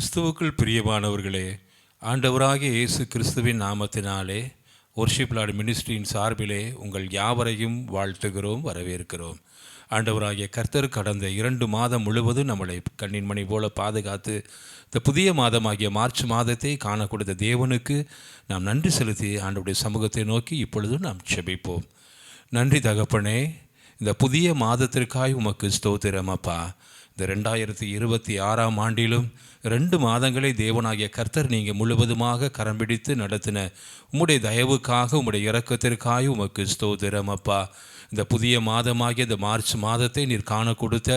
கிறிஸ்துவுக்குள் பிரியமானவர்களே, ஆண்டவராகிய இயேசு கிறிஸ்துவின் நாமத்தினாலே ஒர்ஷிப் லார்ட் மினிஸ்ட்ரியின் சார்பிலே உங்கள் யாவரையும் வாழ்த்துகிறோம், வரவேற்கிறோம். ஆண்டவராகிய கர்த்தர் கடந்த 2 மாதம் முழுவதும் நம்மளை கண்ணின் மணி போல பாதுகாத்து இந்த புதிய மாதமாகிய மார்ச் மாதத்தை காண கொடுத்த தேவனுக்கு நாம் நன்றி செலுத்தி ஆண்டவருடைய சமூகத்தை நோக்கி இப்பொழுதும் நாம் செபிப்போம். நன்றி தகப்பனே, இந்த புதிய மாதத்திற்காய் உமக்கு ஸ்தோத்திரம் அப்பா. இந்த 2026ஆம் ஆண்டிலும் 2 மாதங்களை தேவனாகிய கர்த்தர் நீங்கள் முழுவதுமாக கரம் பிடித்து நடத்தின உம்முடைய தயவுக்காக, உம்முடைய இரக்கத்திற்காக உமக்கு ஸ்தோத்திரம் அப்பா. இந்த புதிய மாதமாகிய இந்த மார்ச் மாதத்தை நீர் காண கொடுத்த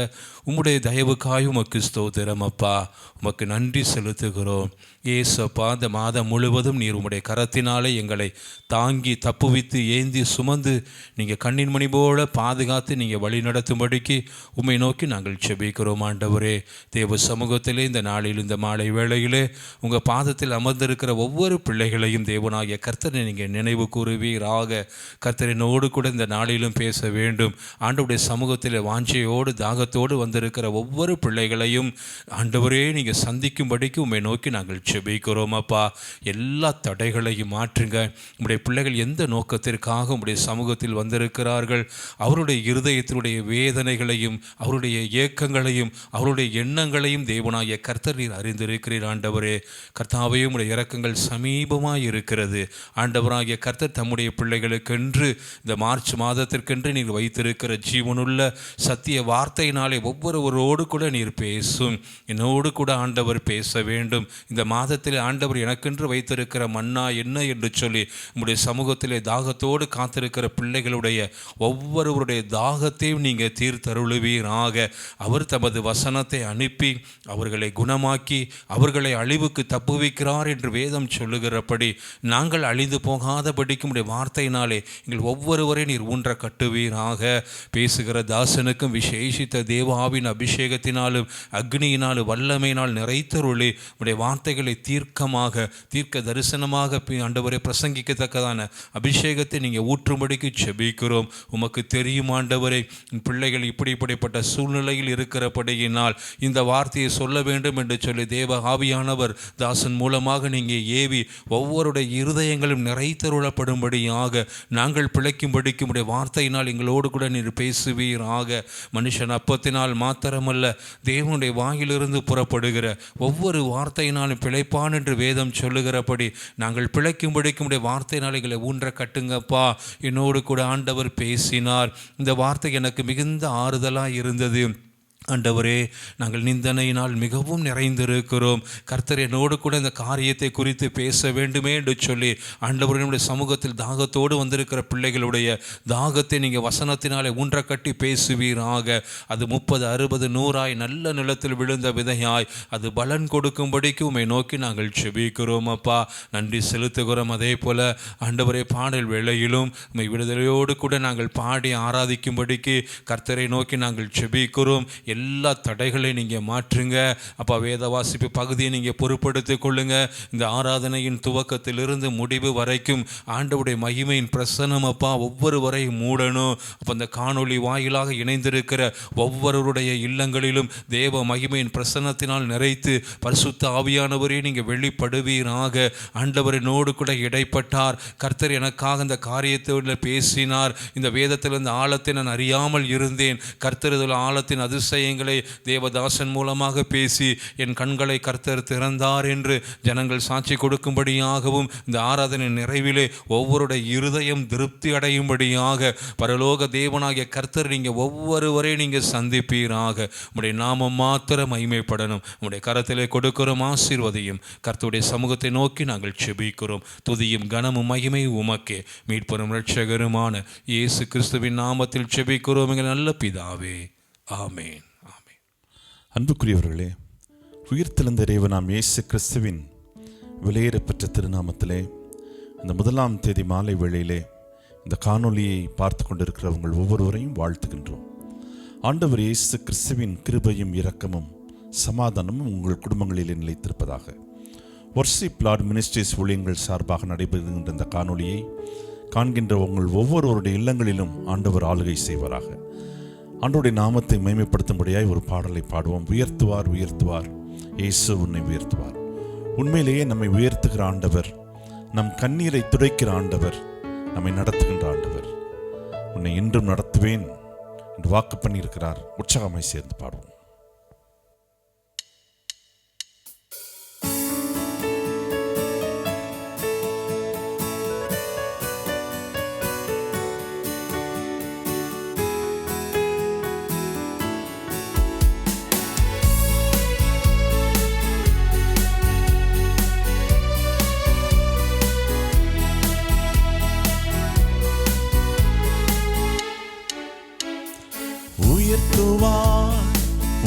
உம்முடைய தயவுக்காய் உமக்கு ஸ்தோத்திரம் அப்பா. உமக்கு நன்றி செலுத்துகிறோம் ஏசப்பா. இந்த மாதம் முழுவதும் நீர் உம்முடைய கரத்தினாலே எங்களை தாங்கி தப்புவித்து ஏந்தி சுமந்து நீங்கள் கண்ணின் மணி போல பாதுகாத்து நீங்கள் வழி நடத்தும்படிக்கு உம்மை நோக்கி நாங்கள் செபிக்கிறோம் ஆண்டவரே. தேவ சமூகத்திலே இந்த நாளில் இந்த மாலை வேளையிலே உங்கள் பாதத்தில் அமர்ந்திருக்கிற ஒவ்வொரு பிள்ளைகளையும் தேவனாகிய கர்த்தரை நீங்கள் நினைவு கூறுவீராக. கர்த்தரினோடு கூட இந்த நாளிலும் பேச வேண்டும். ஆண்டவருடைய சமூகத்தில் வாஞ்சையோடு தாகத்தோடு வந்திருக்கிற ஒவ்வொரு பிள்ளைகளையும் ஆண்டவரே நீங்கள் சந்திக்கும்படிக்கு உம்மை நோக்கி நாங்கள் செபிக்கிறோம் அப்பா. எல்லா தடைகளையும் மாற்றுங்க. உம்முடைய பிள்ளைகள் எந்த நோக்கத்திற்காக உம்முடைய சமூகத்தில் வந்திருக்கிறார்கள், அவருடைய இருதயத்தினுடைய வேதனைகளையும் அவருடைய ஏக்கங்களையும் அவருடைய எண்ணங்களையும் தேவனாகிய கர்த்தர் நீர் அறிந்திருக்கிறீர் ஆண்டவரே. கர்த்தாவே, உம்முடைய இரக்கங்கள் சமீபமாக இருக்கிறது ஆண்டவராகிய கர்த்தர் தம்முடைய பிள்ளைகளுக்கென்று இந்த மார்ச் மாதத்திற்கென்று நீர் வைத்திருக்கிற ஜீவனுள்ள சத்திய வார்த்தையினாலே ஒவ்வொருவரோடு கூட நீர் பேசும். என்னோடு கூட ஆண்டவர் பேச வேண்டும். இந்த மாதத்தில் ஆண்டவர் எனக்கென்று வைத்திருக்கிற மன்னா என்ன என்று சொல்லி உம்முடைய சமூகத்திலே தாகத்தோடு காத்திருக்கிற பிள்ளைகளுடைய ஒவ்வொருவருடைய தாகத்தையும் நீங்கள் தீர்த்தருளுவீராக. அவர் தமது வசனத்தை அனுப்பி அவர்களை குணமாக்கி அவர்களை அழிவுக்கு தப்புவிக்கிறார் என்று வேதம் சொல்லுகிறபடி நாங்கள் அழிந்து போகாதபடிக்கும் உடைய வார்த்தையினாலே எங்கள் ஒவ்வொருவரையும் நீர் ஊன்ற கட்டுவீராக. பேசுகிற தாசனுக்கும் விசேஷித்த தேவாவின் அபிஷேகத்தினாலும் அக்னியினாலும் வல்லமையினால் நிறைத்தருளி உடைய வார்த்தைகளை தீர்க்க தரிசனமாக ஆண்டவரை பிரசங்கிக்கத்தக்கதான அபிஷேகத்தை நீங்கள் ஊற்றும்படிக்கு செபிக்கிறோம். உமக்கு தெரியும் ஆண்டவரை, பிள்ளைகள் இப்படிப்பட்ட சூழ்நிலையில் இருக்கிறபடியினால் இந்த வார்த்தையை சொல்ல வேண்டும் என்று சொல்லி தேவ ஆவியானவர் தாசன் மூலமாக நீங்கள் ஏவி ஒவ்வொருடைய இருதயங்களும் நிறைத்தருளப்படும்படியாக நாங்கள் பிழைக்கும்படிக்கும் உடைய வார்த்தையினால் எங்களோடு கூட நீர் பேசுவீராக. மனுஷன் அப்பத்தினால் மாத்திரமல்ல, தேவனுடைய வாயிலிருந்து புறப்படுகிற ஒவ்வொரு வார்த்தையினாலும் பிழைப்பான் என்று வேதம் சொல்லுகிறபடி நாங்கள் பிழைக்கும்படிக்கும் உடைய வார்த்தையினால் எங்களை ஊன்ற கட்டுங்கப்பா. என்னோடு கூட ஆண்டவர் பேசினார். இந்த வார்த்தை எனக்கு மிகுந்த ஆறுதலாக இருந்தது ஆண்டவரே. நாங்கள் நிந்தனையினால் மிகவும் நிறைந்திருக்கிறோம். கர்த்தர் என்னோடு கூட இந்த காரியத்தை குறித்து பேச வேண்டுமே என்று சொல்லி ஆண்டவரினுடைய சமூகத்தில் தாகத்தோடு வந்திருக்கிற பிள்ளைகளுடைய தாகத்தை நீங்கள் வசனத்தினாலே ஊன்ற கட்டி பேசுவீராக. அது 30, 60, 100 நல்ல நிலத்தில் விழுந்த விதையாய் அது பலன் கொடுக்கும்படிக்கு உம்மை நோக்கி நாங்கள் செபிக்கிறோம் அப்பா. நன்றி செலுத்துகிறோம். அதே போல ஆண்டவரே, பாடல் வேளையிலும் உம்மை விடுதலையோடு கூட நாங்கள் பாடி ஆராதிக்கும்படிக்கு கர்த்தரை நோக்கி நாங்கள் செபிக்கிறோம். எல்லா தடைகளையும் நீங்கள் மாற்றுங்க அப்பா. வேத வாசிப்பு பகுதியை நீங்கள் பொறுப்படுத்திக் கொள்ளுங்க. இந்த ஆராதனையின் துவக்கத்திலிருந்து முடிவு வரைக்கும் ஆண்டவருடைய மகிமையின் பிரசன்னம் அப்பா ஒவ்வொருவரையும் மூடணும். அப்போ இந்த காணொளி வாயிலாக இணைந்திருக்கிற ஒவ்வொருவருடைய இல்லங்களிலும் தேவ மகிமையின் பிரசன்னத்தினால் நிறைத்து பரிசுத்த ஆவியானவரே நீங்கள் வெளிப்படுவீராக. ஆண்டவரினோடு கூட இடைப்பட்டார். கர்த்தர் எனக்காக இந்த காரியத்தோடு பேசினார். இந்த வேதத்திலிருந்து ஆழத்தை நான் அறியாமல் இருந்தேன். கர்த்தர் இதில் ஆழத்தின் அதிசயங்களை தேவதாசன் மூலமாக பேசி என் கண்களை கர்த்தர் திறந்தார் என்று ஜனங்கள் சாட்சி கொடுக்கும்படியாகவும் இந்த ஆராதனை நிறைவிலே ஒவ்வொருடைய இருதயம் திருப்தி அடையும்படியாக பரலோக தேவனாகிய கர்த்தர் நீங்கள் ஒவ்வொருவரையும் நீங்கள் சந்திப்பீராக. உம்முடைய நாமம் மாத்திரம் மகிமைப்படணும். உம்முடைய கரத்திலே கொடுக்கிறோம். ஆசீர்வதியும். கர்த்தருடைய சமூகத்தை நோக்கி நாங்கள் செபிக்கிறோம். துதியும் கனமும் மகிமையும் உமக்கே. மீட்பரும் இரட்சகருமான இயேசு கிறிஸ்துவின் நாமத்தில் செபிக்கிறோம் எங்கள் நல்ல பிதாவே. ஆமேன். அன்புக்குரியவர்களே, உயிர்த்தெழுந்த இறைவனாம் இயேசு கிறிஸ்துவின் விலையேறப்பெற்ற திருநாமத்திலே இந்த 1ஆம் தேதி மாலை வேளையிலே இந்த காணொளியை பார்த்து கொண்டிருக்கிற உங்கள் ஒவ்வொருவரையும் வாழ்த்துகின்றோம். ஆண்டவர் இயேசு கிறிஸ்துவின் கிருபையும் இரக்கமும் சமாதானமும் உங்கள் குடும்பங்களிலே நிலைத்திருப்பதாக. வொர்ஷிப் லார்ட் மினிஸ்ட்ரிஸ் ஊழியங்கள் சார்பாக நடைபெறுகின்ற இந்த காணொளியை காண்கின்ற உங்கள் ஒவ்வொருவருடைய இல்லங்களிலும் ஆண்டவர் ஆளுகை செய்வாராக. ஆண்டவருடைய நாமத்தை மேன்மைப்படுத்தும்படியாய் ஒரு பாடலை பாடுவோம். உயர்த்துவார் உயர்த்துவார் இயேசு உன்னை உயர்த்துவார். உண்மையிலேயே நம்மை உயர்த்துகிற ஆண்டவர், நம் கண்ணீரை துடைக்கிற ஆண்டவர், நம்மை நடத்துகின்ற ஆண்டவர். உன்னை இன்றும் நடத்துவேன் என்று வாக்கு பண்ணியிருக்கிறார். உற்சாகமாய் சேர்ந்து பாடுவோம். உயர்த்துவார்,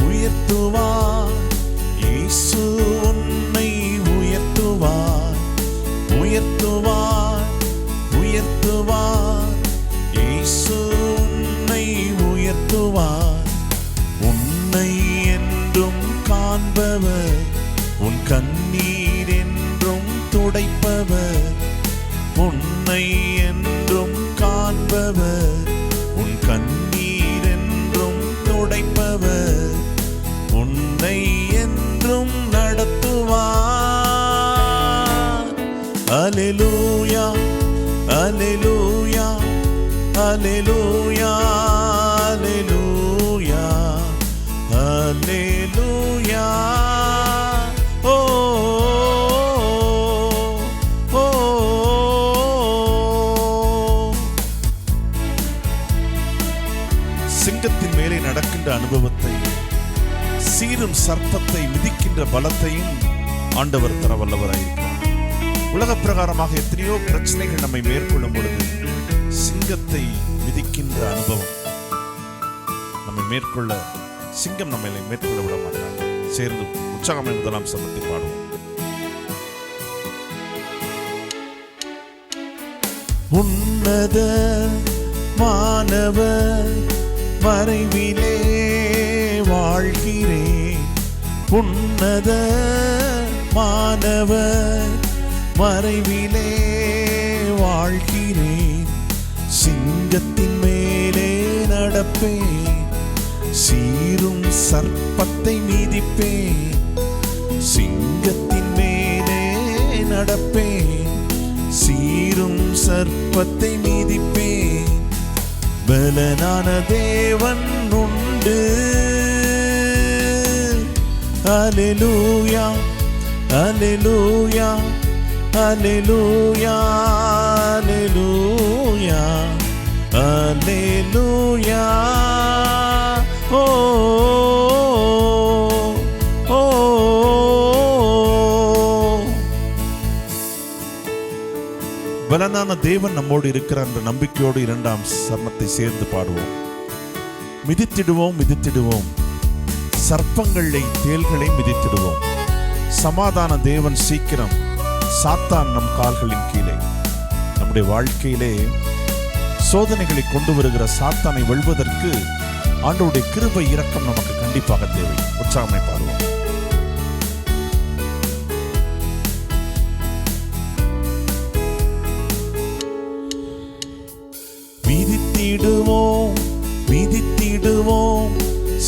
உயர்த்துவார், இயேசு உன்னை உயர்த்துவார். உயர்த்துவார், உயர்த்துவார், இயேசு உன்னை உயர்த்துவார். உன்னை என்றும் காண்பவர், உன் கண்ணீர் என்றும் துடைப்பவர். உன்னை என்றும் காண்பவர், உன் கண்ணீர் என்றும் துடைப்பவர். உன்னை என்றும் நடத்துவார். அல்லேலூயா, அல்லேலூயா, அல்லேலூயா, அல்லேலூயா, அல்லேலூயா. ஓ ஓ, சிங்கத்தின் மேலே நடக்கின்ற அனுபவத்தை, சீரும் சர்ப்பத்தை மிதிக்கின்ற பலத்தையும் ஆண்டவர் தர வல்லவராயிருக்கிறார். உலக பிரகாரமாக எத்தனையோ பிரச்சனைகள் நம்மை மேற்கொள்ளும் பொழுது சிங்கத்தை மிதிக்கின்ற அனுபவம் நம்மை மேற்கொள்ள, சிங்கம் நம்மை மேற்கொள்ள விட மாட்டாங்க. சேர்ந்து உற்சாகமே முதலாம் சமத்தை பாடுவோம். உன்னத மாணவர் மறைவிலே வாழ்கிறேன். உன்னத மாணவர் மறைவிலே வாழ்கிறேன். சிங்கத்தின் மேலே நடப்பேன், சீரும் சர்ப்பத்தை மீதிப்பேன். சிங்கத்தின் மேலே நடப்பேன், சீரும் சர்ப்பத்தை மீதிப்பேன். பலனான தேவன் உண்டு. அல்லேலூயா, அல்லேலூயா, அல்லேலூயா, அல்லேலூயா, அல்லேலூயா. ஓ ஓ, பலனான தேவன் நம்மோடு இருக்கிறார் என்ற நம்பிக்கையோடு இரண்டாம் சரணத்தை சேர்ந்து பாடுவோம். மிதித்திடுவோம், மிதித்திடுவோம், சர்ப்பங்களை தேள்களை மிதித்திடுவோம். சமாதான தேவன் சீக்கிரம் சாத்தான் நம் கால்களின் கீழே. நம்முடைய வாழ்க்கையிலே சோதனைகளை கொண்டு வருகிற சாத்தானை வெல்வதற்கு ஆண்டவருடைய கிருபை இரக்கம் நமக்கு கண்டிப்பாக தேவை. உற்சாகமாய் பாடுவோம். மிதித்திடுவோம், மிதித்திடுவோம்,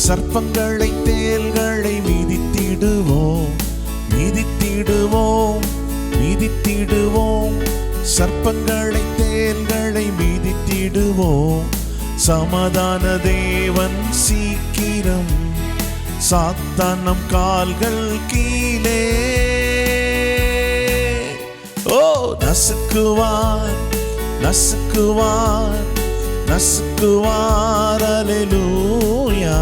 சர்ப்பங்களை தேள்களை மிதித்திடுவோம். மிதித்திடுவோம், மிதித்திடுவோம், சர்ப்பங்களை தேள்களை மிதித்திடுவோம். சமாதான தேவன் சீக்கிரம் சாத்தான் நம் கால்கள் கீழே. ஓ நசுக்குவார், நசுக்குவார், நசுக்குவார். அல்லேலூயா,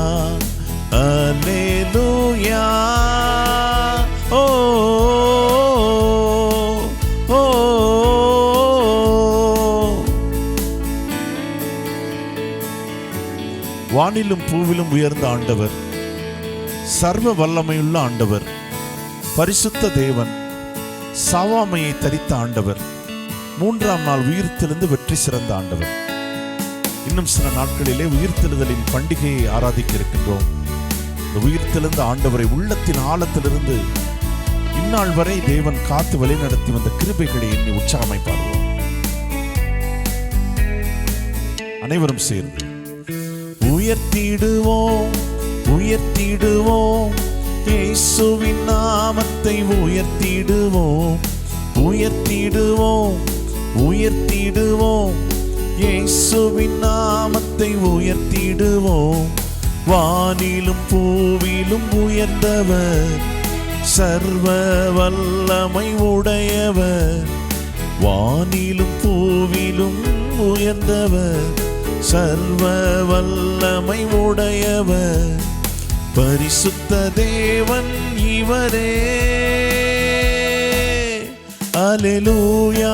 அல்லேலூயா. ஓ ஓ, வானிலும் பூவிலும் உயர்ந்த ஆண்டவர், சர்வ வல்லமையுள்ள ஆண்டவர், பரிசுத்த தேவன், சாவாமையை தரித்த ஆண்டவர், மூன்றாம் நாள் உயிர்த்தெழுந்து வெற்றி சிறந்த ஆண்டவர். இன்னும் சில நாட்களிலே உயிர்த்தெழுதலின் பண்டிகையை ஆராதிக்க இருக்கின்றோம். இந்த உயிர்த்தெழுந்த ஆண்டவரை உள்ளத்தின் ஆழத்திலிருந்து இந்நாள் வரை தேவன் காத்து வழிநடத்தி வந்த கிருபைகளை எண்ணி உற்சாகமாய் பாடுவோம். அனைவரும் சேர்ந்து உயர்த்திடுவோம், உயர்த்திடுவோம், இயேசுவின் நாமத்தை உயர்த்திடுவோம், உயர்த்திடுவோம், உயர்த்திடுவோம். இயேசுவின் நாமத்தை உயர்த்திடுவோம். வானிலும் பூவிலும் உயர்ந்தவர், சர்வ வல்லமை உடையவர். வானிலும் பூவிலும் உயர்ந்தவர், சர்வ வல்லமை உடையவர். பரிசுத்த தேவன் இவரே. அல்லேலூயா,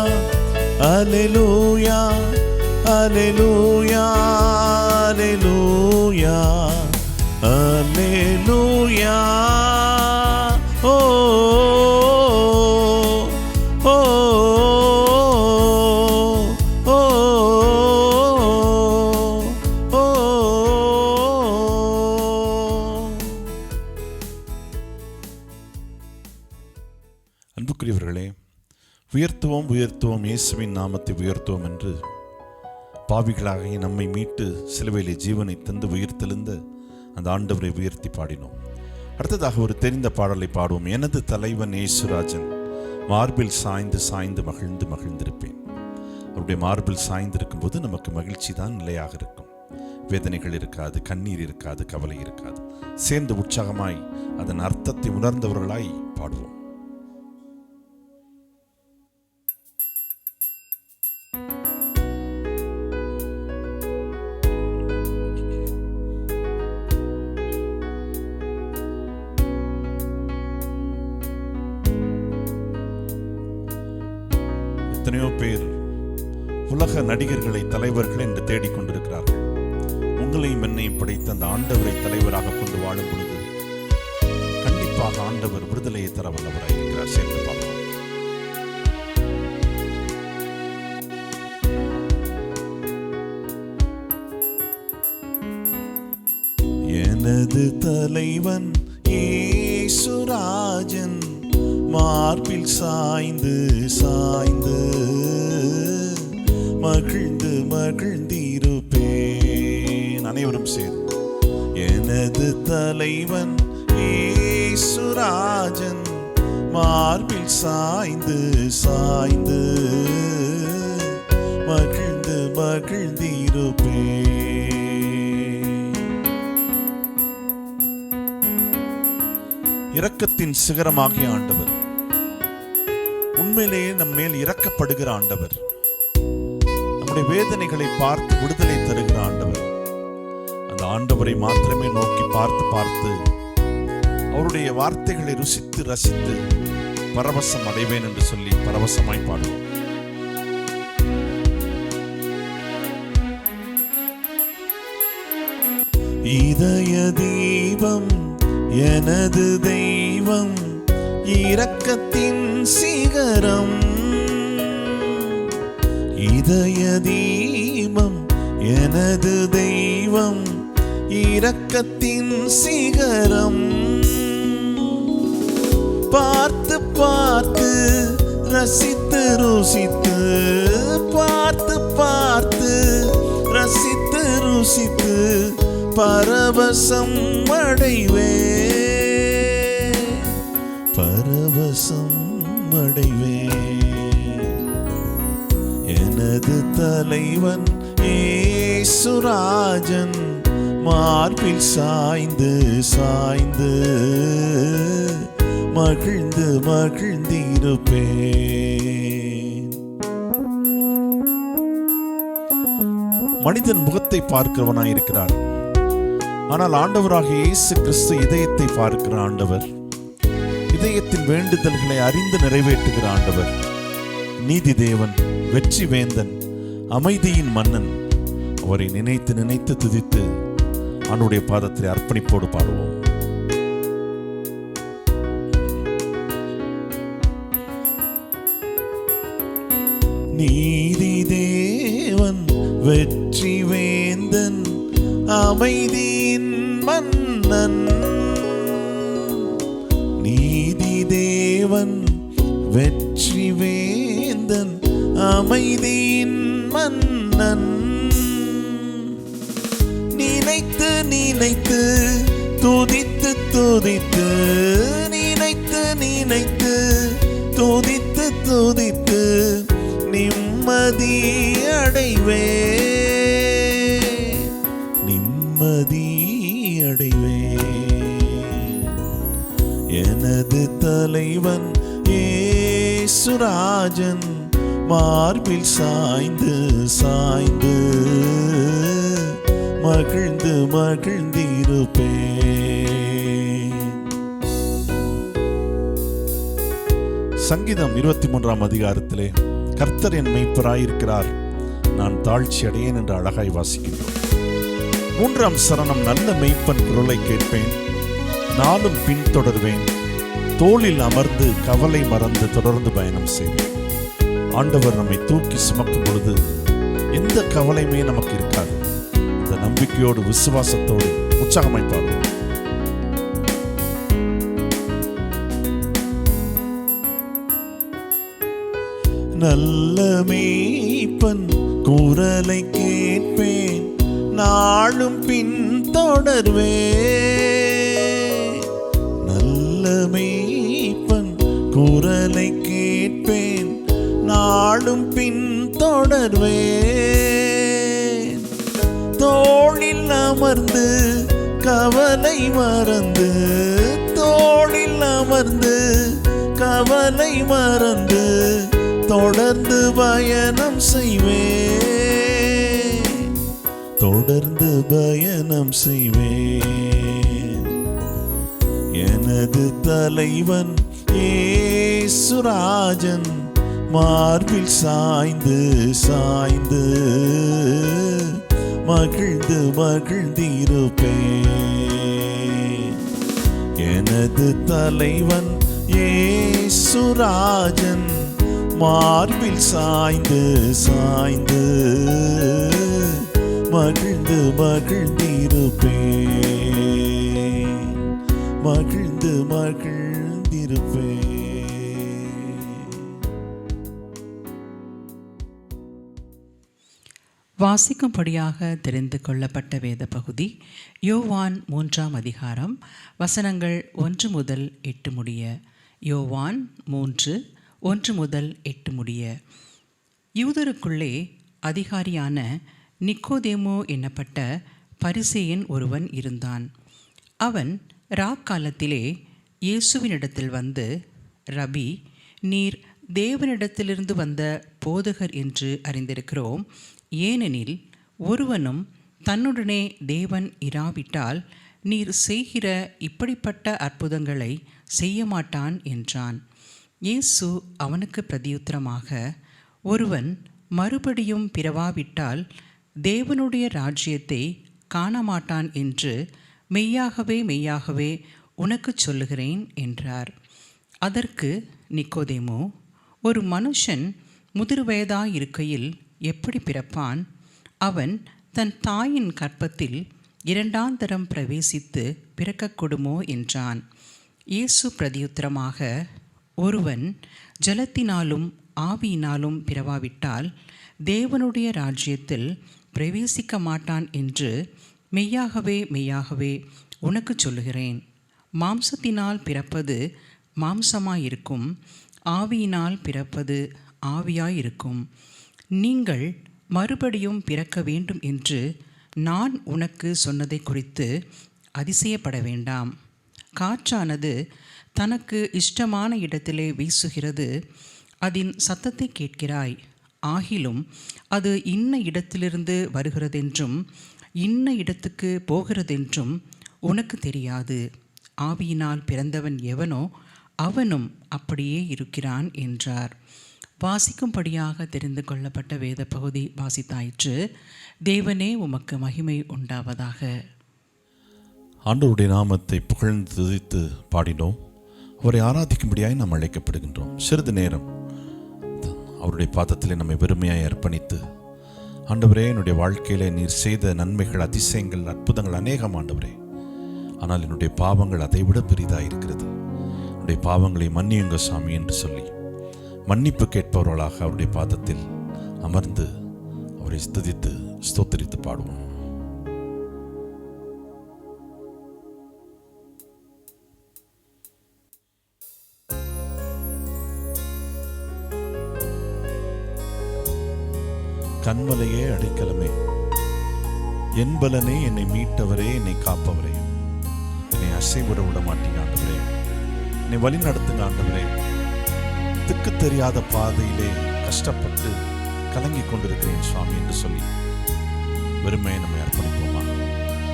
அல்லேலூயா, அல்லேலூயா, அல்லேலூயா, அல்லேலூயா. ஓ ஓ ஓ ஓ. அன்புக்குரியவர்களே, உயர்த்துவோம் உயர்த்துவோம், இயேசுவின் நாமத்தை உயர்த்துவோம் என்று பாவிகளாகிய நம்மை மீட்டு சிலுவையிலே ஜீவனை தந்து உயிர்த்தெழுந்த அந்த ஆண்டவரை உயர்த்தி பாடினோம். அடுத்ததாக ஒரு தெரிந்த பாடலை பாடுவோம். எனது தலைவன் இயேசுராஜன், மார்பில் சாய்ந்து சாய்ந்து மகிழ்ந்து மகிழ்ந்திருப்பேன். அவருடைய மார்பில் சாய்ந்திருக்கும் போது நமக்கு மகிழ்ச்சி தான் நிலையாக இருக்கும். வேதனைகள் இருக்காது, கண்ணீர் இருக்காது, கவலை இருக்காது. சேர்ந்து உற்சாகமாய் அதன் அர்த்தத்தை உணர்ந்தவர்களாய் பாடுவோம். எத்தனையோ பேர் உலக நடிகர்களை தலைவர்கள் என்று தேடிக்கொண்டிருக்கிறார்கள். உங்களையும் என்னையும் படைத்த அந்த ஆண்டவரை தலைவராக கொண்டு வாழும் பொழுது கண்டிப்பாக ஆண்டவர் விடுதலையை தர வல்லவராய் இருக்கிறார். சேர்ந்து பார்ப்போம். எனது தலைவன் இயேசுராஜன், மார்பில் சாய்ந்து சாய்ந்து மகிழ்ந்து மகிழ்ந்திருப்பேன். அனைவரும் சேர்ந்து எனது தலைவன் இயேசுராஜன், மார்பில் சாய்ந்து சாய்ந்து மகிழ்ந்து மகிழ்ந்திருப்பேன். இரக்கத்தின் சிகரமாகிய ஆண்டவர், உண்மையிலேயே நம் மேல் இரக்கப்படுகிற ஆண்டவர், நம்முடைய வேதனைகளை பார்த்து விடுதலை தருகிற ஆண்டவர். அந்த ஆண்டவரை மாத்திரமே நோக்கி பார்த்து பார்த்து அவருடைய வார்த்தைகளை ருசித்து ரசித்து பரவசம் அடைவேன் என்று சொல்லி பரவசமாய் பாடுவோம். இதய தீபம் எனது தெய்வம், இரக்கத்தின் சிகரம். இதய தீபம் எனது தெய்வம், இரக்கத்தின் சிகரம். பார்த்து பார்த்து ரசித்து ருசித்து, பார்த்து பார்த்து ரசித்து ருசித்து பரவசம் அடைவே, பரவசம் அடைவே. எனது தலைவன் இயேசுராஜன், மார்பில் சாய்ந்து சாய்ந்து மகிழ்ந்து மகிழ்ந்திருப்பேன். மனிதன் முகத்தை பார்க்கிறவனாய் இருக்கிறார், ஆனால் ஆண்டவராக இயேசு கிறிஸ்து இதயத்தை பார்க்கிற ஆண்டவர், இதயத்தின் வேண்டுதல்களை அறிந்து நிறைவேற்றுகிற ஆண்டவர். நீதி தேவன், வெற்றி வேந்தன், அமைதியின் மன்னன். அவரை நினைத்து நினைத்து துதித்து அவனுடைய பாதத்தில் அர்ப்பணிப்போடு பாடுவோம். நீதி தேவன், வெற்றி வேந்தன், அமைதியின் மன்னன். நீதி தேவன், வெற்றி வேந்தன், அமைதியின் மன்னன். நினைத்து நினைத்து துதித்து துதித்து நினைத்து நினைத்து துதித்து துதித்து நிம்மதி அடைவே நிம்மதி அடைவே. எனது தலைவன் இயேசுராஜன் மார்பில் சாய்ந்து சாய்ந்து மகிழ்ந்து மகிழ்ந்திருப்பே. சங்கீதம் 23ஆம் அதிகாரத்திலே கர்த்தர் என் மெய்ப்பராயிருக்கிறார், நான் தாழ்ச்சி அடையேன் என்று அழகாய் வாசிக்கின்றோம். 3ஆம் சரணம், நல்ல மெய்ப்பன் குரலை கேட்பேன், நாளும் பின்தொடர்வேன், தோளில் அமர்ந்து கவலை மறந்து தொடர்ந்து பயணம் செய்வேன். ஆண்டவர் நம்மை தூக்கி சுமக்கும் பொழுது எந்த கவலையுமே நமக்கு இருக்காது. இந்த நம்பிக்கையோடு விசுவாசத்தோடு உற்சாகமாய் பாடுவோம். நல்ல மேய்ப்பன் குரலை கேட்பேன், நாளும் பின்தொடர்வேன். நல்ல மேய்ப்பன் குரலை கேட்பேன், நாளும் பின்தொடர்வேன். தோளில் அமர்ந்து கவலை மறந்து, தோளில் அமர்ந்து கவலை மறந்து தொடர்ந்து பயணம் செய்வேன், தொடர்ந்து பயணம் செய்வேன். எனது தலைவன் இயேசுராஜன் மார்பில் சாய்ந்து சாய்ந்து மகிழ்ந்து மகிழ்ந்திருப்பேன். எனது தலைவன் இயேசுராஜன் மார்பில் சாய்ந்து சாய்ந்து மகிழ்ந்து மகிழ்ந்திருப்பேன், மகிழ்ந்து மகிழ்ந்திருப்பேன். வாசிக்கும்படியாக தெரிந்து கொள்ளப்பட்ட வேத பகுதி யோவான் 3ஆம் அதிகாரம் வசனங்கள் 1 முதல் 8 முடிய. யோவான் 3 1 முதல் 8 முடிய. யூதருக்குள்ளே அதிகாரியான நிக்கோதேமு என்னப்பட்ட பரிசேயன் ஒருவன் இருந்தான். அவன் ராக்காலத்திலே இயேசுவினிடத்தில் வந்து, ரபி, நீர் தேவனிடத்திலிருந்து வந்த போதகர் என்று அறிந்திருக்கிறோம். ஏனெனில் ஒருவனும் தன்னுடனே தேவன் இராவிட்டால் நீர் செய்கிற இப்படிப்பட்ட அற்புதங்களை செய்ய மாட்டான் என்றான். இயேசு அவனுக்கு பிரதியுத்தரமாக, ஒருவன் மறுபடியும் பிறவாவிட்டால் தேவனுடைய ராஜ்யத்தை காணமாட்டான் என்று மெய்யாகவே மெய்யாகவே உனக்கு சொல்லுகிறேன் என்றார். அதற்கு நிக்கோதேமு, ஒரு மனுஷன் முதிர்வயதாயிருக்கையில் எப்படி பிறப்பான்? அவன் தன் தாயின் கற்பத்தில் 2ஆம் தரம் பிரவேசித்து பிறக்கக்கூடுமோ என்றான். இயேசு பிரதியுத்தரமாக, ஒருவன் ஜலத்தினாலும் ஆவியினாலும் பிறவாவிட்டால் தேவனுடைய ராஜ்யத்தில் பிரவேசிக்க மாட்டான் என்று மெய்யாகவே மெய்யாகவே உனக்கு சொல்லுகிறேன். மாம்சத்தினால் பிறப்பது மாம்சமாயிருக்கும், ஆவியினால் பிறப்பது ஆவியாயிருக்கும். நீங்கள் மறுபடியும் பிறக்க வேண்டும் என்று நான் உனக்கு சொன்னதை குறித்து அதிசயப்பட வேண்டாம். காற்றானது தனக்கு இஷ்டமான இடத்திலே வீசுகிறது, அதன் சத்தத்தை கேட்கிறாய், ஆகிலும் அது இன்ன இடத்திலிருந்து வருகிறதென்றும் இன்ன இடத்துக்கு போகிறதென்றும் உனக்கு தெரியாது. ஆவியினால் பிறந்தவன் எவனோ அவனும் அப்படியே இருக்கிறான் என்றார். வாசிக்கும்படியாக தெரிந்து கொள்ளப்பட்ட வேத பகுதி வாசித்தாயிற்று. தேவனே உமக்கு மகிமை உண்டாவதாக. ஆண்டவருடைய நாமத்தை புகழ்ந்து துதித்து பாடினோம். அவரை ஆராதிக்கும்படியாய் நாம் அழைக்கப்படுகின்றோம். சிறிது நேரம் அவருடைய பாதத்திலே நம்மை வெறுமையாய் அர்ப்பணித்து, ஆண்டவரே, என்னுடைய வாழ்க்கையிலே நீர் செய்த நன்மைகள், அதிசயங்கள், அற்புதங்கள் அநேகம் ஆண்டவரே. ஆனால் என்னுடைய பாவங்கள் அதைவிட பெரிதாக இருக்கிறது. என்னுடைய பாவங்களை மன்னியுங்க சாமி என்று சொல்லி மன்னிப்பு கேட்பவர்களாக அவருடைய பாதத்தில் அமர்ந்து அவரை ஸ்துதித்து ஸ்தோத்திரித்து பாடுவோம். கண்மலையே அடைக்கலமே, என் பலனே, என்னை மீட்டவரே, என்னை காப்பவரே, என்னை அசைவிட விட மாட்டீங்க ஆண்டவரே, என்னை வழி நடத்துங்க ஆண்டவரே. திக்கு தெரியாத பாதையிலே கஷ்டப்பட்டு கலங்கி கொண்டிருக்கிறேன் சுவாமி என்று சொல்லி வெறுமையை நம்மை அர்ப்பணிப்போமா?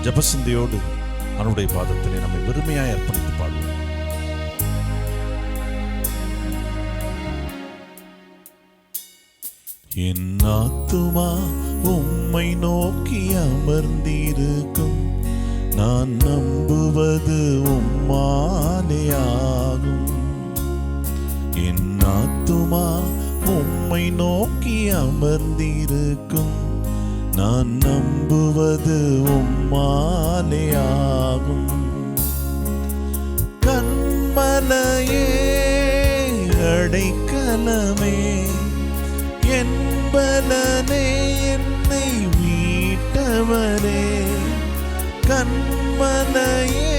ஜபசிந்தையோடு அவனுடைய பாதத்திலே நம்மை வெறுமையாய் அர்ப்பணித்து பாடுவோம். என் ஆத்துமா உம்மை நோக்கி அமர்ந்திருக்கும், நான் நம்புவது உம்மாலேயாகும். என் ஆத்துமா உம்மை நோக்கி அமர்ந்திருக்கும், நான் நம்புவது உம்மாலேயாகும். கண்மலையே அடைக்கலமே, என் பலனே, என்னை மீட்டவரே. கண்மலையே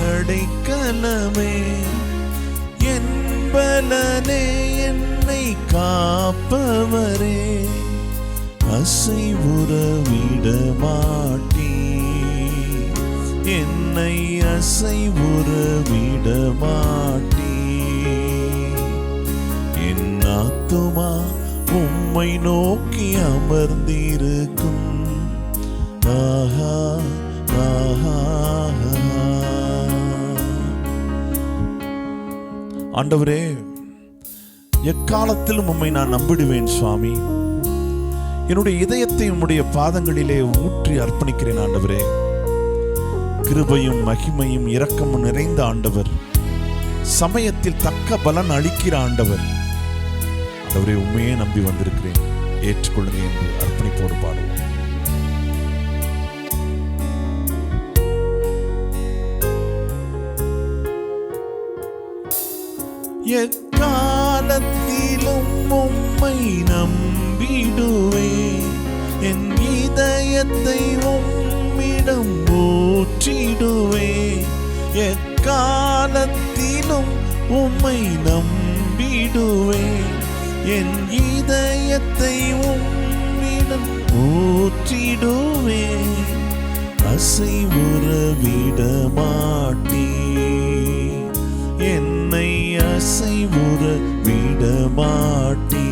அடைக்கலமே, என் பலனே, என்னை காப்பவரே. அசைவுற விட மாட்டீர், என்னை அசைவுற விட மாட்டீர். என் ஆத்துமா உம்மை நோக்கி அமர்ந்திருக்கும். ஆஹா ஆஹா. ஆண்டவரே, எக்காலத்திலும் உம்மை நான் நம்பிடுவேன் சுவாமி. என்னுடைய இதயத்தை உம்முடைய பாதங்களிலே ஊற்றி அர்ப்பணிக்கிறேன் ஆண்டவரே. கிருபையும் மகிமையும் இரக்கமும் நிறைந்த ஆண்டவர், சமயத்தில் தக்க பலன் அளிக்கிற ஆண்டவர். ஆண்டவரே, உண்மையே நம்பி வந்திருக்கிறேன், ஏற்றுக்கொள்ளுங்க என்று அர்ப்பணிப்போடு பாடுவோம். எக்காலத்திலும் உம்மை நம்பிடுவேன், என் இதயத்தை உம்மிடம் ஊற்றிடுவேன். எக்காலத்திலும் உம்மை நம்பிடுவேன், என் இதயத்தை உம்மிடம் ஊற்றிடுவேன். அசைவுற விட மாட்டீர், என்னை அசைவுற விட மாட்டீர்.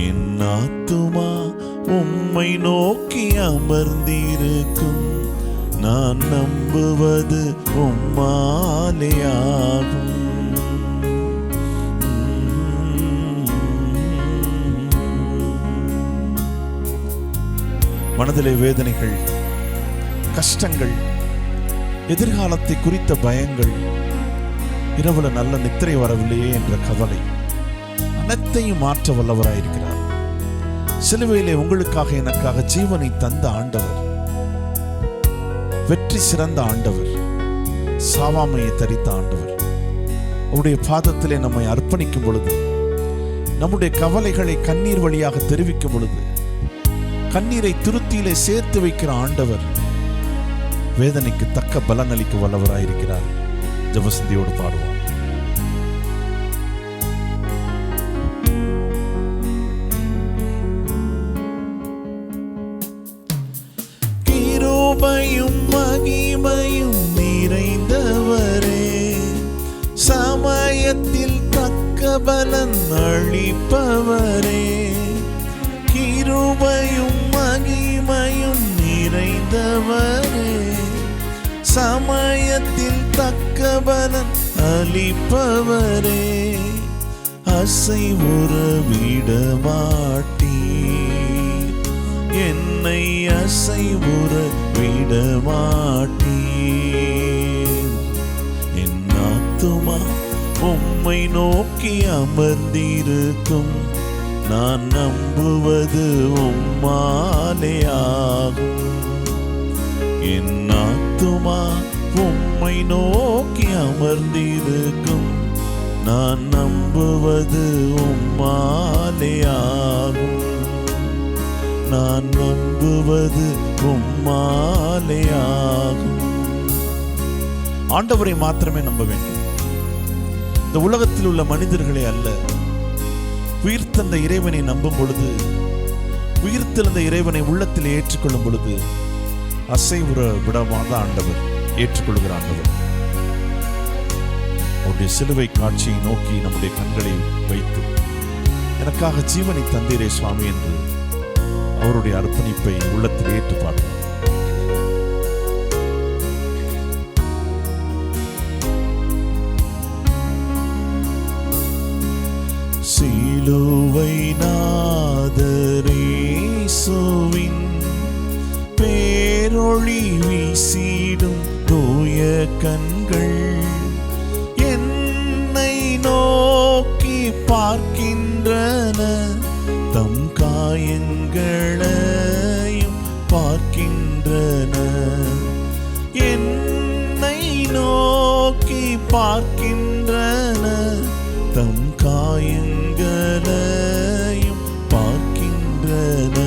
என் ஆத்துமா உம்மை நோக்கி அமர்ந்திருக்கும், நான் நம்புவது உம்மாலேயாகும். மனதிலே வேதனைகள், கஷ்டங்கள், எதிர்காலத்தை குறித்த பயங்கள், இரவுல நல்ல நித்திரை வரவில்லையே என்ற கவலை, அனைத்தையும் மாற்ற வல்லவராயிருக்கிறார். சிலுவையிலே உங்களுக்காக எனக்காக ஜீவனை தந்த ஆண்டவர், வெற்றி சிறந்த ஆண்டவர், சாவாமையை தரித்த ஆண்டவர். அவருடைய பாதத்திலே நம்மை அர்ப்பணிக்கும் பொழுது, நம்முடைய கவலைகளை கண்ணீர் வழியாக தெரிவிக்கும் பொழுது, கண்ணீரை துருத்தியிலே சேர்த்து வைக்கிற ஆண்டவர் வேதனைக்கு தக்க பலன் அளிக்க வல்லவராயிருக்கிறார். ஜபசிந்தியோடு பாடுவோம். கிருபையும் மகிமையும் நிறைந்தவரே, சமயத்தில் தக்க பலன் அளிப்பவரே. கிருபையும் மகிமையும் நிறைந்தவரே, சமயத்தில் தக்க பலன் அளிப்பவரே. அசைவுற விட மாட்டீர், என்னை அசைவுற விட மாட்டீர். என் ஆத்துமா உம்மை நோக்கி அமர்ந்திருக்கும், நான் நம்புவது உம்மாலேயாகும். என் ஆத்துமா உம்மை நோக்கி அமர்ந்திருக்கும், நான் நம்புவது உம்மாலேயாகும். நான் நம்புவது உம்மாலேயாகும். ஆண்டவரை மாத்திரமே நம்ப வேண்டும். இந்த உலகத்தில் உள்ள மனிதர்களை அல்ல, உயிர்த்தெழுந்த இறைவனை நம்பும் பொழுது, உயிர்த்தெழுந்த இறைவனை உள்ளத்தில் ஏற்றுக்கொள்ளும் பொழுது அசைவுற விடமாத ஆண்டவர் ஏற்றுக்கொள்கிற ஆண்டவர். அவருடைய சிலுவை காட்சியை நோக்கி நம்முடைய கண்களை வைத்து, எனக்காக ஜீவனை தந்தீரே சுவாமி என்று அவருடைய அர்ப்பணிப்பை உள்ளத்தில் ஏற்று பார்ப்போம். சிலுவை நாதரேசுவின் பேரொளி வீசிடும் தூய கண்கள் என்னை நோக்கி பார்க்கின்றன, தம் காயங்களையும் பார்க்கின்றன. என்னை நோக்கி பார்க்கின்றன, தம் காயங்களையும் பார்க்கின்றன.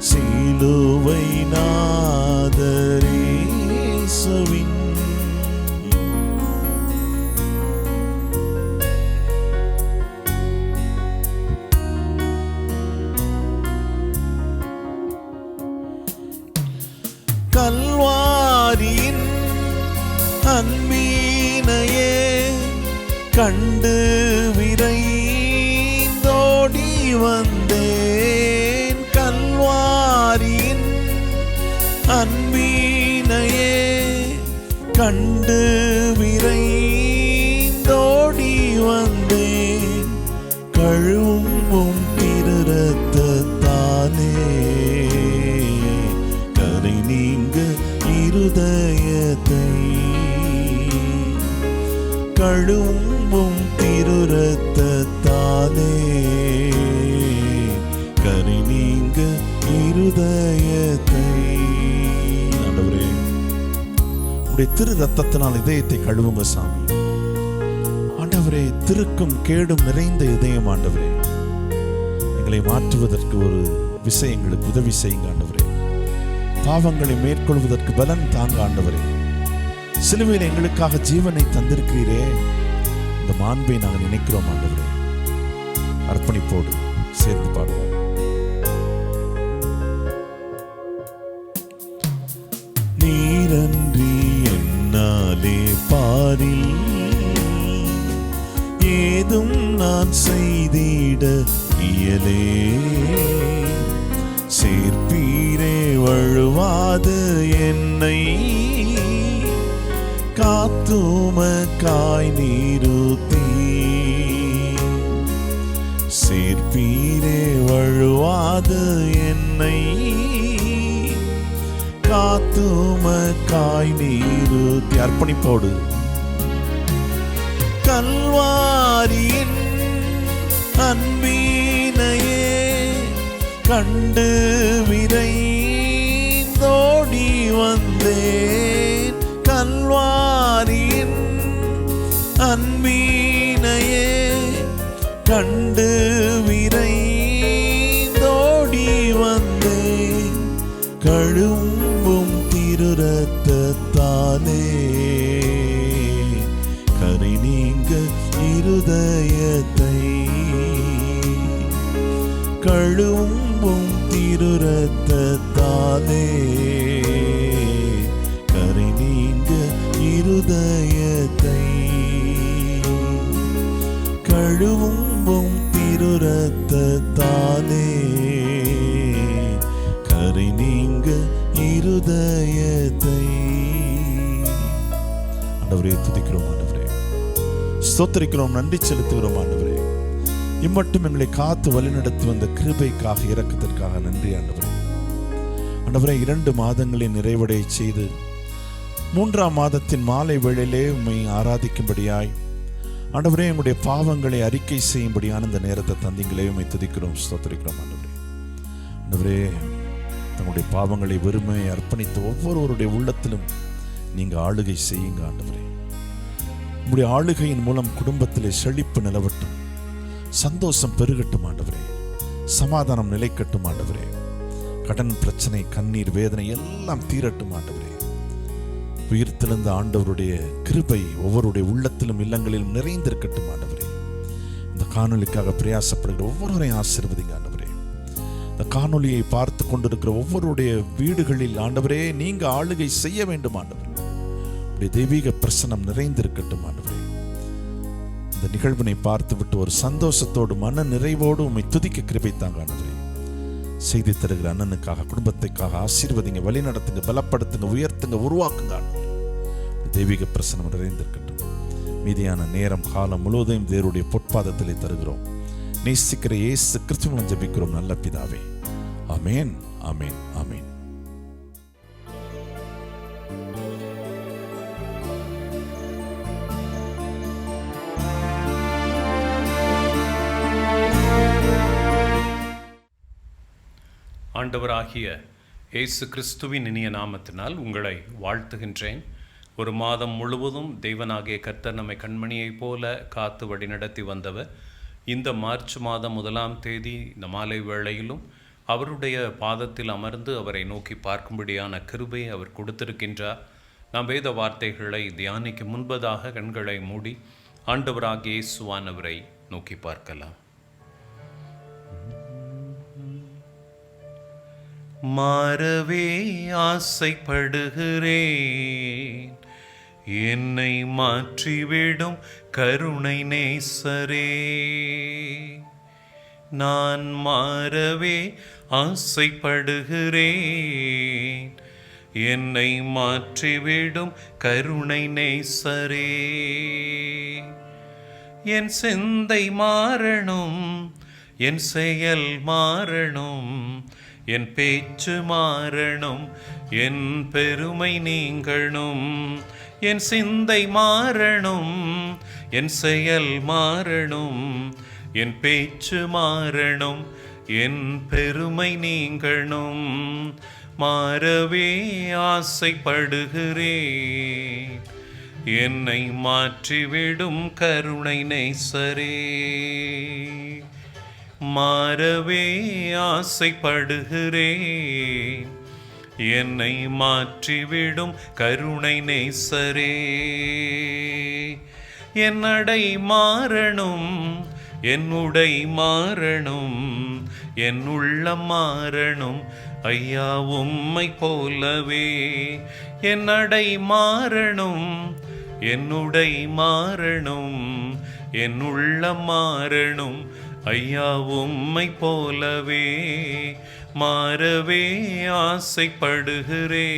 சிலுவை நாதரேசுவின் கல்வாரியின் அன்பினையே கண்டு விரைந்தோடி வந்தேன். கல்வாரியின் அன்பினையே கண்டு விரைந்தோடி வந்தேன். கழுவும் திரு ரத்தத்தாலே கரை நீங்க இருதயத்தை, கழுவும் திரு ரத்தத்தாலே கரை நீங்க இருதயத்தை. ஆண்டவரே, உடைய திரு ரத்தத்தினால் இதயத்தை கழுவுங்க சாமி. ஆண்டவரே, திருக்கும் கேடும் நிறைந்த இதயம் ஆண்டவரே, எங்களை மாற்றுவதற்கு ஒரு விசை எங்களுக்கு உதவி செய்யுங்க ஆண்டவரே. பாவங்களை மேற்கொள்வதற்கு பலன் தாங்க ஆண்டவரே. சிலுவையில் எங்களுக்காக ஜீவனை தந்திருக்கிறீரே, இந்த மாண்பை நாங்கள் நினைக்கிறோம் ஆண்டவரே. அர்ப்பணிப்போடு சேர்ந்து பாடுவோம். நீரன்றி என்னாலே பாரில் ஏதும் நான் செய்திட இயலே. சேர்ப்பீரே வழுவாது என்னை, காத்துமக்காய் நிறுத்தி. சேர்ப்பீரே வழுவாது என்னை, காத்துமக்காய் நிறுத்தி. அர்ப்பணிப்போடு கல்வாரியின் அன்பினையே கண்டு விரைந்தோடி வந்தேன். கல்வாரியின் அன்பினையே கண்டு விரைந்தோடி வந்தேன். கழுவும் திரு ரத்தத்தாலே கரை நீங்க இருதயத்தை, கழுவும் திரு ரத்தத்தாலே கரை நீங்க இருதயத்தை, கழுவும் திரு ரத்தத்தாலே கரை நீங்க இருதயத்தை. ஆண்டவரே, துதிக்கிறோம் ஆண்டவரே, ஸ்தோத்திரிக்கிறோம், நன்றி செலுத்துகிறோம் ஆண்டவரே. இம்மட்டும் எங்களை காத்து வழிநடத்தி வந்த கிருபைக்காக, இரக்கத்திற்காக நன்றி ஆண்டவரே. ஆண்டவரே, 2 மாதங்களை நிறைவடைய செய்து 3ஆம் மாதத்தின் மாலை வேளையிலே உம்மை ஆராதிக்கும்படியாய் ஆண்டவரே, எங்களுடைய பாவங்களை அறிக்கை செய்யும்படியான இந்த நேரத்தை தந்தீங்களே, உம்மை துதிக்கிறோம், ஸ்தோத்திரிக்கிறோம் ஆண்டவரே. ஆண்டவரே, தங்களுடைய பாவங்களை வெறுமை அர்ப்பணித்து ஒவ்வொருவருடைய உள்ளத்திலும் நீங்க ஆளுகை செய்யுங்க ஆண்டவரே. உங்களுடைய ஆளுகையின் மூலம் குடும்பத்திலே செழிப்பு நிலவட்டும், சந்தோஷம் பெருகட்டும் ஆண்டவரே, சமாதானம் நிலைக்கட்டும் ஆண்டவரே. கடன் பிரச்சனை, கண்ணீர், வேதனை எல்லாம் தீரட்டும் ஆண்டவரே. உயிர்த்தெழுந்த ஆண்டவருடைய கிருபை ஒவ்வொருடைய உள்ளத்திலும் இல்லங்களிலும் நிறைந்திருக்கட்டும் ஆண்டவரே. இந்த காணொளிக்காக பிரயாசப்படுகிற ஒவ்வொருவரையும் ஆசீர்வதிங்க ஆண்டவரே. இந்த காணொளியை பார்த்து கொண்டிருக்கிற ஒவ்வொருடைய வீடுகளில் ஆண்டவரே நீங்க ஆளுகை செய்ய வேண்டும் ஆண்டவரே. உடைய தெய்வீக பிரசன்னம் நிறைந்திருக்கட்டும் ஆண்டவரே. இந்த நிகழ்வினை பார்த்து விட்டு ஒரு சந்தோஷத்தோடு மன நிறைவோடு உம்மை துதிக்க கிருபை தாங்க ஆண்டவரே. செய்தி தருகிற அண்ணனுக்காக, குடும்பத்துக்காக ஆசீர்வதிங்க, வழி நடத்துங்க, பலப்படுத்துங்க, உயர்த்துங்க, உருவாக்குங்க ஆண்டவரே. தெய்வீக பிரசன்னம் நிறைந்திருக்கட்டும். மீதியான நேரம் காலம் முழுவதையும் தேவருடைய பொற்பாதத்திலே தருகிறோம். நேசிக்கிற இயேசு கிறிஸ்துவின் ஜெபிக்கிறோம் நல்ல பிதாவே. ஆமென், ஆமென், ஆமென். ஆண்டவராகிய இயேசு கிறிஸ்துவின் இனிய நாமத்தினால் உங்களை வாழ்த்துகின்றேன். ஒரு மாதம் முழுவதும் தெய்வனாகிய கர்த்தர் நம்மை கண்மணியைப் போல காத்து வழிநடத்தி வந்தவர் இந்த மார்ச் மாதம் 1ஆம் தேதி இந்த மாலை வேளையிலும் அவருடைய பாதத்தில் அமர்ந்து அவரை நோக்கி பார்க்கும்படியான கிருபையை அவர் கொடுத்திருக்கின்றார். நாம் வேத வார்த்தைகளை தியானிக்க முன்பதாக கண்களை மூடி ஆண்டவராகிய இயேசுவானவரை நோக்கி பார்க்கலாம். மாறவே ஆசைப்படுகிறேன், என்னை மாற்றிவிடும் கருணை நேசரே. நான் மாறவே ஆசைப்படுகிறேன், என்னை மாற்றிவிடும் கருணை நேசரே. என் சிந்தை மாறணும், என் செயல் மாறணும், என் பேச்சு மாறணும், என் பெருமை நீங்கணும். என் சிந்தை மாறணும், என் செயல் மாறணும், என் பேச்சு மாறணும், என் பெருமை நீங்கணும். மாறவே ஆசைப்படுகிறேன், என்னை மாற்றிவிடும் கருணை நேசரே. மாறவே ஆசைப்படுகிறேன், என்னை மாற்றிவிடும் கருணை நேசரே. என் நடை மாறணும், என் உடை மாறணும், என் உள்ளம் மாறணும், ஐயா உம்மை போலவே. என் நடை மாறணும், என் உடை மாறணும், என் உள்ளம் மாறணும், ஐயா உம்மை போலவே. மாறவே ஆசைப்படுகிறேன்,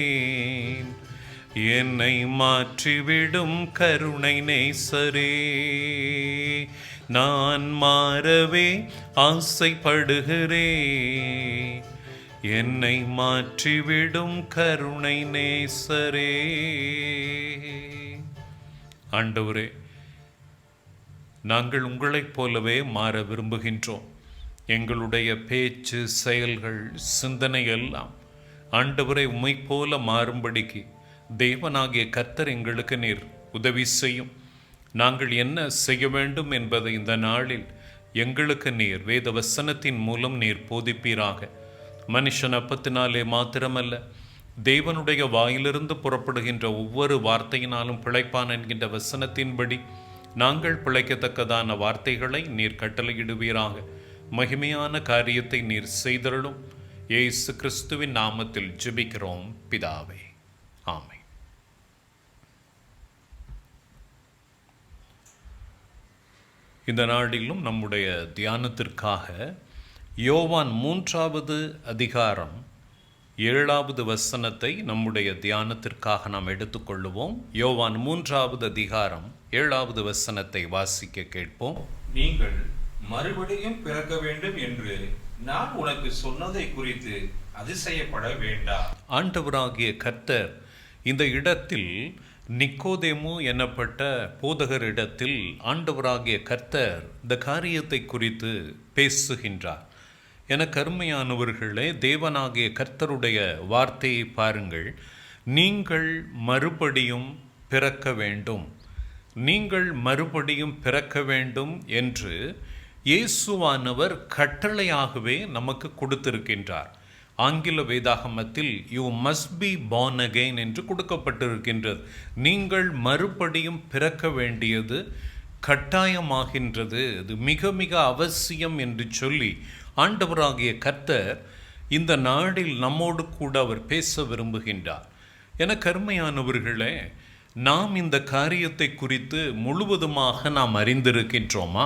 என்னை மாற்றிவிடும் கருணை நேசரே. நான் மாறவே ஆசைப்படுகிறேன், என்னை மாற்றிவிடும் கருணை நேசரே. ஆண்டவரே, நாங்கள் உங்களைப் போலவே மாற விரும்புகின்றோம். எங்களுடைய பேச்சு, செயல்கள், சிந்தனை எல்லாம் ஆண்டவரை உம்மை போல மாறும்படிக்கு தேவனாகிய கர்த்தர் எங்களுக்கு நீர் உதவி செய்யும். நாங்கள் என்ன செய்ய வேண்டும் என்பதை இந்த நாளில் எங்களுக்கு நீர் வேத வசனத்தின் மூலம் நீர் போதிப்பீராக. மனுஷன் அப்பத்தினாலே மாத்திரமல்ல, தேவனுடைய வாயிலிருந்து புறப்படுகின்ற ஒவ்வொரு வார்த்தையினாலும் பிழைப்பான் என்கின்ற வசனத்தின்படி நாங்கள் பிழைக்கத்தக்கதான வார்த்தைகளை நீர் கட்டளையிடுவீராக. மகிமையான காரியத்தை நீர் செய்தருளும். இயேசு கிறிஸ்துவின் நாமத்தில் ஜெபிக்கிறோம் பிதாவே, ஆமென். இந்த நாளிலும் நம்முடைய தியானத்திற்காக யோவான் 3வது அதிகாரம் 7வது வசனத்தை நம்முடைய தியானத்திற்காக நாம் எடுத்துக்கொள்ளுவோம். யோவான் 3வது அதிகாரம் 7வது வசனத்தை வாசிக்க கேட்போம். நீங்கள் மறுபடியும் பிறக்க வேண்டும் என்று நான் உனக்கு சொன்னதை குறித்து அதிசயப்பட வேண்டாம். ஆண்டவராகிய கர்த்தர் இந்த இடத்தில் நிக்கோதேமு எனப்பட்ட போதகரிடத்தில் ஆண்டவராகிய கர்த்தர் இந்த காரியத்தை குறித்து பேசுகின்றார். என கருமையானவர்களே, தேவனாகிய கர்த்தருடைய வார்த்தையை பாருங்கள். நீங்கள் மறுபடியும் பிறக்க வேண்டும், நீங்கள் மறுபடியும் பிறக்க வேண்டும் என்று இயேசுவானவர் கட்டளையாகவே நமக்கு கொடுத்திருக்கின்றார். ஆங்கில வேதாகமத்தில் you must be born again என்று கொடுக்கப்பட்டிருக்கின்றது. நீங்கள் மறுபடியும் பிறக்க வேண்டியது கட்டாயமாகின்றது, அது மிக மிக அவசியம் என்று சொல்லி ஆண்டவராகிய கர்த்தர் இந்த நாளில் நம்மோடு கூட அவர் பேச விரும்புகின்றார். என கருமையானவர்களே, நாம் இந்த காரியத்தை குறித்து முழுவதுமாக நாம் அறிந்திருக்கின்றோமா?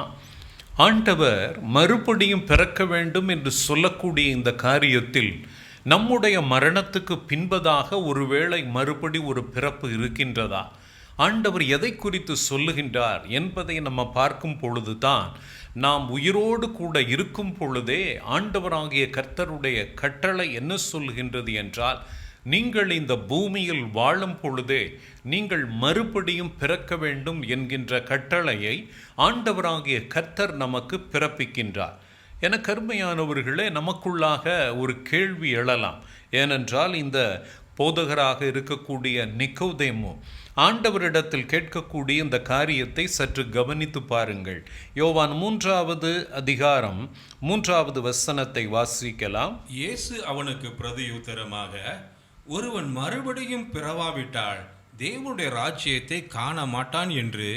ஆண்டவர் மறுபடியும் பிறக்க வேண்டும் என்று சொல்லக்கூடிய இந்த காரியத்தில் நம்முடைய மரணத்துக்கு பின்பதாக ஒருவேளை மறுபடி ஒரு பிறப்பு இருக்கின்றதா? ஆண்டவர் எதை குறித்து சொல்லுகின்றார் என்பதை நம்ம பார்க்கும் பொழுதுதான், நாம் உயிரோடு கூட இருக்கும் பொழுதே ஆண்டவராகிய கர்த்தருடைய கட்டளை என்ன சொல்லுகின்றது என்றால், நீங்கள் இந்த பூமியில் வாழும் பொழுதே நீங்கள் மறுபடியும் பிறக்க வேண்டும் என்கின்ற கட்டளையை ஆண்டவராகிய கர்த்தர் நமக்கு பிறப்பிக்கின்றார். என கருமையானவர்களே, நமக்குள்ளாக ஒரு கேள்வி எழலாம். ஏனென்றால் இந்த போதகராக இருக்கக்கூடிய நிக்கோதேமு ஆண்டவரிடத்தில் கேட்கக்கூடிய இந்த காரியத்தை சற்று கவனித்து பாருங்கள். யோவான் 3வது அதிகாரம் 3வது வசனத்தை வாசிக்கலாம். இயேசு அவனுக்கு பிரதியுத்தரமாக, ஒருவன் மறுபடியும் பிறவாவிட்டால் தேவனுடைய ராஜ்யத்தை காண மாட்டான் என்று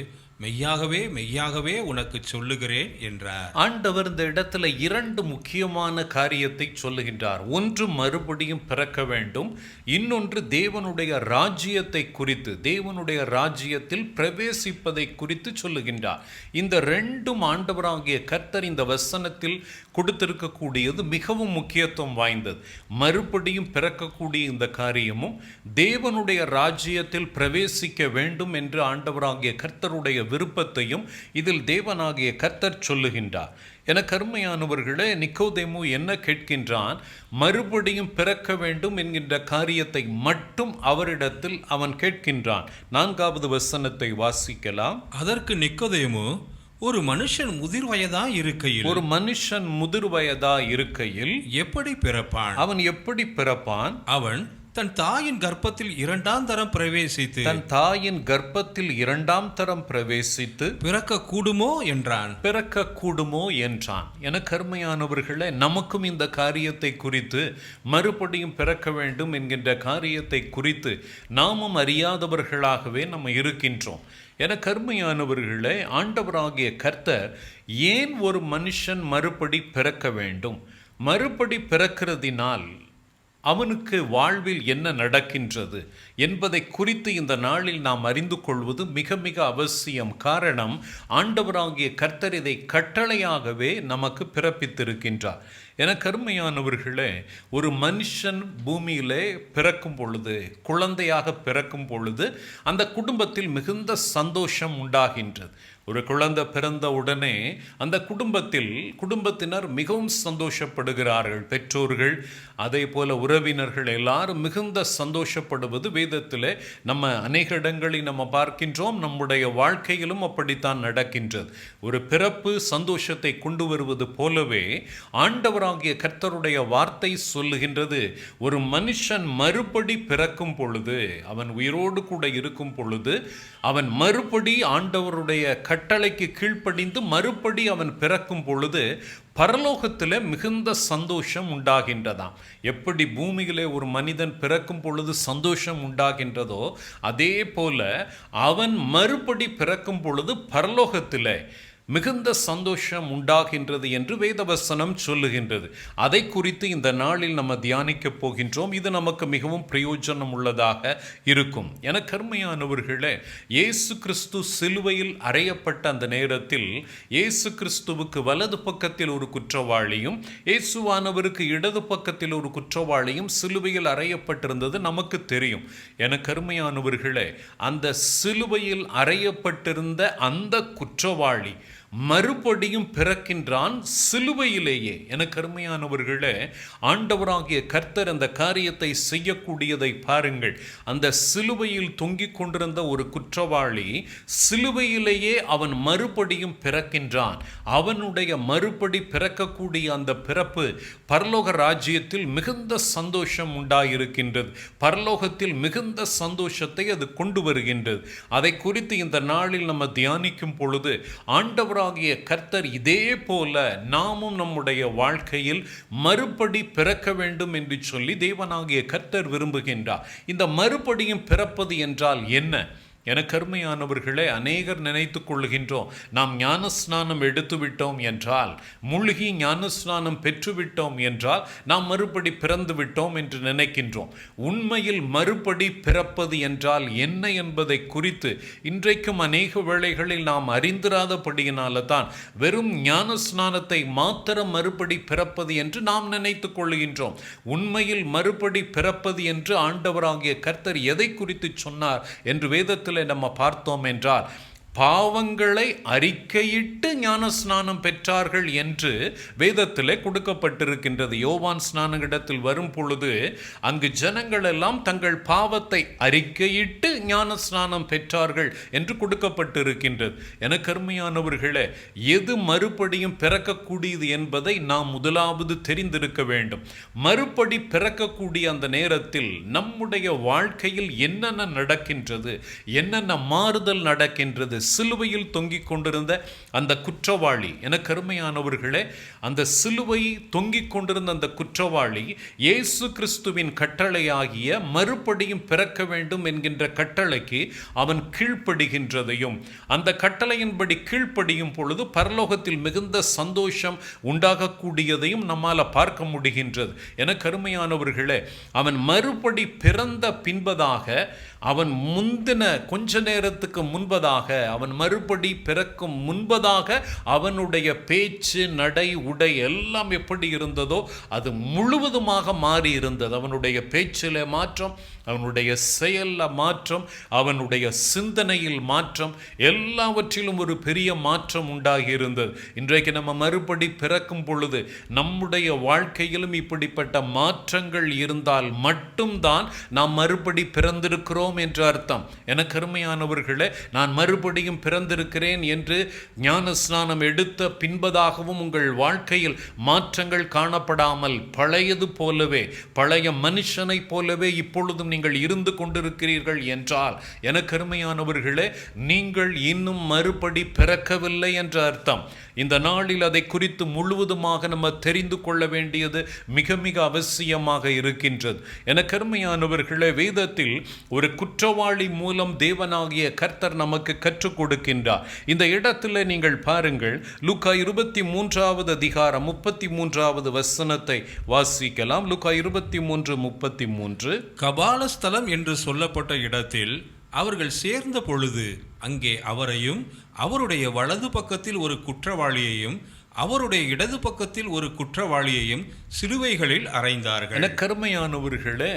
மெய்யாகவே மெய்யாகவே உனக்கு சொல்லுகிறேன் என்றார். ஆண்டவர் இந்த இடத்துல 2 முக்கியமான காரியத்தை சொல்லுகின்றார். ஒன்று மறுபடியும் பிறக்க வேண்டும், இன்னொன்று தேவனுடைய ராஜ்யத்தை குறித்து, தேவனுடைய ராஜ்யத்தில் பிரவேசிப்பதை குறித்து சொல்லுகின்றார். இந்த 2ம் ஆண்டவராகிய கர்த்தர் இந்த வசனத்தில் கொடுத்திருக்கக்கூடியது மிகவும் முக்கியத்துவம் வாய்ந்தது. மறுபடியும் பிறக்கக்கூடிய இந்த காரியமும் தேவனுடைய ராஜ்யத்தில் பிரவேசிக்க வேண்டும் என்று ஆண்டவராகிய கர்த்தருடைய விருப்பத்தையும் இதில் தேவனாகிய கர்த்தர் சொல்லுகின்றார். என கருமையானவர்களே, நிக்கோதேமு என்ன கேட்கின்றான்? மறுபடியும் பிறக்க வேண்டும் என்கின்ற காரியத்தை மட்டும் அவரிடத்தில் அவன் கேட்கின்றான். 4வது வசனத்தை வாசிக்கலாம். அதற்கு நிக்கோதேமு, ஒரு மனுஷன் முதிர் வயதா இருக்கையில் எப்படி பிறப்பான்? அவன் எப்படி பிறப்பான்? அவன் தன் தாயின் கர்ப்பத்தில் 2ஆம் தரம் பிரவேசித்து பிறக்க கூடுமோ என்றான். என கருமையானவர்களே, நமக்கும் இந்த காரியத்தை குறித்து, மறுபடியும் பிறக்க வேண்டும் என்கின்ற காரியத்தை குறித்து நாமும் அறியாதவர்களாகவே நம்ம இருக்கின்றோம். என கருமையானவர்களே, ஆண்டவராகிய கர்த்தர் ஏன் ஒரு மனுஷன் மறுபடி பிறக்க வேண்டும், மறுபடி பிறக்கிறதினால் அவனுக்கு வாழ்வில் என்ன நடக்கின்றது என்பதை குறித்து இந்த நாளில் நாம் அறிந்து கொள்வது மிக மிக அவசியம். காரணம், ஆண்டவராகிய கர்த்தர் இதை கட்டளையாகவே நமக்கு பிறப்பித்திருக்கின்றார். என கருமையானவர்களே, ஒரு மனுஷன் பூமியிலே பிறக்கும் பொழுது, குழந்தையாக பிறக்கும் பொழுது அந்த குடும்பத்தில் மிகுந்த சந்தோஷம் உண்டாகின்றது. ஒரு குழந்தை பிறந்த உடனே அந்த குடும்பத்தினர் மிகவும் சந்தோஷப்படுகிறார்கள். பெற்றோர்கள், அதே போல உறவினர்கள் எல்லாரும் மிகுந்த சந்தோஷப்படுவது வேதத்தில் நம்ம அநேக இடங்களில் நம்ம பார்க்கின்றோம். நம்முடைய வாழ்க்கையிலும் அப்படித்தான் நடக்கின்றது. ஒரு பிறப்பு சந்தோஷத்தை கொண்டு வருவது போலவே ஆண்டவராகிய கர்த்தருடைய வார்த்தை சொல்லுகின்றது, ஒரு மனுஷன் மறுபடி பிறக்கும் பொழுது, அவன் உயிரோடு கூட இருக்கும் பொழுது, அவன் மறுபடி ஆண்டவருடைய கட்டளைக்கு கீழ்ப்படிந்து மறுபடி அவன் பிறக்கும் பொழுது பரலோகத்தில் மிகுந்த சந்தோஷம் உண்டாகின்றதாம். எப்படி பூமியிலே ஒரு மனிதன் பிறக்கும் பொழுது சந்தோஷம் உண்டாகின்றதோ, அதே போல அவன் மறுபடி பிறக்கும் பொழுது பரலோகத்தில் மிகுந்த சந்தோஷம் உண்டாகின்றது என்று வேதவசனம் சொல்லுகின்றது. அதை குறித்து இந்த நாளில் நம்ம தியானிக்க போகின்றோம். இது நமக்கு மிகவும் பிரயோஜனம் உள்ளதாக இருக்கும். என கருமையானவர்களே, இயேசு கிறிஸ்து சிலுவையில் அறையப்பட்ட அந்த நேரத்தில் இயேசு கிறிஸ்துவுக்கு வலது பக்கத்தில் ஒரு குற்றவாளியும் இயேசுவானவருக்கு இடது பக்கத்தில் ஒரு குற்றவாளியும் சிலுவையில் அறையப்பட்டிருந்தது நமக்கு தெரியும். என கருமையானவர்களே, அந்த சிலுவையில் அறையப்பட்டிருந்த அந்த குற்றவாளி மறுபடியும் பிறக்கின்றான் சிலுவையிலேயே. என கருமையானவர்களே, ஆண்டவராகிய கர்த்தர் அந்த காரியத்தை செய்யக்கூடியதை பாருங்கள். அந்த சிலுவையில் தொங்கிக் கொண்டிருந்த ஒரு குற்றவாளி சிலுவையிலேயே அவன் மறுபடியும் பிறக்கின்றான். அவனுடைய மறுபடி பிறக்கக்கூடிய அந்த பிறப்பு பரலோக ராஜ்யத்தில் மிகுந்த சந்தோஷம் உண்டாயிருக்கின்றது. பரலோகத்தில் மிகுந்த சந்தோஷத்தை அது கொண்டு வருகின்றது. அதை குறித்து இந்த நாளில் நம்ம தியானிக்கும் பொழுது ஆண்டவராகிய கர்த்தர் இதே போல நாமும் நம்முடைய வாழ்க்கையில் மறுபடி பிறக்க வேண்டும் என்று சொல்லி தேவனாகிய கர்த்தர் விரும்புகின்றார். இந்த மறுபடியும் பிறப்பது என்றால் என்ன? எனக்கு அருமையானவர்களே, அநேகர் நினைத்து கொள்கின்றோம், நாம் ஞானஸ்நானம் எடுத்து விட்டோம் என்றால், மூழ்கி ஞானஸ்நானம் பெற்றுவிட்டோம் என்றால் நாம் மறுபடி பிறந்து விட்டோம் என்று நினைக்கின்றோம். உண்மையில் மறுபடி பிறப்பது என்றால் என்ன என்பதை குறித்து இன்றைக்கும் அநேக வேளைகளில் நாம் அறிந்திராதபடியினால தான் வெறும் ஞானஸ்நானத்தை மாத்திரம் மறுபடி பிறப்பது என்று நாம் நினைத்து கொள்கின்றோம். உண்மையில் மறுபடி பிறப்பது என்று ஆண்டவராகிய கர்த்தர் எதை குறித்து சொன்னார் என்று வேதத்தில் நம்ம பார்த்தோம் என்றால், பாவங்களை அறிக்கையிட்டு ஞானஸ்நானம் பெற்றார்கள் என்று வேதத்திலே கொடுக்கப்பட்டிருக்கின்றது. யோவான் ஸ்நானகிடத்தில் வரும் பொழுது அங்கு ஜனங்கள் எல்லாம் தங்கள் பாவத்தை அறிக்கையிட்டு ஞானஸ்நானம் பெற்றார்கள் என்று கொடுக்கப்பட்டிருக்கின்றது. எனக்கு அருமையானவர்களே, எது மறுபடியும் பிறக்கக்கூடியது என்பதை நாம் முதலாவது தெரிந்திருக்க வேண்டும். மறுபடி பிறக்கக்கூடிய அந்த நேரத்தில் நம்முடைய வாழ்க்கையில் என்னென்ன நடக்கின்றது, என்னென்ன மாறுதல் நடக்கின்றது. சிலுவையில் தொங்கிக் கொண்டிருந்த அந்த குற்றவாளி, எனக்கு அருமையானவர்களே, அந்த சிலுவை தொங்கிக் கொண்டிருந்த அந்த குற்றவாளி இயேசு கிறிஸ்துவின் கட்டளையாகிய மறுபடியும் பிறக்க வேண்டும் என்கின்ற கட்டளைக்கு அவன் கீழ்ப்படுகின்றதையும், அந்த கட்டளையின்படி கீழ்ப்படியும் பொழுது பரலோகத்தில் மிகுந்த சந்தோஷம் உண்டாகக்கூடியதையும் நம்மால் பார்க்க முடிகின்றது. எனக்கு அருமையானவர்களே, அவன் மறுபடி பிறந்த பின்பதாக, அவன் முந்தின கொஞ்ச நேரத்துக்கு முன்பதாக, அவன் மறுபடி பிறக்கும் முன்பதாக அவனுடைய பேச்சு, நடை, உடை எல்லாம் எப்படி இருந்ததோ அது முழுவதுமாக மாறி இருந்தது. அவனுடைய பேச்சில் மாற்றம், அவனுடைய செயலில் மாற்றம், அவனுடைய சிந்தனையில் மாற்றம், எல்லாவற்றிலும் ஒரு பெரிய மாற்றம் உண்டாகி இருந்தது. இன்றைக்கு நம்ம மறுபடி பிறக்கும் பொழுது நம்முடைய வாழ்க்கையிலும் இப்படிப்பட்ட மாற்றங்கள் இருந்தால் மட்டும்தான் நாம் மறுபடி பிறந்திருக்கிறோம் என்று அர்த்தம். எனக்கு அருமையானவர்களே, நான் மறுபடியும் பிறந்திருக்கிறேன் என்று ஞான ஸ்நானம் எடுத்த பின்பதாகவும் உங்கள் வாழ்க்கையில் மாற்றங்கள் காணப்படாமல் பழையது போலவே, பழைய மனுஷனை போலவே இப்பொழுதும் நீங்கள் இருந்து கொண்டிருக்கிறீர்கள் என்றால், எனக்கு அருமையானவர்களே, நீங்கள் இன்னும் மறுபடி பிறக்கவில்லை என்ற அர்த்தம். இந்த நாளில் அதை குறித்து முழுவதுமாக நம்ம தெரிந்து கொள்ள வேண்டியது மிக மிக அவசியமாக இருக்கின்றது. எனக்கு அருமையானவர்களே, வேதத்தில் ஒரு குற்றவாளி மூலம் தேவனாகிய கர்த்தர் நமக்கு கற்றுக் கொடுக்கின்றார். இந்த இடத்துல நீங்கள் பாருங்கள், லூக்கா 23வது அதிகாரம் 33வது வசனத்தை வாசிக்கலாம். லூக்கா 23:33. கபாலஸ்தலம் என்று சொல்லப்பட்ட இடத்தில் அவர்கள் சேர்ந்த பொழுது அங்கே அவரையும் அவருடைய வலது பக்கத்தில் ஒரு குற்றவாளியையும் அவருடைய இடது பக்கத்தில் ஒரு குற்றவாளியையும் சிலுவைகளில் அறைந்தார்கள். என கருமையானவர்களே,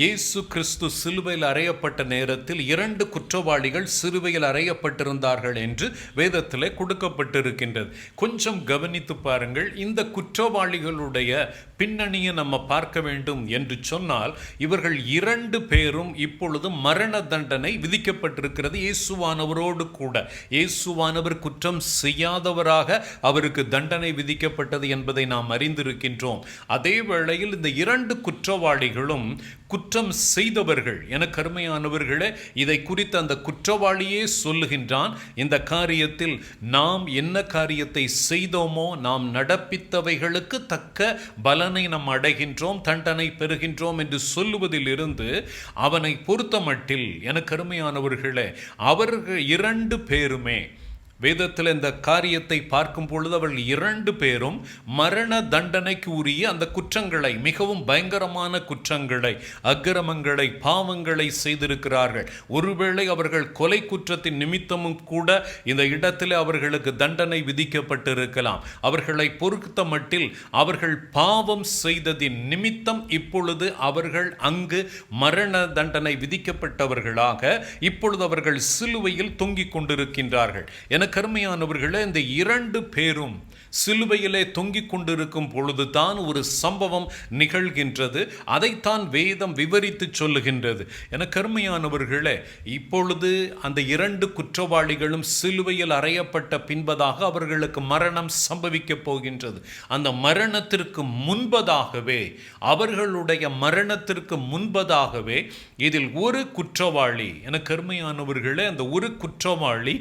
இயேசு கிறிஸ்து சிலுவையில் அறையப்பட்ட நேரத்தில் 2 குற்றவாளிகள் சிலுவையில் அறையப்பட்டிருந்தார்கள் என்று வேதத்திலே கொடுக்கப்பட்டிருக்கின்றது. கொஞ்சம் கவனித்து பாருங்கள். இந்த குற்றவாளிகளுடைய பின்னணியை நம்ம பார்க்க வேண்டும் என்று சொன்னால், இவர்கள் 2 பேரும் இப்பொழுது மரண தண்டனை விதிக்கப்பட்டிருக்கிறது இயேசுவானவரோடு கூட. இயேசுவானவர் குற்றம் செய்யாதவராக அவருக்கு தண்டனை விதிக்கப்பட்டது என்பதை நாம் அறிந்திருக்கின்றோம். அதே வேளையில் இந்த 2 குற்றவாளிகளும் குற்றம் செய்தவர்கள். என கருமையானவர்களே, இதை குறித்து அந்த குற்றவாளியே சொல்லுகின்றான், இந்த காரியத்தில் நாம் என்ன காரியத்தை செய்தோமோ, நாம் நடப்பித்தவைகளுக்கு தக்க பலனை நாம் அடைகின்றோம், தண்டனை பெறுகின்றோம் என்று சொல்லுவதில் இருந்து அவனை பொறுத்தமட்டில், என கருமையானவர்களே, அவர்கள் 2 பேருமே வேதத்தில் இந்த காரியத்தை பார்க்கும் பொழுது அவர்கள் 2 பேரும் மரண தண்டனைக்கு உரிய அந்த குற்றங்களை, மிகவும் பயங்கரமான குற்றங்களை, அக்கிரமங்களை, பாவங்களை செய்திருக்கிறார்கள். ஒருவேளை அவர்கள் கொலை குற்றத்தின் நிமித்தமும் கூட இந்த இடத்தில் அவர்களுக்கு தண்டனை விதிக்கப்பட்டிருக்கலாம். அவர்களை பொறுத்த மட்டில் அவர்கள் பாவம் செய்ததின் நிமித்தம் இப்பொழுது அவர்கள் அங்கு மரண தண்டனை விதிக்கப்பட்டவர்களாக இப்பொழுது அவர்கள் சிலுவையில் தொங்கிக் கொண்டிருக்கின்றார்கள். கருமையானவர்களே, இந்த 2 பேரும் சிலுவையிலே தொங்கிக் கொண்டிருக்கும் பொழுதுதான் ஒரு சம்பவம் நிகழ்கின்றது. அதைத்தான் வேதம் விவரித்து சொல்லுகின்றது. என கருமையானவர்களே, இப்பொழுது அந்த 2 குற்றவாளிகளும் சிலுவையில் அறையப்பட்ட பின்பதாக அவர்களுக்கு மரணம் சம்பவிக்கப் போகின்றது. அந்த மரணத்திற்கு முன்பதாகவே, அவர்களுடைய மரணத்திற்கு முன்பதாகவே இதில் ஒரு குற்றவாளி, என கருமையானவர்களே, அந்த ஒரு குற்றவாளி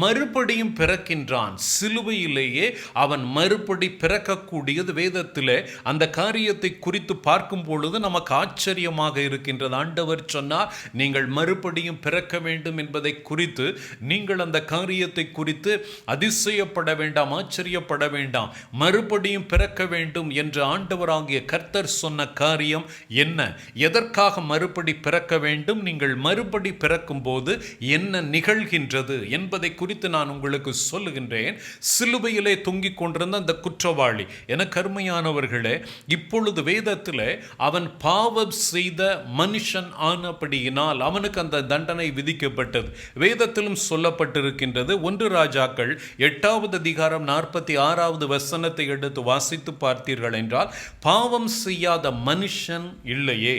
மறுபடியும் பிறக்கின்றான். சிலுவையிலேயே அவன் அவன் மறுபடி பிறக்கக்கூடியது வேதத்திலே அந்த காரியத்தை குறித்து பார்க்கும் பொழுது நமக்கு ஆச்சரியமாக இருக்கின்றது. ஆண்டவர் சொன்னார், நீங்கள் மறுபடியும் பிறக்க வேண்டும் என்பதை குறித்து நீங்கள் அந்த காரியத்தை குறித்து அதிசயப்பட வேண்டாம், ஆச்சரியப்பட வேண்டாம். மறுபடியும் பிறக்க வேண்டும் என்று ஆண்டவராகிய கர்த்தர் சொன்ன காரியம் என்ன? எதற்காக மறுபடி பிறக்க வேண்டும்? நீங்கள் மறுபடி பிறக்கும் போது என்ன நிகழ்கின்றது என்பதை குறித்து நான் உங்களுக்கு சொல்லுகின்றேன். சிலுவையிலே தொங்கிக் கொண்டிருந்த அந்த குற்றவாளி, என கருமையானவர்களே, இப்பொழுது வேதத்தில் அவன் பாவம் செய்த மனுஷன் ஆனபடியினால் அவனுக்கு அந்த தண்டனை விதிக்கப்பட்டது. வேதத்திலும் சொல்லப்பட்டிருக்கின்றது. 1 ராஜாக்கள் 8வது அதிகாரம் 46வது வசனத்தை எடுத்து வாசித்து பார்த்தீர்கள் என்றால், பாவம் செய்யாத மனுஷன் இல்லையே.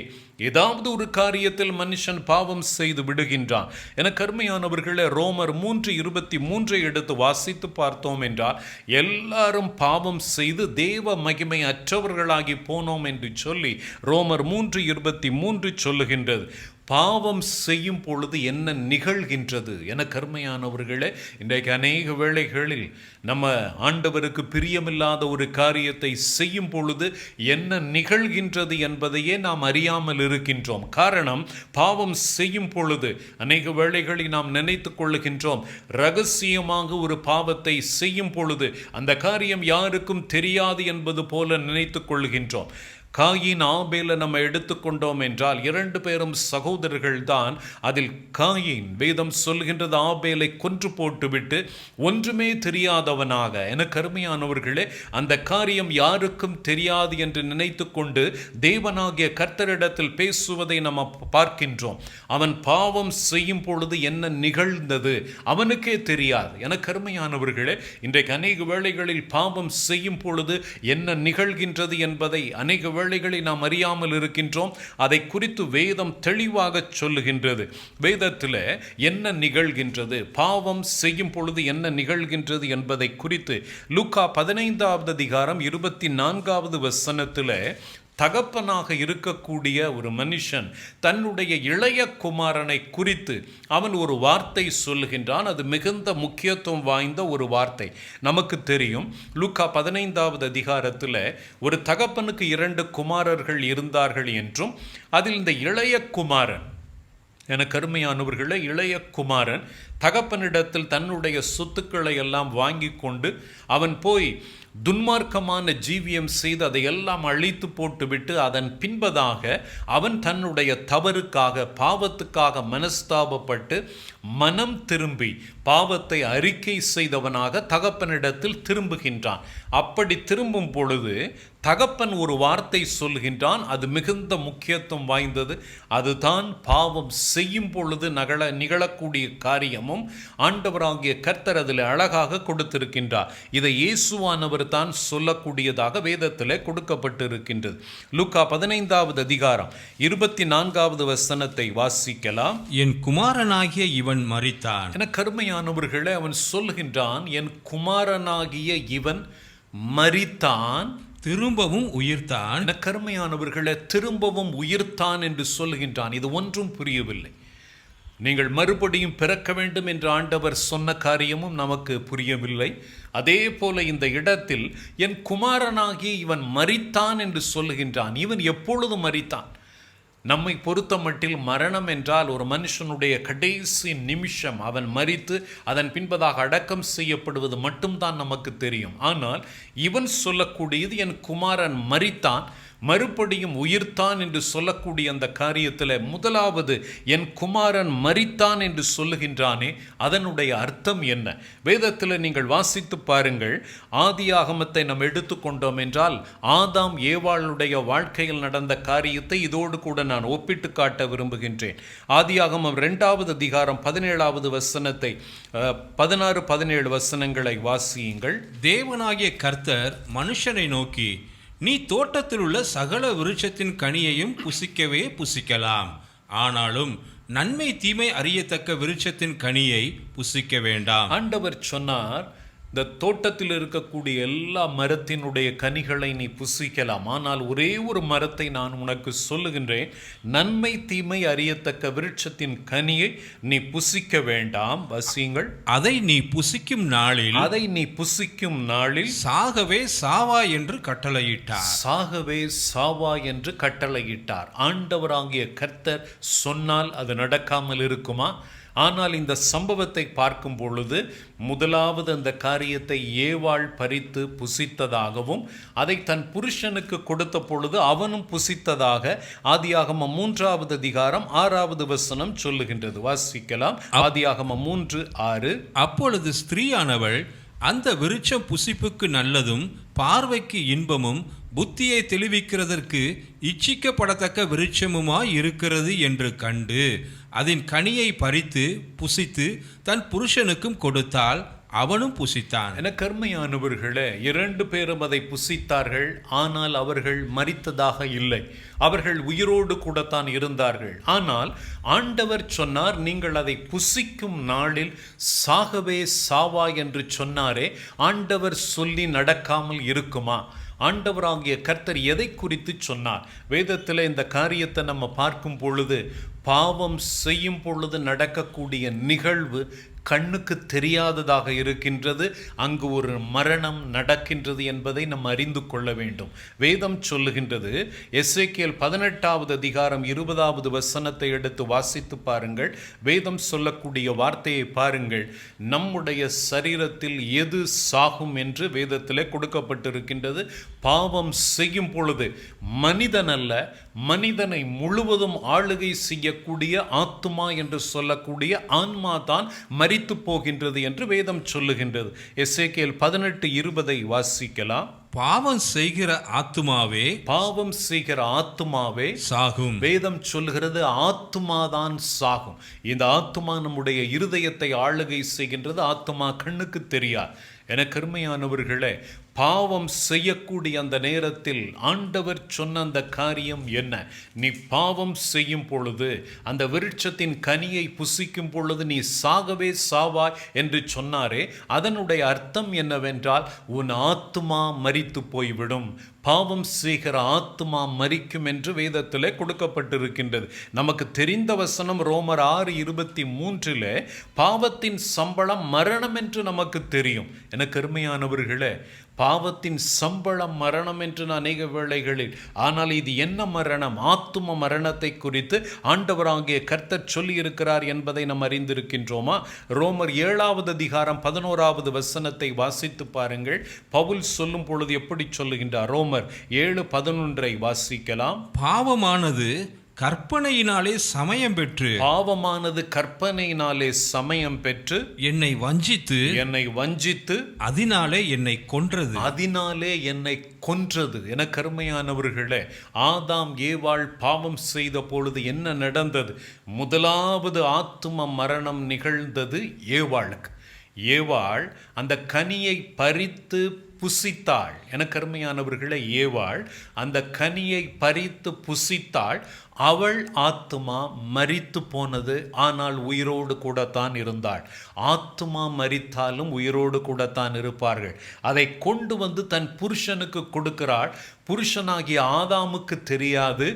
ஏதாவது ஒரு காரியத்தில் மனுஷன் பாவம் செய்து விடுகின்றான். என கருமையானவர்களே, ரோமர் 3:23 எடுத்து வாசித்து பார்த்தோம் என்றால், எல்லாரும் பாவம் செய்து தேவ மகிமை அற்றவர்களாகி போனோம் என்று சொல்லி ரோமர் 3:23 சொல்லுகின்றது. பாவம் செய்யும் பொழுது என்ன நிகழ்கின்றது? என கருமையானவர்களே, இன்றைக்கு அநேக வேளைகளில் நம்ம ஆண்டவருக்கு பிரியமில்லாத ஒரு காரியத்தை செய்யும் பொழுது என்ன நிகழ்கின்றது என்பதையே நாம் அறியாமல் இருக்கின்றோம். காரணம், பாவம் செய்யும் பொழுது அநேக வேளைகளில் நாம் நினைத்து கொள்ளுகின்றோம், ரகசியமாக ஒரு பாவத்தை செய்யும் பொழுது அந்த காரியம் யாருக்கும் தெரியாது என்பது போல நினைத்து கொள்ளுகின்றோம். காயின் ஆபேலை நம்ம எடுத்துக்கொண்டோம் என்றால் 2 பேரும் சகோதரர்கள் தான். அதில் காயின், வேதம் சொல்கின்றது, ஆபேலை கொன்று போட்டுவிட்டு ஒன்றுமே தெரியாதவனாக, என கருமையானவர்களே, அந்த காரியம் யாருக்கும் தெரியாது என்று நினைத்து கொண்டு தேவனாகிய கர்த்தரிடத்தில் பேசுவதை நம்ம பார்க்கின்றோம். அவன் பாவம் செய்யும் பொழுது என்ன நிகழ்ந்தது அவனுக்கே தெரியாது. என கருமையானவர்களே, இன்றைக்கு அநேக வேளைகளில் பாவம் செய்யும் பொழுது என்ன நிகழ்கின்றது என்பதை அநேக வேளைகளை நாம் அறியாமல் இருக்கின்றோம். அதை குறித்து வேதம் தெளிவாக சொல்லுகின்றது. வேதத்தில் என்ன நிகழ்கின்றது, பாவம் செய்யும் பொழுது என்ன நிகழ்கின்றது என்பதை குறித்து லூக்கா 15வது அதிகாரம் 24வது வசனத்தில், தகப்பனாக இருக்கக்கூடிய ஒரு மனுஷன் தன்னுடைய இளைய குமாரனை குறித்து அவன் ஒரு வார்த்தை சொல்லுகின்றான். அது மிகுந்த முக்கியத்துவம் வாய்ந்த ஒரு வார்த்தை. நமக்கு தெரியும், லூக்கா 15வது அதிகாரத்தில் ஒரு தகப்பனுக்கு 2 குமாரர்கள் இருந்தார்கள் என்றும், அதில் இந்த இளைய குமாரன், என கருமையானவர்களே, இளைய குமாரன் தகப்பனிடத்தில் தன்னுடைய சொத்துக்களை எல்லாம் வாங்கி கொண்டு அவன் போய் துன்மார்க்கமான ஜீவியம் செய்து அதையெல்லாம் அழித்து போட்டுவிட்டு அதன் பின்பதாக அவன் தன்னுடைய தவறுக்காக, பாவத்துக்காக மனஸ்தாபப்பட்டு மனம் திரும்பி பாவத்தை அறிக்கை செய்தவனாக தகப்பனிடத்தில் திரும்புகின்றான். அப்படி திரும்பும் பொழுது தகப்பன் ஒரு வார்த்தை சொல்கின்றான். அது மிகுந்த முக்கியத்துவம் வாய்ந்தது. அதுதான் பாவம் செய்யும் பொழுது நிகழக்கூடிய காரியமும் ஆண்டவராகிய கர்த்தர் அதில் அழகாக கொடுத்திருக்கின்றார். இதை இயேசுவானவர் தான் சொல்லக்கூடியதாக வேதத்தில் கொடுக்கப்பட்டிருக்கின்றது. லூக்கா 15வது அதிகாரம் 24வது வசனத்தை வாசிக்கலாம். என் குமாரனாகிய இவன் மரித்தான். என கருமையானவர்களே, அவன் சொல்கின்றான், என் குமாரனாகிய இவன் மரித்தான், திரும்பவும் உயிர்த்தான். என கருமையானவர்களே, திரும்பவும் உயிர்த்தான் என்று சொல்கின்றான். இது ஒன்றும் புரியவில்லை. நீங்கள் மறுபடியும் பிறக்க வேண்டும் என்று ஆண்டவர் சொன்ன காரியமும் நமக்கு புரியவில்லை. அதே போல இந்த இடத்தில் என் குமாரனாகி இவன் மரித்தான் என்று சொல்லுகின்றான். இவன் எப்பொழுது மரித்தான்? நம்மை பொறுத்த மட்டில் மரணம் என்றால் ஒரு மனுஷனுடைய கடைசி நிமிஷம் அவன் மரித்து அதன் பின்பதாக அடக்கம் செய்யப்படுவது மட்டும்தான் நமக்கு தெரியும். ஆனால் இவன் சொல்லக்கூடியது என் குமாரன் மரித்தான், மறுபடியும் உயிர்த்தான் என்று சொல்லக்கூடிய அந்த காரியத்தில் முதலாவது என் குமாரன் மரித்தான் என்று சொல்லுகின்றானே, அதனுடைய அர்த்தம் என்ன? வேதத்தில் நீங்கள் வாசித்து பாருங்கள். ஆதியாகமத்தை நாம் எடுத்துக்கொண்டோம் என்றால் ஆதாம் ஏவாளுடைய வாழ்க்கையில் நடந்த காரியத்தை இதோடு கூட நான் ஒப்பிட்டு காட்ட விரும்புகின்றேன். ஆதியாகமம் 2வது அதிகாரம் 17வது வசனத்தை 16-17 வசனங்களை வாசியுங்கள். தேவனாகிய கர்த்தர் மனுஷனை நோக்கி, நீ தோட்டத்தில் உள்ள சகல விருட்சத்தின் கனியையும் புசிக்கவே புசிக்கலாம், ஆனாலும் நன்மை தீமை அறியத்தக்க விருட்சத்தின் கனியை புசிக்க வேண்டாம். ஆண்டவர் சொன்னார், இந்த தோட்டத்தில் இருக்கக்கூடிய எல்லா மரத்தினுடைய கனிகளை நீ புசிக்கலாம், ஆனால் ஒரே ஒரு மரத்தை நான் உனக்கு சொல்லுகின்றேன், நன்மை தீமை அறியத்தக்க விருட்சத்தின் கனியை நீ புசிக்க வேண்டாம். வசியுங்கள். அதை நீ புசிக்கும் நாளில் சாகவே சாவா என்று கட்டளையிட்டார். சாகவே சாவா என்று கட்டளையிட்டார். ஆண்டவராகிய கர்த்தர் சொன்னால் அது நடக்காமல் இருக்குமா? ஆனால் இந்த சம்பவத்தை பார்க்கும் பொழுது முதலாவது அந்த காரியத்தை ஏவாள் பறித்து புசித்ததாகவும் அதை தன் புருஷனுக்கு கொடுத்த பொழுது அவனும் புசித்ததாக ஆதியாகமம் 3வது அதிகாரம் 6வது வசனம் சொல்லுகின்றது. வாசிக்கலாம். ஆதியாகமம் 3:6. அப்பொழுது ஸ்திரீயானவள், அந்த விருட்சம் புசிப்புக்கு நல்லதும் பார்வைக்கு இன்பமும் புத்தியை தெளிவிக்கிறதற்கு இச்சிக்கப்படத்தக்க விருட்சமுமாய் இருக்கிறது என்று கண்டு அதன் கனியை பறித்து புசித்து தன் புருஷனுக்கும் கொடுத்தால் அவனும் புசித்தான். என கர்மையானவர்களே, 2 பேரும் அதை புசித்தார்கள். ஆனால் அவர்கள் மரித்ததாக இல்லை, அவர்கள் உயிரோடு கூடத்தான் இருந்தார்கள். ஆனால் ஆண்டவர் சொன்னார், நீங்கள் அதை புசிக்கும் நாளில் சாகவே சாவா என்று சொன்னாரே, ஆண்டவர் சொல்லி நடக்காமல் இருக்குமா? ஆண்டவராகிய கர்த்தர் எதை குறித்து சொன்னார்? வேதத்தில் இந்த காரியத்தை நம்ம பார்க்கும் பொழுது, பாவம் செய்யும் பொழுது நடக்கக்கூடிய நிகழ்வு கண்ணுக்கு தெரியாததாக இருக்கின்றது. அங்கு ஒரு மரணம் நடக்கின்றது என்பதை நாம் அறிந்து கொள்ள வேண்டும். வேதம் சொல்லுகின்றது, எசேக்கியேல் 18வது அதிகாரம் 20வது வசனத்தை எடுத்து வாசித்து பாருங்கள். வேதம் சொல்லக்கூடிய வார்த்தையை பாருங்கள். நம்முடைய சரீரத்தில் எது சாகும் என்று வேதத்திலே கொடுக்கப்பட்டிருக்கின்றது. பாவம் செய்யும் பொழுது மனிதன் அல்ல, மனிதனை முழுவதும் ஆளுகை செய்யக்கூடிய ஆத்துமா என்று சொல்லக்கூடிய ஆன்மா தான் மரித்து போகின்றது என்று வேதம் சொல்லுகின்றது. எசேக்கியேல் 18:20 வாசிக்கலாம். பாவம் செய்கிற ஆத்துமாவே சாகும். வேதம் சொல்லுகிறது ஆத்துமாதான் சாகும். இந்த ஆத்துமா நம்முடைய இருதயத்தை ஆளுகை செய்கின்றது. ஆத்துமா கண்ணுக்கு தெரியாது. என கருமையானவர்களே, பாவம் செய்யக்கூடிய அந்த நேரத்தில் ஆண்டவர் சொன்ன அந்த காரியம் என்ன? நீ பாவம் செய்யும் பொழுது, அந்த விருட்சத்தின் கனியை புசிக்கும் பொழுது நீ சாகவே சாவாய் என்று சொன்னாரே, அதனுடைய அர்த்தம் என்னவென்றால் உன் ஆத்துமா மரித்து போய்விடும். பாவம் செய்கிற ஆத்துமா மரிக்கும் என்று வேதத்திலே கொடுக்கப்பட்டிருக்கின்றது. நமக்கு தெரிந்த வசனம் ரோமர் 6:23 பாவத்தின் சம்பளம் மரணம் என்று நமக்கு தெரியும். எனக்கு அருமையானவர்களே, பாவத்தின் சம்பளம் மரணம் என்று அநேக வேளைகளில், ஆனால் இது என்ன மரணம்? ஆத்தும மரணத்தை குறித்து ஆண்டவராகிய கர்த்தர் சொல்லியிருக்கிறார் என்பதை நாம் அறிந்திருக்கின்றோமா? ரோமர் 7வது அதிகாரம் 11வது வசனத்தை வாசித்து பாருங்கள். பவுல் சொல்லும் பொழுது எப்படி சொல்லுகின்றார்? ரோமர் 7:11 வாசிக்கலாம். பாவமானது கற்பனையினாலே சமயம் பெற்று என்னை வஞ்சித்து அதனாலே என்னை கொன்றது. என கருமையானவர்களே, ஆதாம் ஏவாள் பாவம் செய்த பொழுது என்ன நடந்தது? முதலாவது ஆத்தும மரணம் நிகழ்ந்தது ஏவாளுக்கு. ஏவாள் அந்த கனியை பறித்து புசித்தாள். என கருமையானவர்களே, ஏவாள் அந்த கனியை பறித்து புசித்தாள். அவள் ஆத்துமா மரித்து போனது, ஆனால் உயிரோடு கூடத்தான் இருந்தாள். ஆத்துமா மரித்தாலும் உயிரோடு கூடத்தான் இருப்பார்கள். அதை கொண்டு வந்து தன் புருஷனுக்கு கொடுக்கிறாள். புருஷனாகிய ஆதாமுக்கு தெரியாது,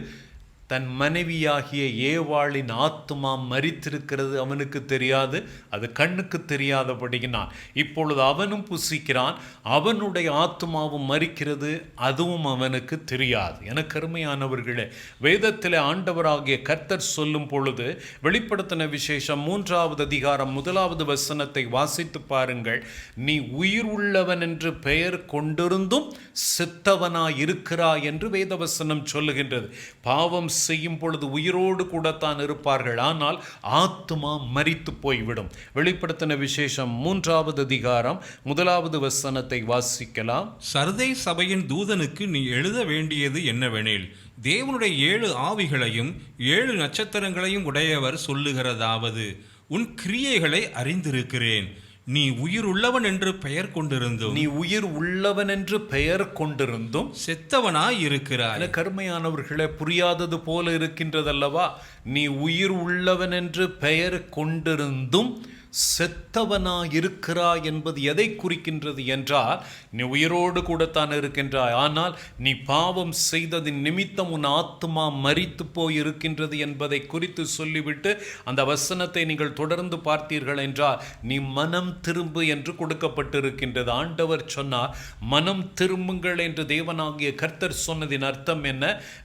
தன் மனைவியாகிய ஏவாளின் ஆத்துமா மரித்திருக்கிறது அவனுக்கு தெரியாது. அது கண்ணுக்கு தெரியாதபடியினான் இப்பொழுது அவனும் புசிக்கிறான். அவனுடைய ஆத்துமாவும் மரிக்கிறது, அதுவும் அவனுக்கு தெரியாது. எனக்கு அருமையானவர்களே, வேதத்தில் ஆண்டவராகிய கர்த்தர் சொல்லும் பொழுது, வெளிப்படுத்தின விசேஷம் 3வது அதிகாரம் 1வது வசனத்தை வாசித்து பாருங்கள். நீ உயிர் உள்ளவன் என்று பெயர் கொண்டிருந்தும் செத்தவனாய் இருக்கிறாய் என்று வேதவசனம் சொல்லுகின்றது. பாவம் செய்யும் பொழுது உயிரோடு கூடத்தான் இருப்பார்கள், ஆனால் ஆத்துமா மரித்து போய்விடும். வெளிப்படுத்தின விசேஷம் 3வது அதிகாரம் 1வது வசனத்தை வாசிக்கலாம். சர்தை சபையின் தூதனுக்கு நீ எழுத வேண்டியது என்னவெனில், தேவனுடைய 7 ஆவிகளையும் 7 நட்சத்திரங்களையும் உடையவர் சொல்லுகிறதாவது, உன் கிரியைகளை அறிந்திருக்கிறேன். நீ உயிர் உள்ளவன் என்று பெயர் கொண்டிருந்தும் செத்தவனாய் இருக்கிறாய். கருமையானவர்களே, புரியாதது போல இருக்கின்றதல்லவா? நீ உயிர் உள்ளவன் என்று பெயர் கொண்டிருந்தும் செத்தவனாய் இருக்கிறாய் என்பது எதை குறிக்கின்றது என்றால், நீ உயிரோடு கூடத்தான் இருக்கின்றாய், ஆனால் நீ பாவம் செய்ததின் நிமித்தம் உன் ஆத்துமா மரித்து போய் இருக்கின்றது என்பதை குறித்து சொல்லிவிட்டு அந்த வசனத்தை நீங்கள் தொடர்ந்து பார்த்தீர்கள் என்றால், நீ மனம் திரும்பு என்று கொடுக்கப்பட்டிருக்கின்றது. ஆண்டவர் சொன்னார், மனம் திரும்புங்கள் என்று தேவனாகிய கர்த்தர் சொன்னதின் அர்த்தம் என்ன?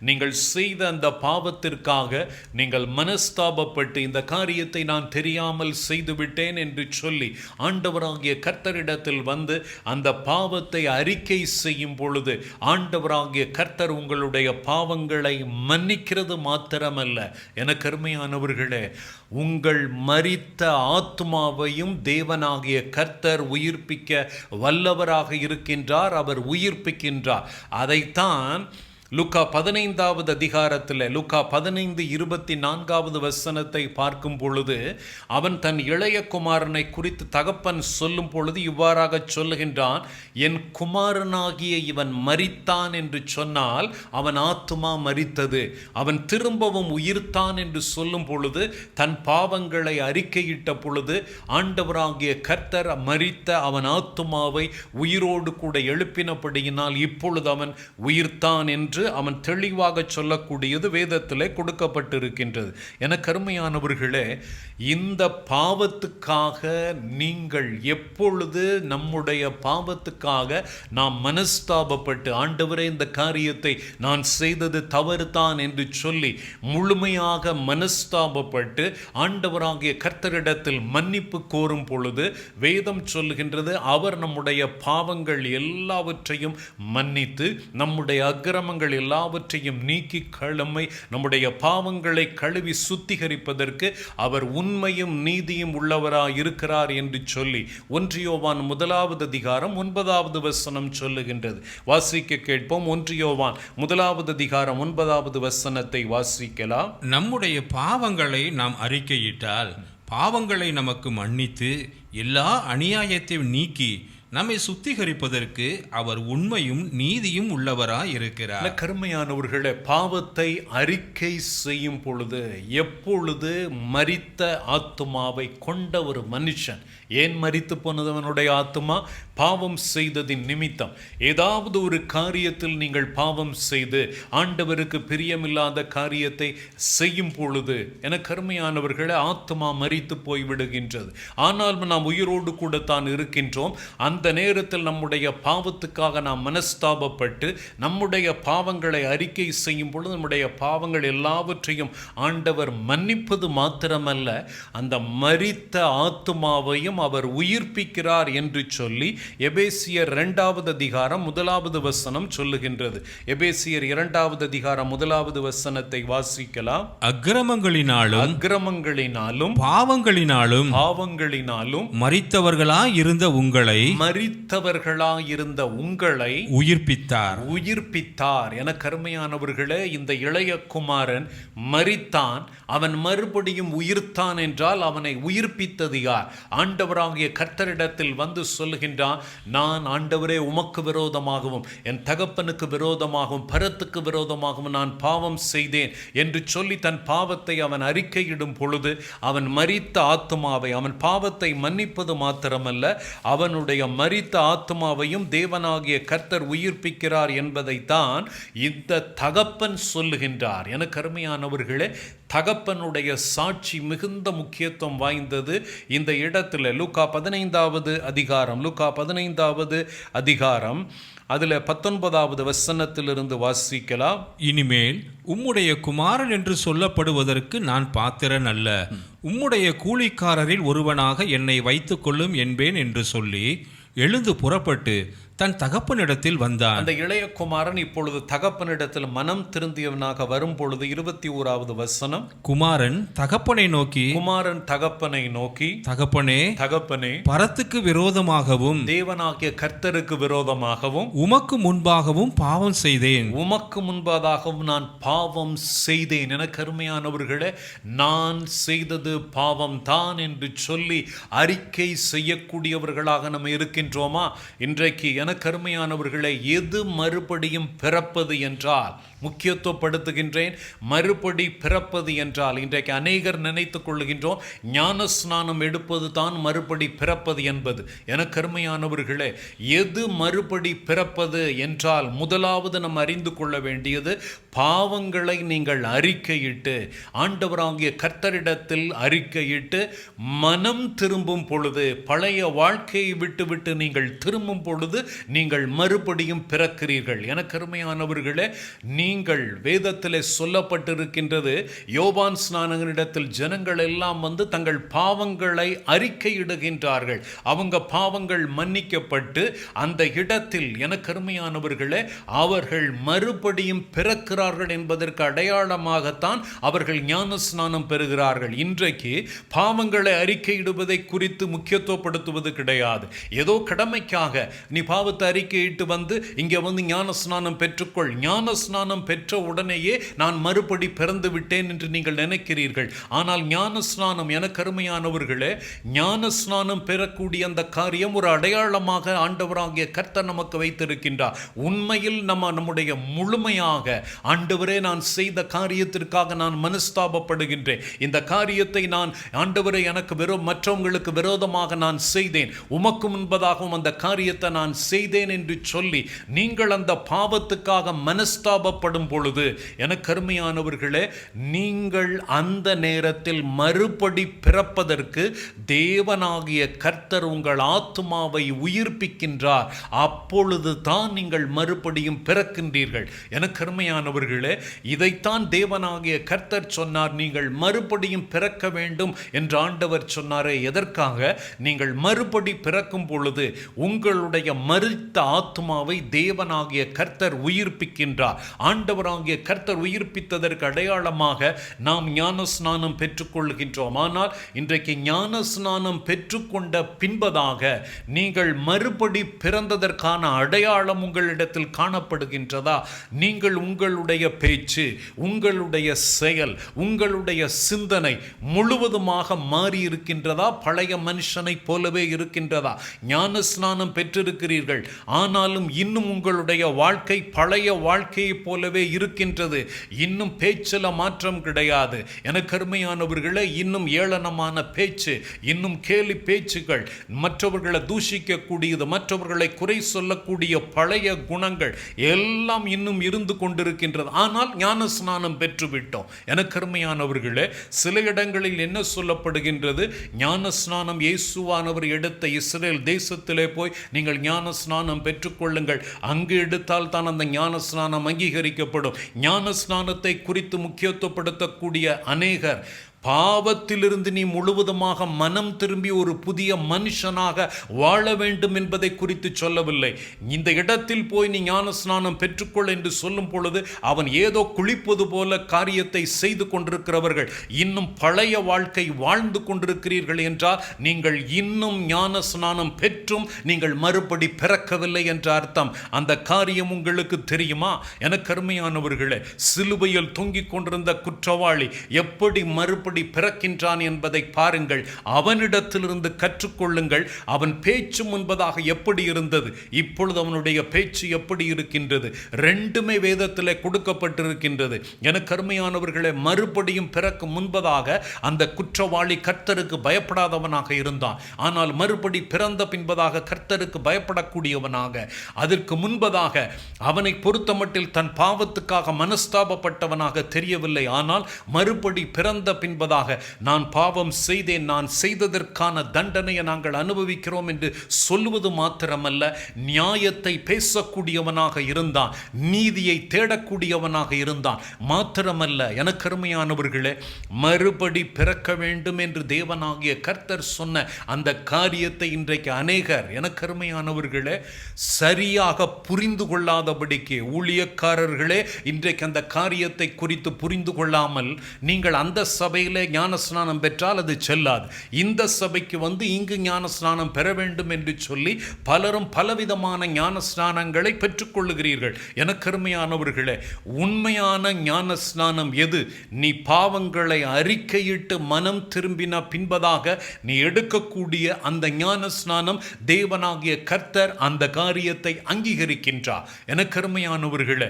நீங்கள் செய்த அந்த பாவத்திற்காக நீங்கள் மனஸ்தாபப்பட்டு, இந்த காரியத்தை நான் தெரியாமல் செய்துவிட்டேன் என்று சொல்லி ஆண்டவராகிய கர்த்தரிடத்தில் வந்து அந்த பாவத்தை அறிக்கை செய்யும் பொழுது ஆண்டவராகிய கர்த்தர் உங்களுடைய பாவங்களை மன்னிக்கிறது மாத்திரமல்ல, எனக்கு அருமையானவர்களே, உங்கள் மரித்த ஆத்துமாவையும் தேவனாகிய கர்த்தர் உயிர்ப்பிக்க வல்லவராக இருக்கின்றார். அவர் உயிர்ப்பிக்கின்றார். அதைத்தான் லூக்கா 15வது அதிகாரத்தில் லூக்கா 15:24 வசனத்தை பார்க்கும் பொழுது, அவன் தன் இளைய குமாரனை குறித்து தகப்பன் சொல்லும் பொழுது இவ்வாறாக சொல்லுகின்றான், என் குமாரனாகிய இவன் மரித்தான் என்று சொன்னால் அவன் ஆத்துமா மரித்தது. அவன் திரும்பவும் உயிர்த்தான் என்று சொல்லும் பொழுது, தன் பாவங்களை அறிக்கையிட்ட பொழுது ஆண்டவராகிய கர்த்தர் மரித்த அவன் ஆத்துமாவை உயிரோடு கூட எழுப்பினபடியினால் இப்பொழுது அவன் உயிர்த்தான் என்று அவன் தெளிவாக சொல்லக்கூடியது வேதத்திலே கொடுக்கப்பட்டிருக்கின்றது. எனக்கு அருமையானவர்களே, இந்த பாவத்துக்காக நீங்கள் எப்பொழுது நம்முடைய பாவத்துக்காக நாம் மனஸ்தாபப்பட்டு, ஆண்டவரே இந்த காரியத்தை நான் செய்தது தவறு தான் என்று சொல்லி முழுமையாக மனஸ்தாபப்பட்டு ஆண்டவராகிய கர்த்தரிடத்தில் மன்னிப்பு கோரும் பொழுது வேதம் சொல்லுகின்றது, அவர் நம்முடைய பாவங்கள் எல்லாவற்றையும் மன்னித்து நம்முடைய அக்கிரமங்கள் எல்லாவற்றையும் நீக்கி நம்முடைய பாவங்களை கழுவி சுத்திகரிப்பதற்கு அவர் உண்மையும் நீதியும் உள்ளவராய் இருக்கிறார் என்று சொல்லி 1 யோவான் 1வது அதிகாரம் 9வது வசனம் சொல்லுகின்றது. வாசிக்க கேட்போம். 1 யோவான் 1வது அதிகாரம் 9வது வசனத்தை வாசிக்கலாம். நம்முடைய பாவங்களை நாம் அறிக்கையிட்டால் பாவங்களை நமக்கு மன்னித்து எல்லா அநியாயத்தையும் நீக்கி நம்மை சுத்திகரிப்பதற்கு அவர் உண்மையும் நீதியும் உள்ளவராய் இருக்கிறார். கருமையானவர்களே, பாவத்தை அறிக்கை செய்யும் பொழுது, எப்பொழுது மரித்த ஆத்துமாவை கொண்ட ஒரு மனுஷன், ஏன் மரித்து போனதவனுடைய ஆத்துமா? பாவம் செய்ததின் நிமித்தம். ஏதாவது ஒரு காரியத்தில் நீங்கள் பாவம் செய்து ஆண்டவருக்கு பிரியமில்லாத காரியத்தை செய்யும் பொழுது, என கருமையானவர்களே, ஆத்துமா மரித்து போய்விடுகின்றது. ஆனால் நாம் உயிரோடு கூடத்தான் இருக்கின்றோம். அந்த நேரத்தில் நம்முடைய பாவத்துக்காக நாம் மனஸ்தாபப்பட்டு நம்முடைய பாவங்களை அறிக்கை செய்யும் பொழுது நம்முடைய பாவங்கள் எல்லாவற்றையும் ஆண்டவர் மன்னிப்பது மாத்திரமல்ல, அந்த மரித்த ஆத்துமாவையும் அவர் உயிர்ப்பிக்கிறார் என்று சொல்லி எபேசியர் 2வது அதிகாரம் 1வது வசனம் சொல்லுகின்றது. எபேசியர் 2வது அதிகாரம் 1வது வசனத்தை வாசிக்கலாம். அக்கிரமங்களினாலும் பாவங்களினாலும் மரித்தவர்களாய் இருந்த உங்களை உயிர்ப்பித்தார். என கருமையானவர்களே, இந்த இளைய குமாரன் மரித்தான், அவன் மறுபடியும் உயிர்த்தான் என்றால் அவனை உயிர்ப்பித்தது யார்? ஆண்டவராகிய கர்த்தரிடத்தில் வந்து சொல்லுகின்றான், நான் ஆண்டவரே உமக்கு விரோதமாகவும் என் தகப்பனுக்கு விரோதமாகவும் பரத்துக்கு விரோதமாகவும் நான் பாவம் செய்தேன் என்று சொல்லி தன் பாவத்தை அவன் அறிக்கையிடும் பொழுது அவன் மரித்த ஆத்துமாவை, அவன் பாவத்தை மன்னிப்பது மாத்திரமல்ல, அவனுடைய மரித்த ஆத்துமாவையும் தேவனாகிய கர்த்தர் உயிர்ப்பிக்கிறார் என்பதைத்தான் இந்த தகப்பன் சொல்லுகின்றார். எனக்கு அருமையானவர்களே, தகப்பனுடைய சாட்சி மிகுந்த முக்கியத்துவம் வாய்ந்தது. இந்த இடத்துல லூக்கா 15வது அதிகாரம் அதில் 19வது வசனத்திலிருந்து வாசிக்கலாம். இனிமேல் உம்முடைய குமாரன் என்று சொல்லப்படுவதற்கு நான் பாத்திரன் அல்ல, உம்முடைய கூலிக்காரரில் ஒருவனாக என்னை வைத்துக் கொள்ளும் என்பேன் என்று சொல்லி எழுந்து புறப்பட்டு தன் தகப்பனிடத்தில் வந்தான். அந்த இளைய குமாரன் இப்பொழுது தகப்பனிடத்தில் மனம் திருந்தியவனாக வரும் பொழுது 21வது வசனம், குமாரன் தகப்பனை நோக்கி தகப்பனே பரத்துக்கு விரோதமாகவும் தேவனாகிய கர்த்தருக்கு விரோதமாகவும் உமக்கு முன்பாகவும் பாவம் செய்தேன். உமக்கு முன்பதாகவும் நான் பாவம் செய்தேன். என கருமையானவர்களே, நான் செய்தது பாவம் தான் என்று சொல்லி அறிக்கை செய்யக்கூடியவர்களாக நம்ம இருக்கின்றோமா? இன்றைக்கு எனக்கருமையானவர்களை எது மறுபடியும் பிறப்பது என்றால், முக்கியத்துவப்படுத்துகின்றேன், மறுபடி பிறப்பது என்றால் இன்றைக்கு அநேகர் நினைத்துக் கொள்ளுகின்றோம் ஞான ஸ்நானம் எடுப்பது தான் மறுபடி பிறப்பது என்பது. எனக்கருமையானவர்களே, எது மறுபடி பிறப்பது என்றால் முதலாவது நாம் அறிந்து கொள்ள வேண்டியது, பாவங்களை நீங்கள் அறிக்கையிட்டு ஆண்டவராகிய கர்த்தரிடத்தில் அறிக்கையிட்டு மனம் திரும்பும் பொழுது, பழைய வாழ்க்கையை விட்டு நீங்கள் திரும்பும் பொழுது நீங்கள் மறுபடியும் பிறக்கிறீர்கள். எனக்கருமையானவர்களே, நீங்கள் வேதத்திலே சொல்லப்பட்டிருக்கின்றது, யோவான் ஸ்நானகனிடத்தில் ஜனங்கள் எல்லாம் வந்து தங்கள் பாவங்களை அறிக்கையிடுகின்றார்கள். அவங்க பாவங்கள் மன்னிக்கப்பட்டு அந்த இடத்தில் எனக்கருமையானவர்களே அவர்கள் மறுபடியும் பிறக்கிறார்கள் என்பதற்கு அடையாளமாகத்தான் அவர்கள் ஞான ஸ்நானம் பெறுகிறார்கள். இன்றைக்கு பாவங்களை அறிக்கையிடுவதை குறித்து முக்கியத்துவப்படுத்துவது கிடையாது. ஏதோ கடமைக்காக நீ பாவத்தை அறிக்கையிட்டு வந்து இங்கே வந்து ஞான ஸ்நானம் பெற்றுக்கொள், ஞான ஸ்நானம் பெற்ற உடனேயே நான் மறுபடி பிறந்து விட்டேன் என்று நீங்கள் நினைக்கிறீர்கள். ஆனால் ஞான ஸ்நானம், எனக்கருமையானவர்களே, ஞான ஸ்நானம் பெறக்கூடிய அந்த காரியம் ஒரு அடையாளமாக ஆண்டவராகிய கர்த்தர் நமக்கு வைத்திருக்கின்றார். உண்மையில் நம்முடைய முழுமையாக ஆண்டவரே நான் செய்த காரியத்திற்காக நான் மனஸ்தாபப்படுகின்றேன், இந்த காரியத்தை நான் ஆண்டவரே எனக்கு மற்றவங்களுக்கு விரோதமாக நான் செய்தேன், உமக்கு முன்பதாகவும் அந்த காரியத்தை நான் செய்தேன் என்று சொல்லி நீங்கள் அந்த பாவத்துக்காக மனஸ்தாபப்படும் பொழுது எனக்கருமையானவர்களே, நீங்கள் அந்த நேரத்தில் மறுபடி பிறப்பதற்கு தேவனாகிய கர்த்தர் உங்கள் ஆத்துமாவை உயிர்ப்பிக்கின்றார். அப்பொழுது தான் நீங்கள் மறுபடியும் பிறக்கின்றீர்கள். எனக்கருமையானவர்களே, இதைத்தான் தேவனாகிய கர்த்தர் சொன்னார், நீங்கள் மறுபடியும் பிறக்க வேண்டும் என்று ஆண்டவர் சொன்னாரே. எதற்காக? நீங்கள் மறுபடி பிறக்கும் பொழுது உங்களுடைய மரித்த ஆத்துமாவை தேவனாகிய கர்த்தர் உயிர்ப்பிக்கின்றார். ஆண்டவராகிய கர்த்தர் உயிர்ப்பித்ததற்கு அடையாளமாக நாம் ஞான ஸ்நானம் பெற்றுக்கொள்கின்றோம். ஆனால் இன்றைக்கு ஞான ஸ்நானம் பெற்றுக்கொண்ட பின்பதாக நீங்கள் மறுபடி பிறந்ததற்கான அடையாளம் உங்களிடத்தில் காணப்படுகின்றதா? நீங்கள் உங்களுடைய பேச்சு, உங்களுடைய செயல், உங்களுடைய சிந்தனை முழுவதுமாக மாறி இருக்கின்றதா? பழைய மனுஷனை போலவே இருக்கின்றதா? ஞான ஸ்நானம் பெற்றிருக்கிறீர்கள், ஆனாலும் இன்னும் உங்களுடைய வாழ்க்கை பழைய வாழ்க்கையை போலவே இருக்கின்றது. இன்னும் பேச்சில் மாற்றம் கிடையாது. எனக்கு அருமையானவர்களே, இன்னும் ஏளனமான பேச்சு, இன்னும் கேலி பேச்சுகள், மற்றவர்களை தூஷிக்கக்கூடியது, மற்றவர்களை குறை சொல்லக்கூடிய பழைய குணங்கள் எல்லாம் இன்னும் இருந்து கொண்டிருக்கின்றது. ஆனால் ஞான ஸ்நானம் பெற்றுவிட்டோம். எனக்கு அருமையானவர்களே, சில இடங்களில் என்ன சொல்லப்படுகின்றது? ஞான ஸ்நானம் இயேசுவானவர் எடுத்த இஸ்ரேல் தேசத்திலே போய் நீங்கள் ஞான ஸ்நானம் பெற்றுக்கொள்ளுங்கள், அங்கு எடுத்தால் தான் அந்த ஞான ஸ்நானம் அங்கீகரிக்கப்படும். ஞான ஸ்நானத்தை குறித்து முக்கியத்துவப்படுத்தக்கூடிய அநேகர் பாவத்திலிருந்து நீ முழுவதுமாக மனம் திரும்பி ஒரு புதிய மனுஷனாக வாழ வேண்டும் என்பதை குறித்து சொல்லவில்லை. இந்த இடத்தில் போய் நீ ஞான ஸ்நானம் பெற்றுக்கொள் என்று சொல்லும் பொழுது அவன் ஏதோ குளிப்பது போல காரியத்தை செய்து கொண்டிருக்கிறவர்கள் இன்னும் பழைய வாழ்க்கை வாழ்ந்து கொண்டிருக்கிறீர்கள் என்றால் நீங்கள் இன்னும் ஞான ஸ்நானம் பெற்றும் நீங்கள் மறுபடி பிறக்கவில்லை என்ற அர்த்தம். அந்த காரியம் உங்களுக்கு தெரியுமா? எனக்கு அருமையானவர்களே, சிலுவையில் தொங்கிக் கொண்டிருந்த குற்றவாளி எப்படி மறுபடி பிறக்கின்றான் என்பதை பாருங்கள். அவனிடத்திலிருந்து கற்றுக்கொள்ளுங்கள். அவன் பேச்சு முன்பதாக எப்படி இருந்தது, இப்பொழுது அவனுடைய பேச்சு எப்படி இருக்கின்றது? ரெண்டுமே வேதத்தில் கொடுக்கப்பட்டிருக்கின்றது. எனக்கு அருமையானவர்களே, மறுபடியும் பிறக்கும் முன்பதாக அந்த குற்றவாளி கர்த்தருக்கு பயப்படாதவனாக இருந்தான். ஆனால் மறுபடி பிறந்த பின்பதாக கர்த்தருக்கு பயப்படக்கூடியவனாக, அதற்கு முன்பதாக அவனை பொறுத்தமட்டில் தன் பாவத்துக்காக மனஸ்தாபப்பட்டவனாக தெரியவில்லை. ஆனால் மறுபடி பிறந்த பின்பதாக நான் பாவம் செய்தேன், நான் செய்ததற்கான தண்டனையை நாங்கள் அனுபவிக்கிறோம் என்று சொல்லுவது மாத்திரமல்ல, நியாயத்தை பேசக்கூடியவனாக இருந்தான், நீதியை தேடக்கூடியவனாக இருந்தான். மாத்திரமல்ல, எனக்கு அருமையானவர்களே, மறுபடி பிறக்க வேண்டும் என்று தேவனாகிய கர்த்தர் சொன்ன அந்த காரியத்தை இன்றைக்கு அநேகர், எனக்கு அருமையானவர்களே, சரியாக புரிந்து கொள்ளாதபடிக்கு, ஊழியக்காரர்களே இன்றைக்கு அந்த காரியத்தை குறித்து புரிந்து கொள்ளாமல் நீங்கள் அந்த சபையில் சபையிலே ஞானஸ்நானம் பெற்றால் அது செல்லாது, இந்த சபைக்கு வந்து இங்கு ஞானஸ்நானம் பெற வேண்டும் என்று சொல்லி பலரும் பலவிதமான ஞானஸ்நானங்களை பெற்றுக்கொள்ளுகிறீர்கள். எனக்கு அருமையானவர்களே, உண்மையான ஞானஸ்நானம் எது? நீ பாவங்களை அறிக்கையிட்டு மனம் திரும்பின பின்பதாக நீ எடுக்கக்கூடிய அந்த ஞானஸ்நானம் தேவனாகிய கர்த்தர் அந்த காரியத்தை அங்கீகரிக்கின்றார். எனக்கு அருமையானவர்களே,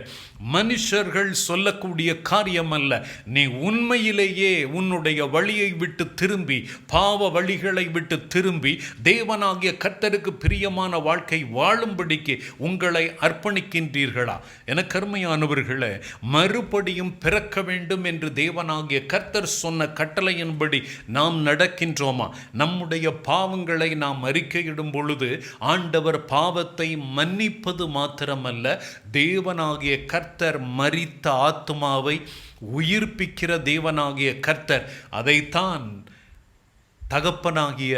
மனுஷர்கள் சொல்லக்கூடிய காரியம் அல்ல. நீ உண்மையிலேயே உன்னுடைய வழியை விட்டு திரும்பி, பாவ வழிகளை விட்டு திரும்பி தேவனாகிய கர்த்தருக்கு பிரியமான வாழ்க்கை வாழும்படிக்கு உங்களை அர்ப்பணிக்கின்றீர்களா? எனக்கு அருமையானவர்களே, மறுபடியும் பிறக்க வேண்டும் என்று தேவனாகிய கர்த்தர் சொன்ன கட்டளையின்படி நாம் நடக்கின்றோமா? நம்முடைய பாவங்களை நாம் அறிக்கையிடும் பொழுது ஆண்டவர் பாவத்தை மன்னிப்பது மாத்திரமல்ல, தேவனாகிய கர்த்தர் மரித்த ஆத்துமாவை உயிர்ப்பிக்கிற தேவனாகிய கர்த்தர். அதைத்தான் தகப்பனாகிய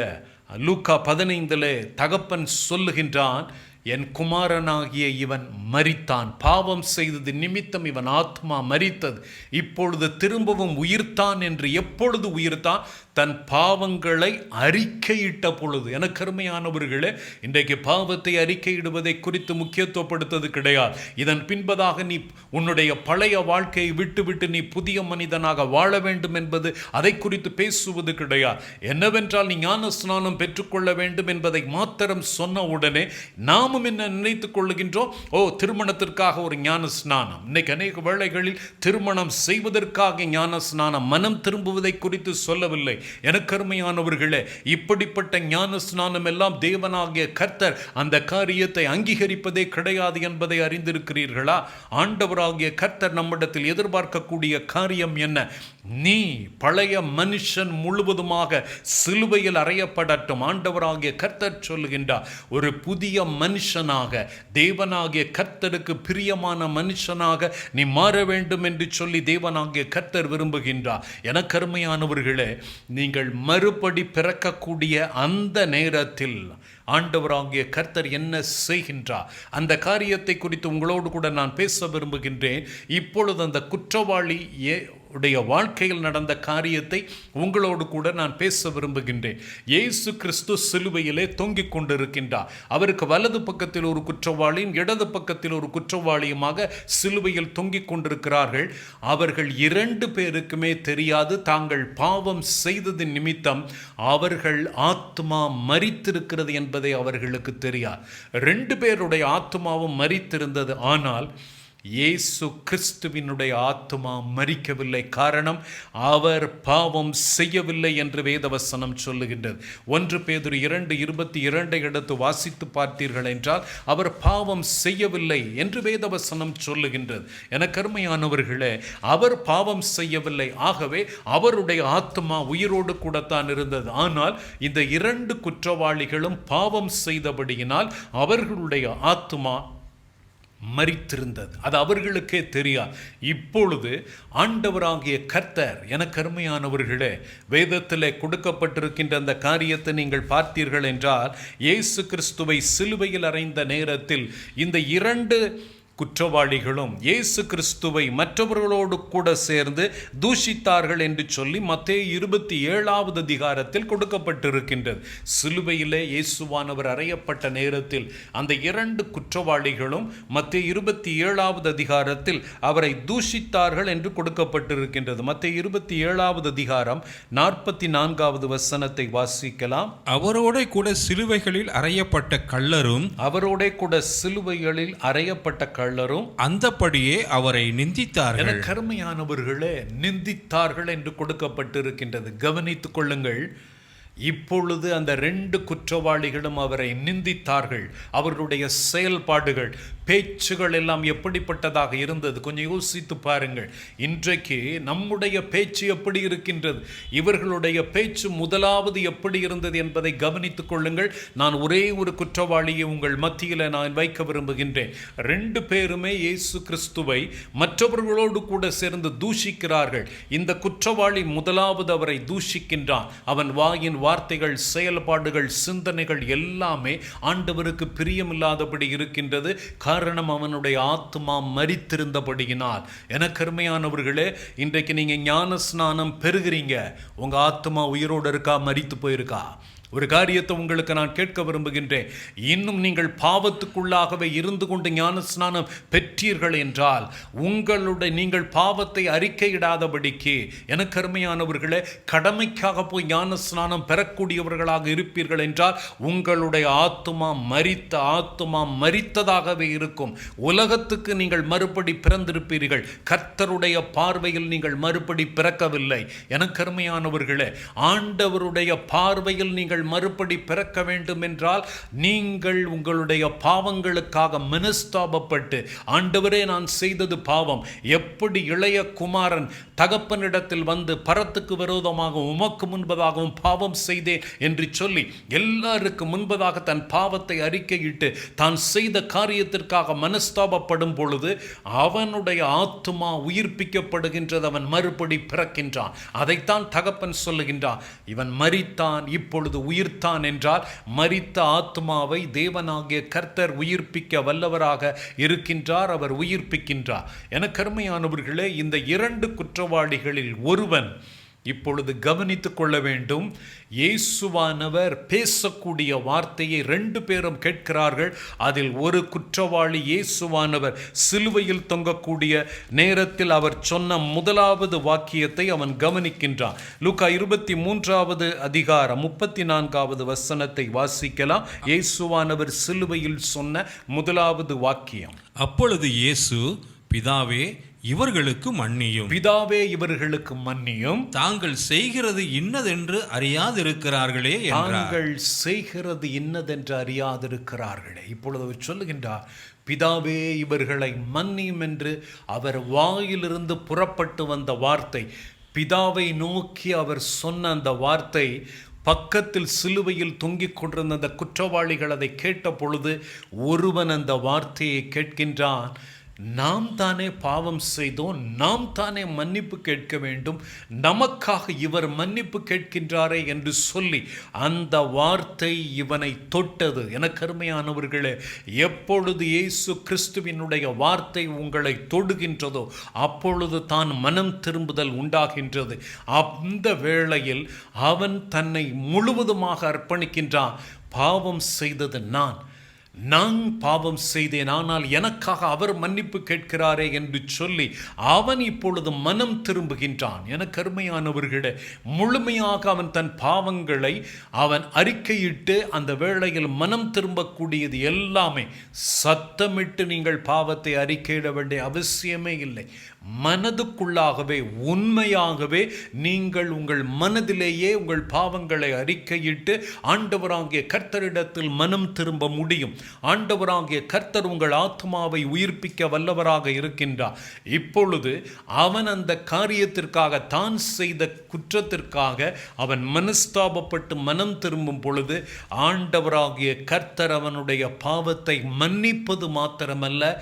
லூக்கா 15 தகப்பன் சொல்லுகின்றான், என் குமாரனாகிய இவன் மரித்தான், பாவம் செய்தது நிமித்தம் இவன் ஆத்மா மரித்தது, இப்பொழுது திரும்பவும் உயிர்த்தான் என்று. எப்பொழுது உயிர்த்தான்? தன் பாவங்களை அறிக்கையிட்ட பொழுது. எனக்கு அருமையானவர்களே, இன்றைக்கு பாவத்தை அறிக்கையிடுவதை குறித்து முக்கியத்துவப்படுத்தது கிடையாது. இதன் பின்பதாக நீ உன்னுடைய பழைய வாழ்க்கையை விட்டுவிட்டு நீ புதிய மனிதனாக வாழ வேண்டும் என்பது அதை குறித்து பேசுவது கிடையாது. என்னவென்றால், நீ ஞான ஸ்நானம் பெற்றுக்கொள்ள வேண்டும் என்பதை மாத்திரம் சொன்ன உடனே நாமும் என்ன நினைத்துக் கொள்ளுகின்றோம்? திருமணத்திற்காக ஒரு ஞான ஸ்நானம். இன்னைக்கு அநேக வேளைகளில் திருமணம் செய்வதற்காக ஞான ஸ்நானம், மனம் திரும்புவதை குறித்து சொல்லவில்லை. எனக்கு அருமையானவர்களே, இப்படிப்பட்ட ஞான ஸ்நானம் எல்லாம் தேவனாகிய கர்த்தர் அந்த காரியத்தை அங்கீகரிப்பதே கிடையாது என்பதை அறிந்திருக்கிறீர்களா? ஆண்டவராகிய கர்த்தர் நம்மிடத்தில் எதிர்பார்க்கக்கூடிய காரியம் என்ன? நீ பழைய மனுஷன் முழுவதுமாக சிலுவையில் அறையப்படட்டும். ஆண்டவராகிய கர்த்தர் சொல்லுகின்றார், ஒரு புதிய மனுஷனாக, தேவனாகிய கர்த்தருக்கு பிரியமான மனுஷனாக நீ மாற வேண்டும் என்று சொல்லி தேவனாகிய கர்த்தர் விரும்புகின்றார். எனக்கு அருமையானவர்களே, நீங்கள் மறுபடி பிறக்கக்கூடிய அந்த நேரத்தில் ஆண்டவராகிய கர்த்தர் என்ன செய்கின்றார்? அந்த காரியத்தை குறித்து உங்களோடு கூட நான் பேச விரும்புகின்றேன். இப்பொழுது அந்த குற்றவாளி உடைய வாழ்க்கையில் நடந்த காரியத்தை உங்களோடு கூட நான் பேச விரும்புகின்றேன். இயேசு கிறிஸ்து சிலுவையிலே தொங்கிக் கொண்டிருக்கின்றார். அவருக்கு வலது பக்கத்தில் ஒரு குற்றவாளியும் இடது பக்கத்தில் ஒரு குற்றவாளியுமாக சிலுவையில் தொங்கிக் கொண்டிருக்கிறார்கள். அவர்கள் 2 பேருக்குமே தெரியாது தாங்கள் பாவம் செய்தது நிமித்தம் அவர்கள் ஆத்மா மரித்திருக்கிறது என்பதை அவர்களுக்கு தெரியாது. 2 பேருடைய ஆத்மாவும் மரித்திருந்தது. ஆனால் இயேசு கிறிஸ்துவினுடைய ஆத்துமா மரிக்கவில்லை. காரணம், அவர் பாவம் செய்யவில்லை என்று வேதவசனம் சொல்லுகின்றது. 1 பேதுரு 2:22 எடுத்து வாசித்து பார்த்தீர்கள் என்றால் அவர் பாவம் செய்யவில்லை என்று வேதவசனம் சொல்லுகின்றது. எனக்கு அருமையானவர்களே, அவர் பாவம் செய்யவில்லை. ஆகவே அவருடைய ஆத்துமா உயிரோடு கூடத்தான் இருந்தது. ஆனால் இந்த 2 குற்றவாளிகளும் பாவம் செய்தபடியினால் அவர்களுடைய ஆத்துமா மரித்திருந்தது. அது அவர்களுக்கே தெரியாது. இப்பொழுது ஆண்டவராகிய கர்த்தர், எனக்கு அருமையானவர்களே, வேதத்திலே கொடுக்கப்பட்டிருக்கின்ற அந்த காரியத்தை நீங்கள் பார்த்தீர்கள் என்றால், இயேசு கிறிஸ்துவை சிலுவையில் அறைந்த நேரத்தில் இந்த 2 குற்றவாளிகளும் இயேசு கிறிஸ்துவை மற்றவர்களோடு கூட சேர்ந்து தூஷித்தார்கள் என்று சொல்லி மத்தேயு 27 அதிகாரத்தில் கொடுக்கப்பட்டிருக்கின்றது. சிலுவையிலே இயேசுவானவர் அறையப்பட்ட நேரத்தில் அந்த 2 குற்றவாளிகளும் மத்தேயு 27 அதிகாரத்தில் அவரை தூஷித்தார்கள் என்று கொடுக்கப்பட்டிருக்கின்றது. மத்தேயு 27 அதிகாரம் 44 வசனத்தை வாசிக்கலாம். அவரோட கூட சிலுவைகளில் அறையப்பட்ட கள்ளரும் அந்தபடியே அவரை நிந்தித்தார்கள். என கருமையானவர்களே, நிந்தித்தார்கள் என்று கொடுக்கப்பட்டிருக்கின்றது. கவனித்துக் கொள்ளுங்கள். இப்பொழுது அந்த 2 குற்றவாளிகளும் அவரை நிந்தித்தார்கள். அவர்களுடைய செயல்பாடுகள், பேச்சுகள் எல்லாம் எப்படிப்பட்டதாக இருந்தது? கொஞ்சம் யோசித்து பாருங்கள். இன்றைக்கு நம்முடைய பேச்சு எப்படி இருக்கின்றது? இவர்களுடைய பேச்சு முதலாவது எப்படி இருந்தது என்பதை கவனித்துக் கொள்ளுங்கள். நான் ஒரே ஒரு குற்றவாளியை உங்கள் மத்தியில் நான் வைக்க விரும்புகின்றேன். 2 பேருமே இயேசு கிறிஸ்துவை மற்றவர்களோடு கூட சேர்ந்து தூஷிக்கிறார்கள். இந்த குற்றவாளி முதலாவது அவரை தூஷிக்கின்றான். அவன் வாயின் வார்த்தைகள், செயல்பாடுகள், சிந்தனைகள் எல்லாமே ஆண்டவருக்கு பிரியமில்லாதபடி இருக்கின்றது. காரணம் அவனுடைய ஆத்மா மரித்திருந்தபடியினால். எனக்கு அருமையானவர்களே, இன்றைக்கு நீங்கள் ஞான ஸ்நானம் பெறுகிறீங்க, உங்கள் ஆத்மா உயிரோடு இருக்கா, மரித்து போயிருக்கா? ஒரு காரியத்தை உங்களுக்கு நான் கேட்க விரும்புகின்றேன். இன்னும் நீங்கள் பாவத்துக்குள்ளாகவே இருந்து கொண்டு ஞான ஸ்நானம் பெற்றீர்கள் என்றால், நீங்கள் பாவத்தை அறிக்கையிடாதபடிக்கு, எனக்கு அருமையானவர்களே, கடமைக்காக போய் ஞான ஸ்நானம் பெறக்கூடியவர்களாக இருப்பீர்கள் என்றால், உங்களுடைய ஆத்துமா மரித்ததாகவே இருக்கும். உலகத்துக்கு நீங்கள் மறுபடி பிறந்திருப்பீர்கள், கர்த்தருடைய பார்வையில் நீங்கள் மறுபடி பிறக்கவில்லை. எனக்கு அருமையானவர்களே, ஆண்டவருடைய பார்வையில் நீங்கள் மறுபடி பிறக்க வேண்டும் என்றால், நீங்கள் உங்களுடைய பாவங்களுக்காக மனஸ்தாபப்பட்டு, ஆண்டவரே நான் செய்தது பாவம், எப்படி இளைய குமாரன் தகப்பனிடத்தில் வந்து பரத்துக்கு விரோதமாகவும் உமக்கு முன்பதாகவும் பாவம் செய்தேன் என்று சொல்லி எல்லாருக்கு முன்பதாக தன் பாவத்தை அறிக்கையிட்டு தான் செய்த காரியத்திற்காக மனஸ்தாபப்படும் பொழுது அவனுடைய ஆத்துமா உயிர்ப்பிக்கப்படுகின்றது, அவன் மறுபடி பிறக்கின்றான். அதைத்தான் தகப்பன் சொல்லுகின்றான், இவன் மரித்தான், இப்பொழுது உயிர்த்தான் என்றால், மரித்த ஆத்மாவை தேவனாகிய கர்த்தர் உயிர்ப்பிக்க வல்லவராக இருக்கின்றார், அவர் உயிர்ப்பிக்கின்றார். எனக்கு அருமையானவர்களே, இந்த இரண்டு குற்றவாளிகளில் ஒருவன் இப்பொழுது கவனித்துக் கொள்ள வேண்டும். இயேசுவானவர் பேசக்கூடிய வார்த்தையை ரெண்டு பேரும் கேட்கிறார்கள். அதில் ஒரு குற்றவாளி இயேசுவானவர் சிலுவையில் தொங்கக்கூடிய நேரத்தில் அவர் சொன்ன முதலாவது வாக்கியத்தை அவன் கவனிக்கின்றான். லூக்கா 23வது அதிகாரம் 34வது வசனத்தை வாசிக்கலாம். இயேசுவானவர் சிலுவையில் சொன்ன முதலாவது வாக்கியம். அப்பொழுது இயேசு, பிதாவே இவர்களுக்கு மன்னியும், பிதாவே இவர்களுக்கு மன்னியும், தாங்கள் செய்கிறது இன்னதென்று அறியாதிருக்கிறார்களே என்றார். தாங்கள் செய்கிறது இன்னதென்று அறியாதிருக்கிறார்களே. இப்பொழுது அவர் சொல்லுகின்றார், பிதாவே இவர்களை மன்னியும் என்று அவர் வாயிலிருந்து புறப்பட்டு வந்த வார்த்தை, பிதாவை நோக்கி அவர் சொன்ன அந்த வார்த்தை, பக்கத்தில் சிலுவையில் தொங்கிக் கொண்டிருந்த அந்த குற்றவாளிகள் அதை கேட்ட பொழுது ஒருவன் அந்த வார்த்தையை கேட்கின்றான், நாம் தானே பாவம் செய்தோம், நாம் தானே மன்னிப்பு கேட்க வேண்டும், நமக்காக இவர் மன்னிப்பு கேட்கின்றாரே என்று சொல்லி அந்த வார்த்தை இவனை தொட்டது. எனக்கு அருமையானவர்களே, எப்பொழுது இயேசு கிறிஸ்துவினுடைய வார்த்தை உங்களை தொடுகின்றதோ அப்பொழுது தான் மனம் திரும்புதல் உண்டாகின்றது. அந்த வேளையில் அவன் தன்னை முழுவதுமாக அர்ப்பணிக்கின்றான். பாவம் செய்தது நான் பாவம் செய்தேன், ஆனால் எனக்காக அவர் மன்னிப்பு கேட்கிறாரே என்று சொல்லி அவன் இப்பொழுது மனம் திரும்புகின்றான். எனக்கு அருமையானவர்களே, முழுமையாக அவன் தன் பாவங்களை அவன் அறிக்கையிட்டு அந்த வேளையில் மனம் திரும்பக்கூடியது எல்லாமே. சத்தமிட்டு நீங்கள் பாவத்தை அறிக்கையிட வேண்டிய அவசியமே இல்லை. மனதுக்குள்ளாகவே உண்மையாகவே நீங்கள் உங்கள் மனதிலேயே உங்கள் பாவங்களை அறிக்கையிட்டு ஆண்டவராகிய கர்த்தரிடத்தில் மனம் திரும்ப முடியும். ஆண்டவராகிய கர்த்தர் உங்கள் ஆத்மாவை உயிர்ப்பிக்க வல்லவராக இருக்கின்றார். இப்பொழுது அவன் அந்த காரியத்திற்காக, தான் செய்த குற்றத்திற்காக அவன் மனஸ்தாபப்பட்டு மனம் திரும்பும் பொழுது ஆண்டவராகிய கர்த்தர் அவனுடைய பாவத்தை மன்னிப்பது மாத்திரமல்ல,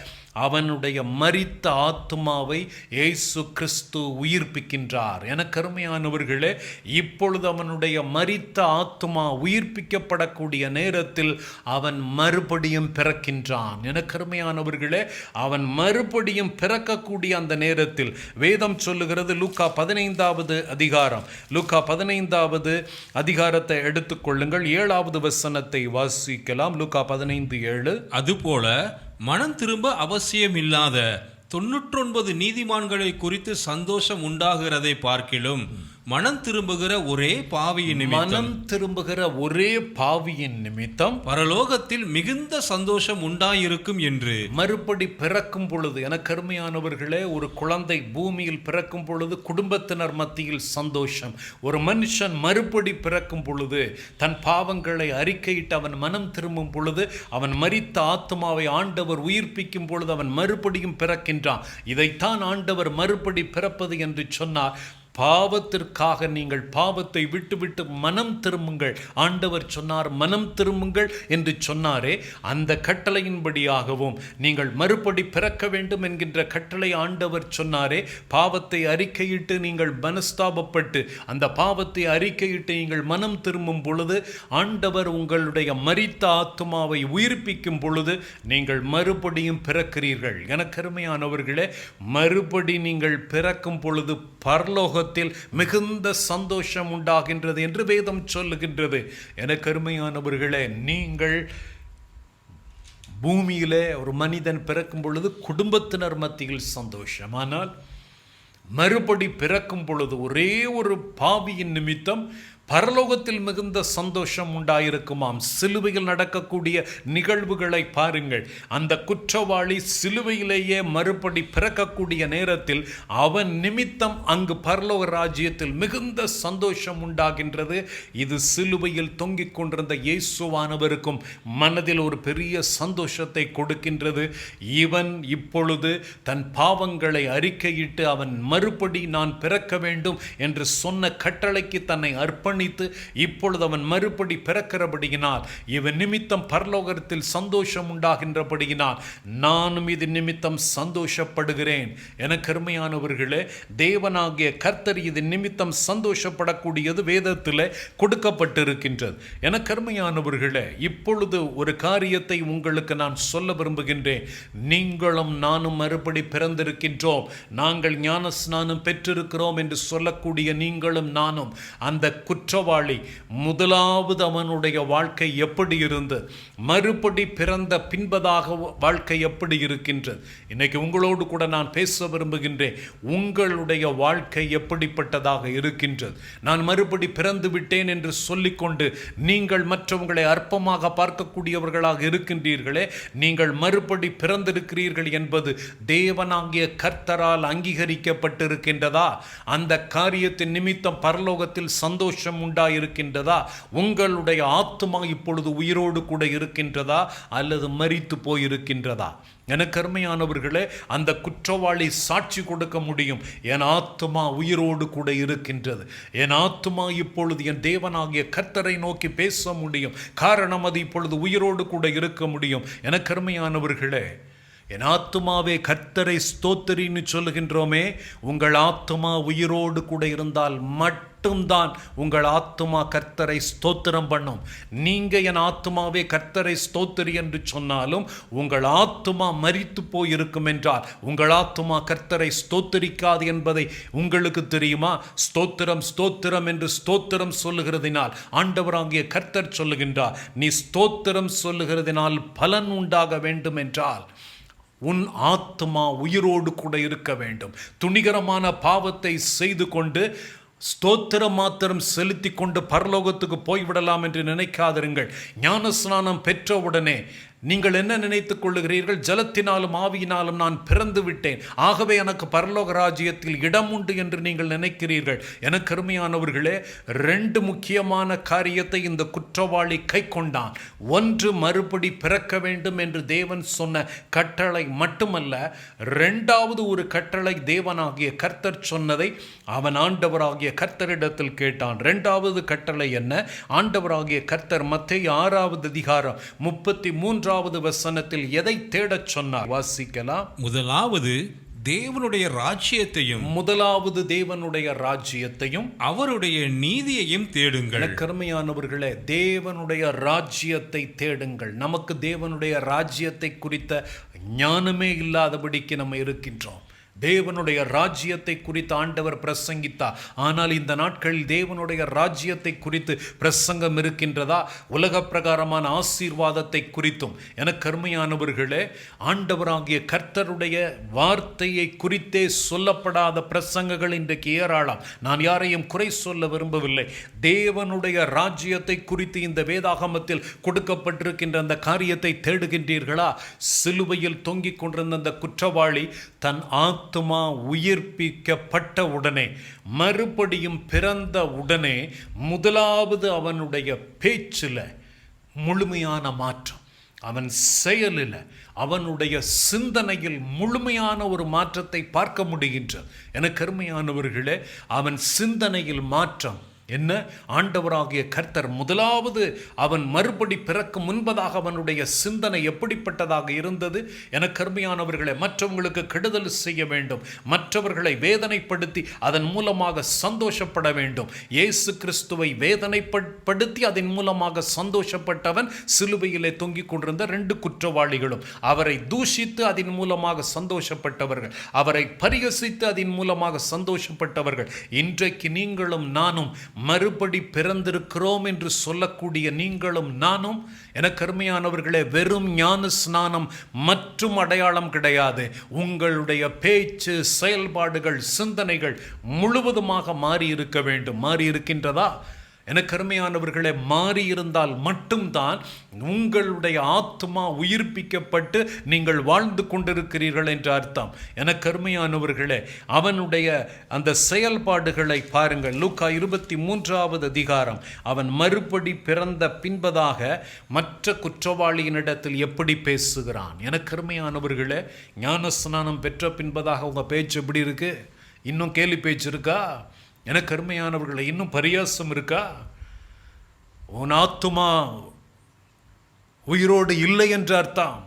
அவனுடைய மரித்த ஆத்மாவை இயேசு கிறிஸ்து உயிர்ப்பிக்கின்றார். எனக்கு அருமையானவர்களே, இப்பொழுது அவனுடைய மரித்த ஆத்மா உயிர்ப்பிக்கப்படக்கூடிய நேரத்தில் அவன் மறுபடியும் பிறக்கின்றான். எனக்கு அருமையானவர்களே, அவன் மறுபடியும் பிறக்கக்கூடிய அந்த நேரத்தில் வேதம் சொல்லுகிறது, லூக்கா 15வது அதிகாரம், லூக்கா 15வது அதிகாரத்தை எடுத்துக்கொள்ளுங்கள், 7வது வசனத்தை வாசிக்கலாம். லூக்கா 15:7. அதுபோல மனம் திரும்ப அவசியமில்லாத 99 நீதிமான்களை குறித்து சந்தோஷம் உண்டாகிறதை பார்க்கிலும் மனம் திரும்புகிற ஒரே பாவியின் நிமித்தம் பரலோகத்தில் மிகுந்த சந்தோஷம் உண்டாயிருக்கும் என்று. மறுபடி பிறக்கும் பொழுது, எனக்கு அருமையானவர்களே, ஒரு குழந்தை பூமியில் பிறக்கும் பொழுது குடும்பத்தினர் மத்தியில் சந்தோஷம். ஒரு மனுஷன் மறுபடி பிறக்கும் பொழுது, தன் பாவங்களை அறிக்கையிட்டு அவன் மனம் திரும்பும் பொழுது, அவன் மரித்த ஆத்மாவை ஆண்டவர் உயிர்ப்பிக்கும் பொழுது அவன் மறுபடியும் பிறக்கின்றான். இதைத்தான் ஆண்டவர் மறுபடி பிறப்பது என்று சொன்னார். பாவத்திற்காக நீங்கள் பாவத்தை விட்டுவிட்டு மனம் திரும்புங்கள். ஆண்டவர் சொன்னார், மனம் திரும்புங்கள் என்று சொன்னாரே, அந்த கட்டளையின்படியாகவும் நீங்கள் மறுபடி பிறக்க வேண்டும் என்கின்ற கட்டளை ஆண்டவர் சொன்னாரே, பாவத்தை அறிக்கையிட்டு நீங்கள் மனஸ்தாபப்பட்டு அந்த பாவத்தை அறிக்கையிட்டு நீங்கள் மனம் திரும்பும் பொழுது ஆண்டவர் உங்களுடைய மரித்த ஆத்துமாவை உயிர்ப்பிக்கும் பொழுது நீங்கள் மறுபடியும் பிறக்கிறீர்கள். எனக்கருமையானவர்களே, மறுபடி நீங்கள் பிறக்கும் பொழுது பரலோகத்தில் மிகுந்த சந்தோஷம் உண்டாகின்றது என்று வேதம் சொல்லுகின்றது. எனக்கு அருமையானவர்களே, நீங்கள் பூமியிலே ஒரு மனிதன் பிறக்கும் பொழுது குடும்பத்தினர் மத்தியில் சந்தோஷம், ஆனால் மறுபடி பிறக்கும் பொழுது ஒரே ஒரு பாவியின் நிமித்தம் பரலோகத்தில் மிகுந்த சந்தோஷம் உண்டாயிருக்குமாம். சிலுவையில் நடக்கக்கூடிய நிகழ்வுகளை பாருங்கள். அந்த குற்றவாளி சிலுவையிலேயே மறுபடி பிறக்கக்கூடிய நேரத்தில் அவன் நிமித்தம் அங்கு பரலோக ராஜ்யத்தில் மிகுந்த சந்தோஷம் உண்டாகின்றது. இது சிலுவையில் தொங்கிக் கொண்டிருந்த இயேசுவானவருக்கும் மனதில் ஒரு பெரிய சந்தோஷத்தை கொடுக்கின்றது. இவன் இப்பொழுது தன் பாவங்களை அறிக்கையிட்டு அவன் மறுபடி நான் பிறக்க வேண்டும் என்று சொன்ன கட்டளைக்கு தன்னை அர்ப்பணித்து இப்பொழுது அவன் மறுபடி பிறக்கிறபடியினால், இவன் நிமித்தம் பரலோகத்தில் சந்தோஷம் உண்டாகின்றபடியினால் நானும் இது நிமித்தம் சந்தோஷப்படுகிறேன். எனக்கு அருமையானவர்களே, தேவனாகிய கர்த்தர் இது நிமித்தம் சந்தோஷப்படக்கூடியது வேதத்தில் கொடுக்கப்பட்டிருக்கின்றது. எனக்கு அருமையானவர்களே, இப்பொழுது ஒரு காரியத்தை உங்களுக்கு நான் சொல்ல விரும்புகின்றேன். நீங்களும் நானும் மறுபடி பிறந்திருக்கின்றோம், நாங்கள் ஞானஸ்நானம் பெற்றிருக்கிறோம் என்று சொல்லக்கூடிய நீங்களும் நானும் அந்த குற்றவாளி முதலாவது அவனுடைய வாழ்க்கை எப்படி இருந்து மறுபடி பிறந்த பின்பதாக வாழ்க்கை எப்படி இருக்கின்றது. இன்னைக்கு உங்களோடு கூட நான் பேச விரும்புகின்றேன். உங்களுடைய வாழ்க்கை எப்படிப்பட்டதாக இருக்கின்றது? நான் மறுபடி பிறந்து விட்டேன் என்று சொல்லிக்கொண்டு நீங்கள் மற்றவங்களை அற்பமாக பார்க்கக்கூடியவர்களாக இருக்கின்றீர்களே, நீங்கள் மறுபடி பிறந்திருக்கிறீர்கள் என்பது தேவனாகிய கர்த்தரால் அங்கீகரிக்கப்பட்டிருக்கின்றதா? அந்த காரியத்தின் நிமித்தம் பரலோகத்தில் சந்தோஷம் உண்டாயிருக்கின்றதா? உங்களுடைய ஆத்துமா இப்பொழுது உயிரோடு கூட இருக்கின்றதா அல்லது மரித்து போயிருக்கின்றதா? எனக்கு அருமையானவர்களே, அந்த குற்றவாளி சாட்சி கொடுக்க முடியும். என் ஆத்துமா உயிரோடு கூட இருக்கின்றது, என் ஆத்துமா இப்பொழுது என் தேவனாகிய கர்த்தரை நோக்கி பேச முடியும். காரணம், அது இப்பொழுது உயிரோடு கூட இருக்க முடியும். எனக்கு அருமையானவர்களே, என் ஆத்துமாவே கர்த்தரை ஸ்தோத்திரின்னு சொல்லுகின்றோமே, உங்கள் ஆத்துமா உயிரோடு கூட இருந்தால் மட்டும்தான் உங்கள் ஆத்துமா கர்த்தரை ஸ்தோத்திரம் பண்ணும். நீங்க என் ஆத்துமாவே கர்த்தரை ஸ்தோத்திரி என்று சொன்னாலும் உங்கள் ஆத்துமா மரித்து போயிருக்கும் என்றால் உங்கள் ஆத்துமா கர்த்தரை ஸ்தோத்திரிக்காது என்பதை உங்களுக்கு தெரியுமா? ஸ்தோத்திரம் ஸ்தோத்திரம் என்று ஸ்தோத்திரம் சொல்லுகிறதினால் ஆண்டவராகிய கர்த்தர் சொல்லுகின்றார், நீ ஸ்தோத்திரம் சொல்லுகிறதினால் பலன் உண்டாக வேண்டும் என்றால் உன் ஆத்துமா உயிரோடு கூட இருக்க வேண்டும். துணிகரமான பாவத்தை செய்து கொண்டு ஸ்தோத்திரம் மாத்திரம் செலுத்தி கொண்டு பரலோகத்துக்கு போய்விடலாம் என்று நினைக்காதிருங்கள். ஞானஸ்நானம் பெற்றவுடனே நீங்கள் என்ன நினைத்துக் கொள்ளுகிறீர்கள்? ஜலத்தினாலும் ஆவியினாலும் நான் பிறந்து விட்டேன், ஆகவே எனக்கு பரலோக ராஜ்யத்தில் இடம் உண்டு என்று நீங்கள் நினைக்கிறீர்கள். எனக்கு அருமையானவர்களே, 2 முக்கியமான காரியத்தை இந்த குற்றவாளி கை கொண்டான். ஒன்று, மறுபடி பிறக்க வேண்டும் என்று தேவன் சொன்ன கட்டளை மட்டுமல்ல, 2வது ஒரு கட்டளை தேவனாகிய கர்த்தர் சொன்னதை அவன் ஆண்டவராகிய கர்த்தரிடத்தில் கேட்டான். 2வது கட்டளை என்ன? ஆண்டவராகிய கர்த்தர் மத்தேயு 6வது அதிகாரம் 33வது வசனத்தில் எதை தேடச் சொன்னார்? வாசிக்கலாம். முதலாவது தேவனுடைய ராஜ்யத்தையும் அவருடைய நீதியையும் தேடுங்கள். கருமையானவர்களே, தேவனுடைய ராஜ்யத்தை தேடுங்கள். நமக்கு தேவனுடைய ராஜ்யத்தை குறித்த ஞானமே இல்லாதபடிக்கு நம்ம இருக்கின்றோம். தேவனுடைய ராஜ்யத்தை குறித்து ஆண்டவர் பிரசங்கித்தார். ஆனால் இந்த நாட்களில் தேவனுடைய ராஜ்யத்தை குறித்து பிரசங்கம் இருக்கின்றதா? உலக பிரகாரமான ஆசீர்வாதத்தை குறித்தும். எனக்கு அருமையானவர்களே, ஆண்டவராகிய கர்த்தருடைய வார்த்தையை குறித்தே சொல்லப்படாத பிரசங்கங்கள் இன்றைக்கு ஏராளம். நான் யாரையும் குறை சொல்ல விரும்பவில்லை. தேவனுடைய ராஜ்யத்தை குறித்து இந்த வேதாகமத்தில் கொடுக்கப்பட்டிருக்கின்ற அந்த காரியத்தை தேடுகின்றீர்களா? சிலுவையில் தொங்கிக் கொண்டிருந்த அந்த குற்றவாளி தன் ஆத்துமா உயிர்ப்பிக்கப்பட்ட உடனே, மறுபடியும் பிறந்த உடனே, முதலாவது அவனுடைய பேச்சில் முழுமையான மாற்றம், அவன் செயலில், அவனுடைய சிந்தனையில் முழுமையான ஒரு மாற்றத்தை பார்க்க முடிகின்றது. எனக்கு அருமையானவர்களே, அவன் சிந்தனையில் மாற்றம் என்ன? ஆண்டவராகிய கர்த்தர் முதலாவது அவன் மறுபடி பிறக்கும் முன்பதாக அவனுடைய சிந்தனை எப்படிப்பட்டதாக இருந்தது? எனக்கு அருமையானவர்களே, மற்றவங்களுக்கு கெடுதல் செய்ய வேண்டும், மற்றவர்களை வேதனைப்படுத்தி அதன் மூலமாக சந்தோஷப்பட வேண்டும். இயேசு கிறிஸ்துவை வேதனைப்படுத்தி அதன் மூலமாக சந்தோஷப்பட்டவன் சிலுவையிலே தொங்கிக் கொண்டிருந்த 2 குற்றவாளிகளும். அவரை தூஷித்து அதன் மூலமாக சந்தோஷப்பட்டவர்கள், அவரை பரிகசித்து அதன் மூலமாக சந்தோஷப்பட்டவர்கள். இன்றைக்கு நீங்களும் நானும் மறுபடி பிறந்திருக்கிறோம் என்று சொல்லக்கூடிய நீங்களும் நானும், எனக்கு அருமையானவர்களே, வெறும் ஞான ஸ்நானம் மற்றும் அடையாளம் கிடையாது. உங்களுடைய பேச்சு, செயல்பாடுகள், சிந்தனைகள் முழுவதுமாக மாறி இருக்க வேண்டும். மாறி இருக்கின்றதா? எனக்கு அருமையானவர்களே, மாறி இருந்தால் மட்டும்தான் உங்களுடைய ஆத்மா உயிர்ப்பிக்கப்பட்டு நீங்கள் வாழ்ந்து கொண்டிருக்கிறீர்கள் என்ற அர்த்தம். எனக்கு அருமையானவர்களே, அவனுடைய அந்த செயல்பாடுகளை பாருங்கள். லூக்கா 23வது அதிகாரம். அவன் மறுபடி பிறந்த பின்பதாக மற்ற குற்றவாளியினிடத்தில் எப்படி பேசுகிறான்? எனக்கு அருமையானவர்களே, ஞானஸ்நானம் பெற்ற பின்பதாக உங்கள் பேச்சு எப்படி இருக்கு? இன்னும் கேலி பேச்சு இருக்கா? எனக்கு அருமையானவர்களை, இன்னும் பரியாசம் இருக்கா? உன் ஆத்துமா உயிரோடு இல்லை என்ற அர்த்தம்.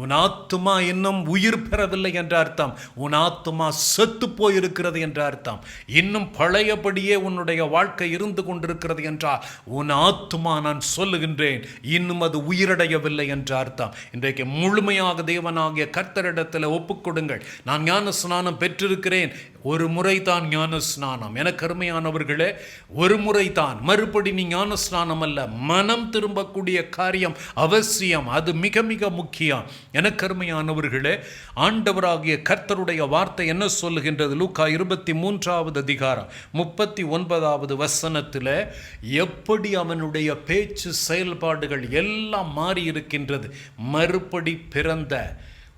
உன் ஆத்துமா இன்னும் உயிர் பெறவில்லை என்ற அர்த்தம். உன் ஆத்துமா செத்து போயிருக்கிறது என்ற அர்த்தம். இன்னும் பழையபடியே உன்னுடைய வாழ்க்கை இருந்து கொண்டிருக்கிறது என்றால் உன் ஆத்துமா, நான் சொல்லுகின்றேன், இன்னும் அது உயிரடையவில்லை என்ற அர்த்தம். இன்றைக்கு முழுமையாக தேவனாகிய கர்த்தரிடத்தில் ஒப்புக்கொடுங்கள். நான் ஞான ஸ்நானம் பெற்றிருக்கிறேன். ஒரு முறை தான் ஞான ஸ்நானம். எனக்கு அருமையானவர்களே, ஒரு முறை தான். மறுபடி நீ ஞான ஸ்நானம் அல்ல, மனம் திரும்பக்கூடிய காரியம் அவசியம். அது மிக மிக முக்கியம். எனக்கு அருமையானவர்களே, ஆண்டவராகிய கர்த்தருடைய வார்த்தை என்ன சொல்லுகின்றது? லூக்கா 23வது அதிகாரம் 39வது வசனத்தில் எப்படி அவனுடைய பேச்சு, செயல்பாடுகள் எல்லாம் மாறி இருக்கின்றது. மறுபடி பிறந்த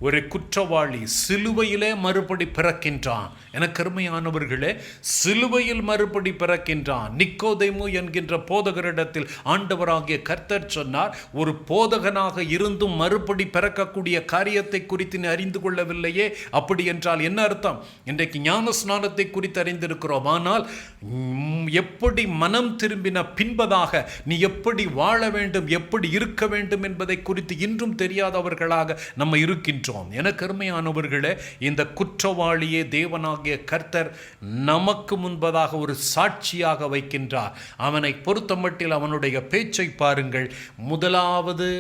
ஒரு குற்றவாளி சிலுவையிலே மறுபடி பிறக்கின்றான். எனக்கு அருமையானவர்களே, சிலுவையில் மறுபடி பிறக்கின்றான். நிக்கோதேமு என்கின்ற போதகரிடத்தில் ஆண்டவராகிய கர்த்தர் சொன்னார், ஒரு போதகனாக இருந்தும் மறுபடி பிறக்கக்கூடிய காரியத்தை குறித்து நீ அறிந்து கொள்ளவில்லையே, அப்படி என்றால் என்ன அர்த்தம்? இன்றைக்கு ஞான ஸ்நானத்தை குறித்து அறிந்திருக்கிறோம், ஆனால் எப்படி மனம் திரும்பின பின்பதாக நீ எப்படி வாழ வேண்டும், எப்படி இருக்க வேண்டும் என்பதை குறித்து இன்றும் தெரியாதவர்களாக நம்ம இருக்கின்றோம். எனக்கு அருமையானவர்களே, இந்த குற்றவாளியே தேவனாகிய கர்த்தர் நமக்கு முன்பதாக ஒரு சாட்சியாக வைக்கின்றார். அவனை பொறுத்தமட்டில் அவனுடைய பேச்சை பாருங்கள். முதலாவது,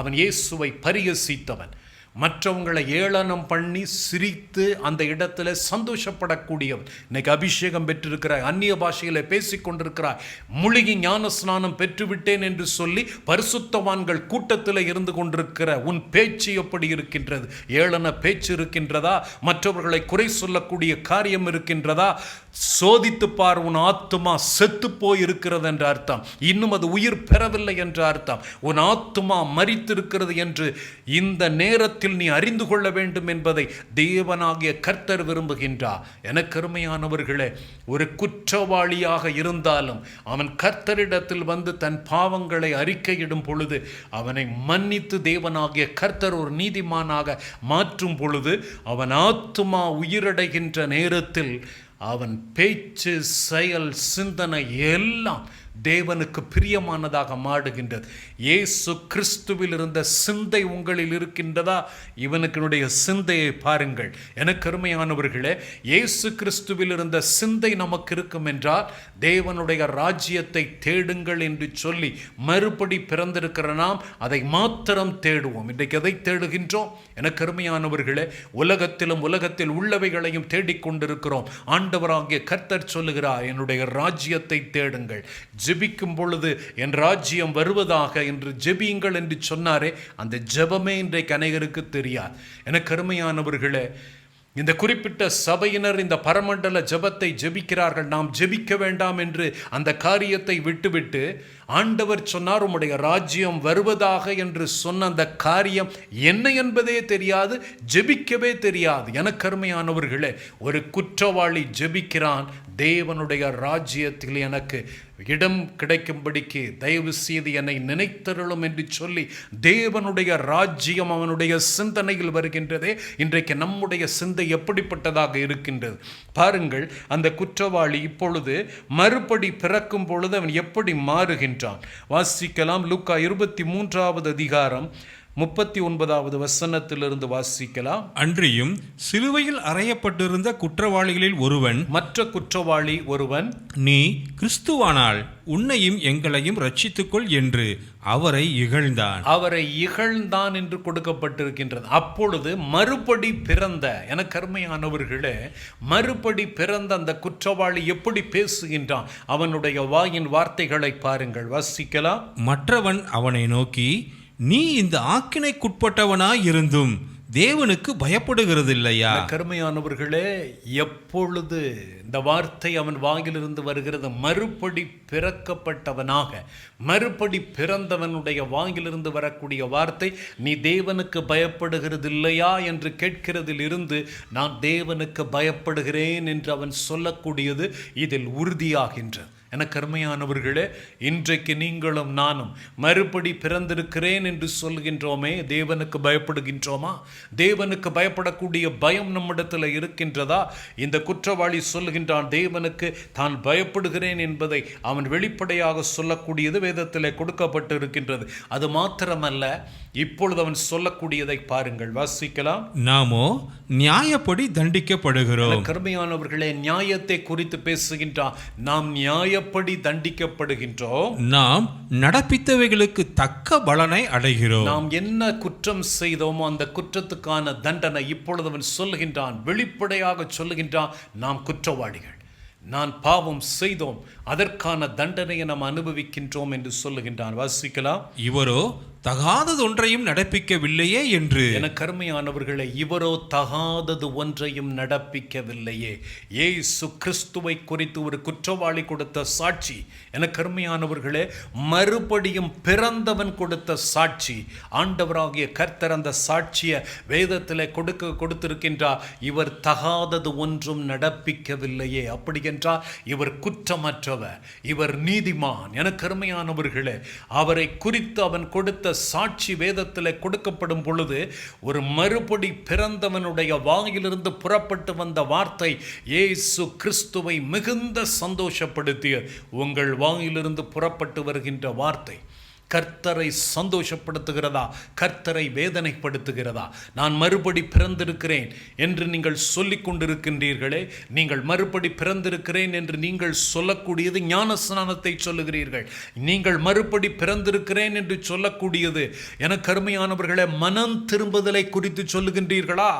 அவன் இயேசுவை பரிகசித்தவன், மற்றவங்களை ஏளனம் பண்ணி சிரித்து அந்த இடத்துல சந்தோஷப்படக்கூடியவன். இன்னைக்கு அபிஷேகம் பெற்றிருக்கிறாய், அந்நிய பாஷையில் பேசிக்கொண்டிருக்கிறாய், மூழ்கி ஞான ஸ்நானம் பெற்றுவிட்டேன் என்று சொல்லி பரிசுத்தவான்கள் கூட்டத்தில் இருந்து கொண்டிருக்கிற உன் பேச்சு எப்படி இருக்கின்றது? ஏளன பேச்சு இருக்கின்றதா? மற்றவர்களை குறை சொல்லக்கூடிய காரியம் இருக்கின்றதா? சோதித்து பார். உன் ஆத்துமா செத்து போயிருக்கிறது என்ற அர்த்தம். இன்னும் அது உயிர் பெறவில்லை என்ற அர்த்தம். உன் ஆத்துமா மரித்திருக்கிறது என்று இந்த நேரத்தில் நீ அறிந்து கொள்ள வேண்டும் என்பதை தேவனாகிய கர்த்தர் விரும்புகின்றார். எனக்கு அருமையானவர்களே, ஒரு குற்றவாளியாக இருந்தாலும் அவன் கர்த்தரிடத்தில் வந்து தன் பாவங்களை அறிக்கையிடும் பொழுது, அவனை மன்னித்து தேவனாகிய கர்த்தர் ஒரு நீதிமானாக மாற்றும் பொழுது, அவன் ஆத்துமா உயிரடைகின்ற நேரத்தில் அவன் பேச்சு, செயல், சிந்தனை எல்லாம் தேவனுக்கு பிரியமானதாக மாறுகின்றது. இயேசு கிறிஸ்துவில் இருந்த சிந்தை உங்களில் இருக்கின்றதா? இவனுக்கு சிந்தையை பாருங்கள். எனக்கு அருமையானவர்களே, இயேசு கிறிஸ்துவில் இருந்த சிந்தை நமக்கு இருக்கும் என்றால் தேவனுடைய ராஜ்யத்தை தேடுங்கள் என்று சொல்லி மறுபடி பிறந்திருக்கிற நாம் அதை மாத்திரம் தேடுவோம். இன்றைக்கு எதை தேடுகின்றோம்? எனக்கு அருமையானவர்களே, உலகத்திலும் உலகத்தில் உள்ளவைகளையும் தேடிக்கொண்டிருக்கிறோம். ஆண்டவராகிய கர்த்தர் சொல்லுகிறார், என்னுடைய ராஜ்யத்தை தேடுங்கள். ஜெபிக்கும் பொழுது என் ராஜ்யம் வருவதாக என்று ஜெபியுங்கள் என்று சொன்னாரே, அந்த ஜெபமே இன்றைக்கு அநேகருக்கு தெரியாது. எனக்கு அருமையானவர்களே, இந்த குறிப்பிட்ட சபையினர் இந்த பரமண்டல ஜெபத்தை ஜெபிக்கிறார்கள், நாம் ஜெபிக்க வேண்டாம் என்று அந்த காரியத்தை விட்டுவிட்டு ஆண்டவர் சொன்னார், உம்முடைய ராஜ்யம் வருவதாக என்று சொன்ன அந்த காரியம் என்ன என்பதே தெரியாது, ஜெபிக்கவே தெரியாது. எனக்கு அருமையானவர்களே, ஒரு குற்றவாளி ஜெபிக்கிறான், தேவனுடைய ராஜ்யத்தில் எனக்கு இடம் கிடைக்கும்படிக்கு தயவு செய்து என்னை நினைத்தருளும் என்று சொல்லி தேவனுடைய ராஜ்யம் அவனுடைய சிந்தனையில் வருகின்றதே. இன்றைக்கு நம்முடைய சிந்தை எப்படிப்பட்டதாக இருக்கின்றது பாருங்கள். அந்த குற்றவாளி இப்பொழுது மறுபடி பிறக்கும் பொழுது அவன் எப்படி மாறுகின்றான் வாசிக்கலாம். லூக்கா 23வது அதிகாரம் 39வது வசனத்திலிருந்து வாசிக்கலாம். அன்றியும் சிலுவையில் அறையப்பட்டிருந்த குற்றவாளிகளில் ஒருவன், மற்ற குற்றவாளி ஒருவன், நீ கிறிஸ்துவானால் உன்னையும் எங்களையும் ரட்சித்துக்கொள் என்று அவரை இகழ்ந்தான் என்று கொடுக்கப்பட்டிருக்கின்றது. அப்பொழுது மறுபடி பிறந்த, எனக்கு அருமையானவர்களே, மறுபடி பிறந்த அந்த குற்றவாளி எப்படி பேசுகின்றான்? அவனுடைய வாயின் வார்த்தைகளை பாருங்கள், வாசிக்கலாம். மற்றவன் அவனை நோக்கி, நீ இந்த ஆக்கினைக்குட்பட்டவனாய் இருந்தும் தேவனுக்கு பயப்படுகிறது இல்லையா? கருமையானவர்களே, எப்பொழுது இந்த வார்த்தை அவன் வாயிலிருந்து வருகிறது? மறுபடி பிறக்கப்பட்டவனாக, மறுபடி பிறந்தவனுடைய வாயிலிருந்து வரக்கூடிய வார்த்தை, நீ தேவனுக்கு பயப்படுகிறது இல்லையா என்று கேட்கிறதில் இருந்து நான் தேவனுக்கு பயப்படுகிறேன் என்று அவன் சொல்லக்கூடியது இதில் உறுதியாகின்றது. எனக்கு அருமையானவர்களே, இன்றைக்கு நீங்களும் நானும் மறுபடி பிறந்திருக்கிறேன் என்று சொல்கின்றோமே, தேவனுக்கு பயப்படுகின்றோமா? தேவனுக்கு பயப்படக்கூடிய பயம் நம்மிடத்தில் இருக்கின்றதா? இந்த குற்றவாளி சொல்லுகின்றான், தேவனுக்கு தான் பயப்படுகிறேன் என்பதை அவன் வெளிப்படையாக சொல்லக்கூடியது வேதத்தில் கொடுக்கப்பட்டு இருக்கின்றது. அது மாத்திரமல்ல, இப்பொழுது அவன் சொல்லக்கூடியதை பாருங்கள், வாசிக்கலாம். நாமோ நியாயப்படி தண்டிக்கப்படுகிறோம். கருமையானவர்களே, நியாயத்தை குறித்து பேசுகின்றான். நாம் நியாயப்படி தண்டிக்கப்படுகின்றோம். நாம் நடப்பித்தவைகளுக்கு தக்க பலனை அடைகிறோம். நாம் என்ன குற்றம் செய்தோமோ அந்த குற்றத்துக்கான தண்டனை இப்பொழுது அவன் சொல்லுகின்றான், வெளிப்படையாக சொல்லுகின்றான், நாம் குற்றவாளிகள், நான் பாவம் செய்தோம், அதற்கான தண்டனையை நாம் அனுபவிக்கின்றோம் என்று சொல்லுகின்றான். வாசிக்கலாம். இவரோ தகாதது ஒன்றையும் நடப்பிக்கவில்லையே என்று. என கருமையானவர்களே, இவரோ தகாதது ஒன்றையும் நடப்பிக்கவில்லையே. இயேசு கிறிஸ்துவை குறித்து ஒரு குற்றவாளி கொடுத்த சாட்சி. என கருமையானவர்களே, மறுபடியும் பிறந்தவன் கொடுத்த சாட்சி. ஆண்டவராகிய கர்த்தர் அந்த சாட்சியை வேதத்தில் கொடுத்திருக்கின்றார். இவர் தகாதது ஒன்றும் நடப்பிக்கவில்லையே. அப்படி என்றால் இவர் குற்றமற்றவர், இவர் நீதிமான். என கருமையானவர்களே, அவரை குறித்து அவன் கொடுத்த சாட்சி வேதத்தில் கொடுக்கப்படும் பொழுது, ஒரு மறுபடி பிறந்தவனுடைய வாயிலிருந்து புறப்பட்டு வந்த வார்த்தை இயேசு கிறிஸ்துவை மிகுந்த சந்தோஷப்படுத்திய. உங்கள் வாயிலிருந்து புறப்பட்டு வருகின்ற வார்த்தை கர்த்தரை சந்தோஷப்படுத்துகிறதா, கர்த்தரை வேதனைப்படுத்துகிறதா? நான் மறுபடி பிறந்திருக்கிறேன் என்று நீங்கள் சொல்லிக் கொண்டிருக்கின்றீர்களே, நீங்கள் மறுபடி பிறந்திருக்கிறேன் என்று நீங்கள் சொல்லக்கூடியது ஞானஸ்நானத்தை சொல்லுகிறீர்கள். நீங்கள் மறுபடி பிறந்திருக்கிறேன் என்று சொல்லக்கூடியது, எனக்கு அருமையானவர்களே, மனம் திரும்புதலை குறித்து சொல்லுகின்றீர்களா?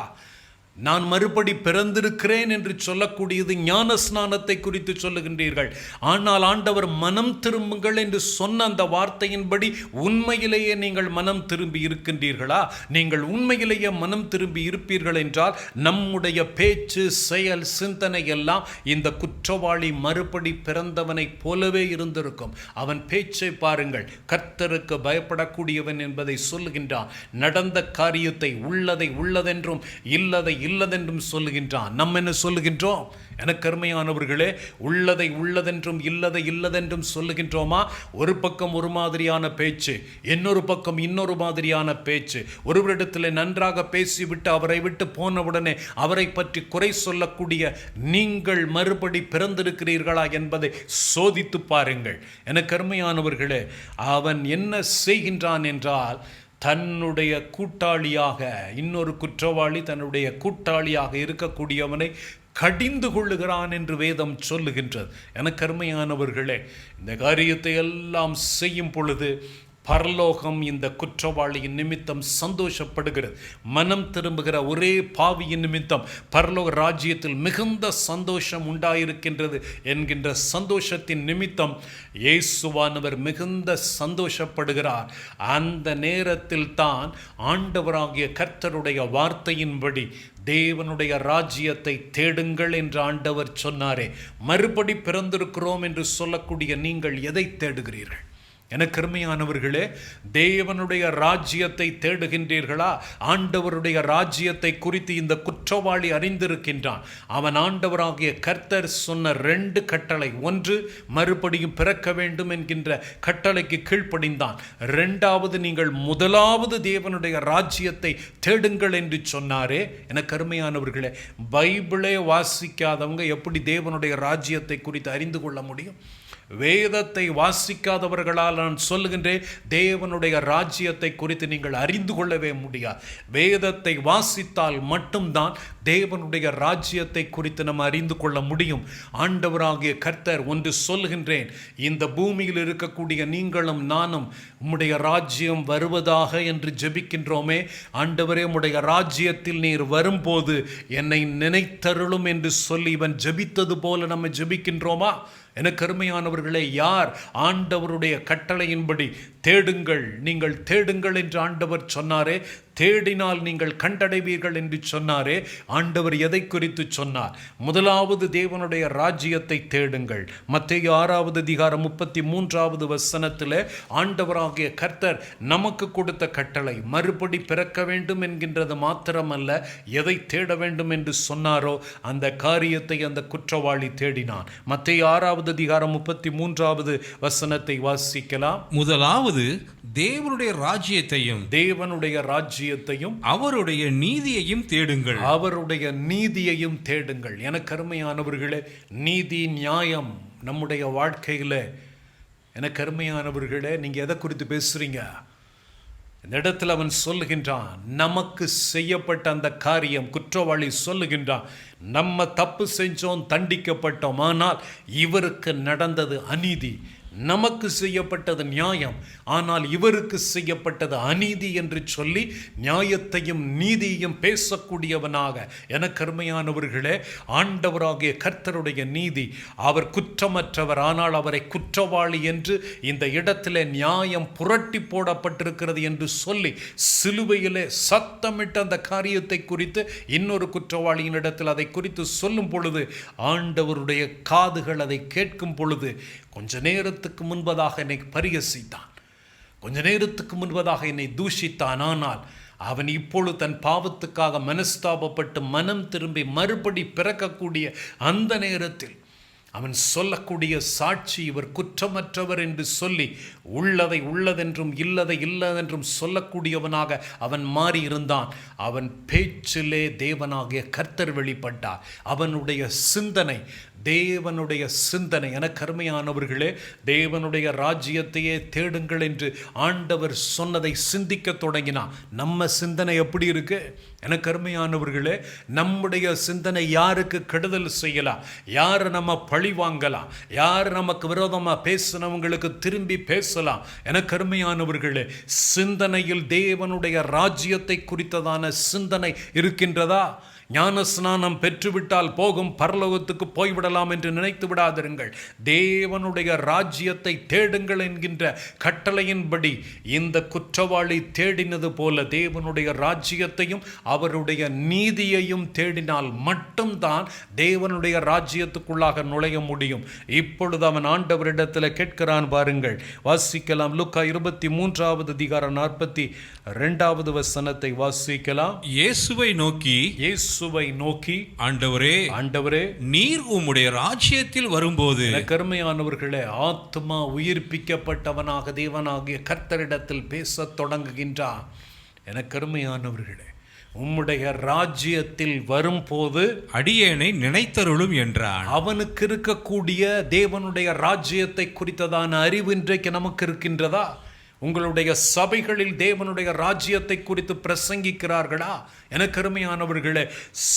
நான் மறுபடி பிறந்திருக்கிறேன் என்று சொல்லக்கூடியது ஞான ஸ்நானத்தை குறித்து சொல்லுகின்றீர்கள். ஆனால் ஆண்டவர் மனம் திரும்புங்கள் என்று சொன்ன அந்த வார்த்தையின்படி உண்மையிலேயே நீங்கள் மனம் திரும்பி இருக்கின்றீர்களா? நீங்கள் உண்மையிலேயே மனம் திரும்பி இருப்பீர்கள் என்றால் நம்முடைய பேச்சு, செயல், சிந்தனை எல்லாம் இந்த குற்றவாளி மறுபடி பிறந்தவனை போலவே இருந்திருக்கும். அவன் பேச்சை பாருங்கள், கர்த்தருக்கு பயப்படக்கூடியவன் என்பதை சொல்லுகின்றான். நடந்த காரியத்தை உள்ளதை உள்ளதென்றும் இல்லதை இல்லதென்றும் சொல்லுகின்றான். நம்ம என்ன சொல்லுகின்றோம்? எனக்கு அருமையானவர்களே, உள்ளதை உள்ளதென்றும் இல்லதை இல்லதென்றும் சொல்லுகின்றோமா? ஒரு பக்கம் ஒரு மாதிரியான பேச்சு, இன்னொரு பக்கம் இன்னொரு மாதிரியான பேச்சு. ஒருவரிடத்தில் நன்றாக பேசிவிட்டு அவரை விட்டு போனவுடனே அவரை பற்றி குறை சொல்லக்கூடிய நீங்கள் மறுபடி பிறந்திருக்கிறீர்களா என்பதை சோதித்து பாருங்கள். எனக்கு அருமையானவர்களே, அவன் என்ன செய்கின்றான் என்றால், தன்னுடைய கூட்டாளியாக, இன்னொரு குற்றவாளி தன்னுடைய கூட்டாளியாக இருக்கக்கூடியவனை கடிந்து கொள்ளுகிறான் என்று வேதம் சொல்லுகின்றது. எனக்கு அருமையானவர்களே, இந்த காரியத்தை எல்லாம் செய்யும் பொழுது பரலோகம் இந்த குற்றவாளியின் நிமித்தம் சந்தோஷப்படுகிறது. மனம் திரும்புகிற ஒரே பாவியின் நிமித்தம் பரலோக ராஜ்யத்தில் மிகுந்த சந்தோஷம் உண்டாயிருக்கின்றது என்கின்ற சந்தோஷத்தின் நிமித்தம் இயேசுவானவர் மிகுந்த சந்தோஷப்படுகிறார். அந்த நேரத்தில் தான் ஆண்டவராகிய கர்த்தருடைய வார்த்தையின்படி தேவனுடைய ராஜ்யத்தை தேடுங்கள் என்று ஆண்டவர் சொன்னாரே. மறுபடி பிறந்திருக்கிறோம் என்று சொல்லக்கூடிய நீங்கள் எதை தேடுகிறீர்கள்? எனக்கு அருமையானவர்களே, தேவனுடைய ராஜ்யத்தை தேடுகின்றீர்களா? ஆண்டவருடைய ராஜ்யத்தை குறித்து இந்த குற்றவாளி அறிந்திருக்கின்றான். அவன் ஆண்டவராகிய கர்த்தர் சொன்ன 2 கட்டளை, ஒன்று மறுபடியும் பிறக்க வேண்டும் என்கின்ற கட்டளைக்கு கீழ்ப்படிந்தான். 2வது, நீங்கள் முதலாவது தேவனுடைய ராஜ்யத்தை தேடுங்கள் என்று சொன்னாரே. எனக்கு அருமையானவர்களே, பைபிளே வாசிக்காதவங்க எப்படி தேவனுடைய ராஜ்யத்தை குறித்து அறிந்து கொள்ள முடியும்? வேதத்தை வாசிக்காதவர்களால் நான் சொல்லுகின்றேன், தேவனுடைய ராஜ்யத்தை குறித்து நீங்கள் அறிந்து கொள்ளவே முடியாது. வேதத்தை வாசித்தால் மட்டும்தான் தேவனுடைய ராஜ்யத்தை குறித்து நம்ம அறிந்து கொள்ள முடியும். ஆண்டவராகிய கர்த்தர் ஒன்று சொல்லுகின்றேன், இந்த பூமியில் இருக்கக்கூடிய நீங்களும் நானும் உம்முடைய ராஜ்யம் வருவதாக என்று ஜெபிக்கின்றோமே. ஆண்டவரே, உம்முடைய ராஜ்யத்தில் நீர் வரும்போது என்னை நினைத்தருளும் என்று சொல்லி இவன் ஜெபித்தது போல நம்ம ஜெபிக்கின்றோமா? எனக்கு அருமையானவர்களே, யார் ஆண்டவருடைய கட்டளையின்படி தேடுங்கள், நீங்கள் தேடுங்கள் என்று ஆண்டவர் சொன்னாரே, தேடினால் நீங்கள் கண்டடைவீர்கள் என்று சொன்னாரே. ஆண்டவர் எதை குறித்து சொன்னார்? முதலாவது தேவனுடைய ராஜ்யத்தை தேடுங்கள். மத்தேயு 6வது அதிகாரம் 33வது வசனத்தில் ஆண்டவராகிய கர்த்தர் நமக்கு கொடுத்த கட்டளை மறுபடி பிறக்க வேண்டும் என்கின்றது மாத்திரமல்ல, எதை தேட வேண்டும் என்று சொன்னாரோ அந்த காரியத்தை அந்த குற்றவாளி தேடினான். மத்தேயு 6வது அதிகாரம் 33வது வசனத்தை வாசிக்கலாம். முதலாவது தேவனுடைய ராஜ்யத்தையும் அவருடைய நீதியையும் தேடுங்கள். அவருடைய நீதியையும் தேடுங்கள். எனக்கு அருமையானவர்களே, நீதி நியாயம் நம்முடைய வாழ்க்கையில, எனக்கு அருமையானவர்களே, நீங்க எதை குறித்து பேசுறீங்க? இந்த இடத்துல அவன் சொல்லுகின்றான், நமக்கு செய்யப்பட்ட அந்த காரியம், குற்றவாளி சொல்லுகின்றான், நம்ம தப்பு செஞ்சோம், தண்டிக்கப்பட்டோம், ஆனால் இவருக்கு நடந்தது அநீதி. நமக்கு செய்யப்பட்டது நியாயம், ஆனால் இவருக்கு செய்யப்பட்டது அநீதி என்று சொல்லி நியாயத்தையும் நீதியையும் பேசக்கூடியவனாக, எனக்கு அருமையானவர்களே, ஆண்டவராகிய கர்த்தருடைய நீதி, அவர் குற்றமற்றவர், ஆனால் அவரை குற்றவாளி என்று இந்த இடத்திலே நியாயம் புரட்டி போடப்பட்டிருக்கிறது என்று சொல்லி சிலுவையிலே சத்தமிட்ட அந்த காரியத்தை குறித்து இன்னொரு குற்றவாளியின் இடத்தில் அதை குறித்து சொல்லும் பொழுது ஆண்டவருடைய காதுகள் அதை கேட்கும் பொழுது கொஞ்ச நேரத்துக்கு முன்பதாக என்னை பரிகசித்தான், கொஞ்ச நேரத்துக்கு முன்பதாக என்னை தூஷித்தான், ஆனால் அவன் இப்பொழுது தன் பாவத்துக்காக மனஸ்தாபப்பட்டு மனம் திரும்பி மறுபடி பிறக்கக்கூடிய அந்த நேரத்தில் அவன் சொல்லக்கூடிய சாட்சி, இவர் குற்றமற்றவர் என்று சொல்லி உள்ளதை உள்ளதென்றும் இல்லதை இல்லதென்றும் சொல்லக்கூடியவனாக அவன் மாறியிருந்தான். அவன் பேச்சிலே தேவனாகிய கர்த்தர் வெளிப்பட்டார். அவனுடைய சிந்தனை தேவனுடைய சிந்தனை. எனக்கு அருமையானவர்களே, தேவனுடைய ராஜ்யத்தையே தேடுங்கள் என்று ஆண்டவர் சொன்னதை சிந்திக்க தொடங்கினான். நம்ம சிந்தனை எப்படி இருக்கு? எனக்கு அருமையானவர்களே, நம்முடைய சிந்தனை யாருக்கு கெடுதல் செய்யலாம், யார் நம்ம பழி வாங்கலாம், யார் நமக்கு விரோதமாக பேசினவங்களுக்கு திரும்பி பேசலாம். எனக்கு அருமையானவர்களே, சிந்தனையில் தேவனுடைய ராஜ்யத்தை குறித்ததான சிந்தனை இருக்கின்றதா? ஞான ஸ்நானம் பெற்றுவிட்டால் போகும், பரலோகத்துக்கு போய்விடலாம் என்று நினைத்து விடாதிருங்கள். தேவனுடைய ராஜ்யத்தை தேடுங்கள் என்கின்ற கட்டளையின்படி இந்த குற்றவாளி தேடினது போல தேவனுடைய ராஜ்யத்தையும் அவருடைய நீதியையும் தேடினால் மட்டும்தான் தேவனுடைய ராஜ்யத்துக்குள்ளாக நுழைய முடியும். இப்பொழுது அவன் ஆண்டவரிடத்தில் கேட்கிறான் பாருங்கள், வாசிக்கலாம். லூக்கா 23வது அதிகாரம் 42வது வசனத்தை வாசிக்கலாம். இயேசுவை நோக்கி, ஆண்டவரே, நீர் உம்முடைய ராஜ்யத்தில் வரும்போது. கருமையானவர்களே, ஆத்மா உயிர்ப்பிக்கப்பட்டவனாக தேவனாகிய கர்த்தரிடத்தில் பேசத் தொடங்குகின்றான். என கருமையானவர்களே, உம்முடைய ராஜ்யத்தில் வரும்போது அடியேனை நினைத்தருளும் என்றான். அவனுக்கு இருக்கக்கூடிய தேவனுடைய ராஜ்யத்தை குறித்ததான அறிவு இன்றைக்கு நமக்கு இருக்கின்றதா? உங்களுடைய சபைகளில் தேவனுடைய ராஜ்யத்தை குறித்து பிரசங்கிக்கிறார்களா? எனக்கு அருமையானவர்களே,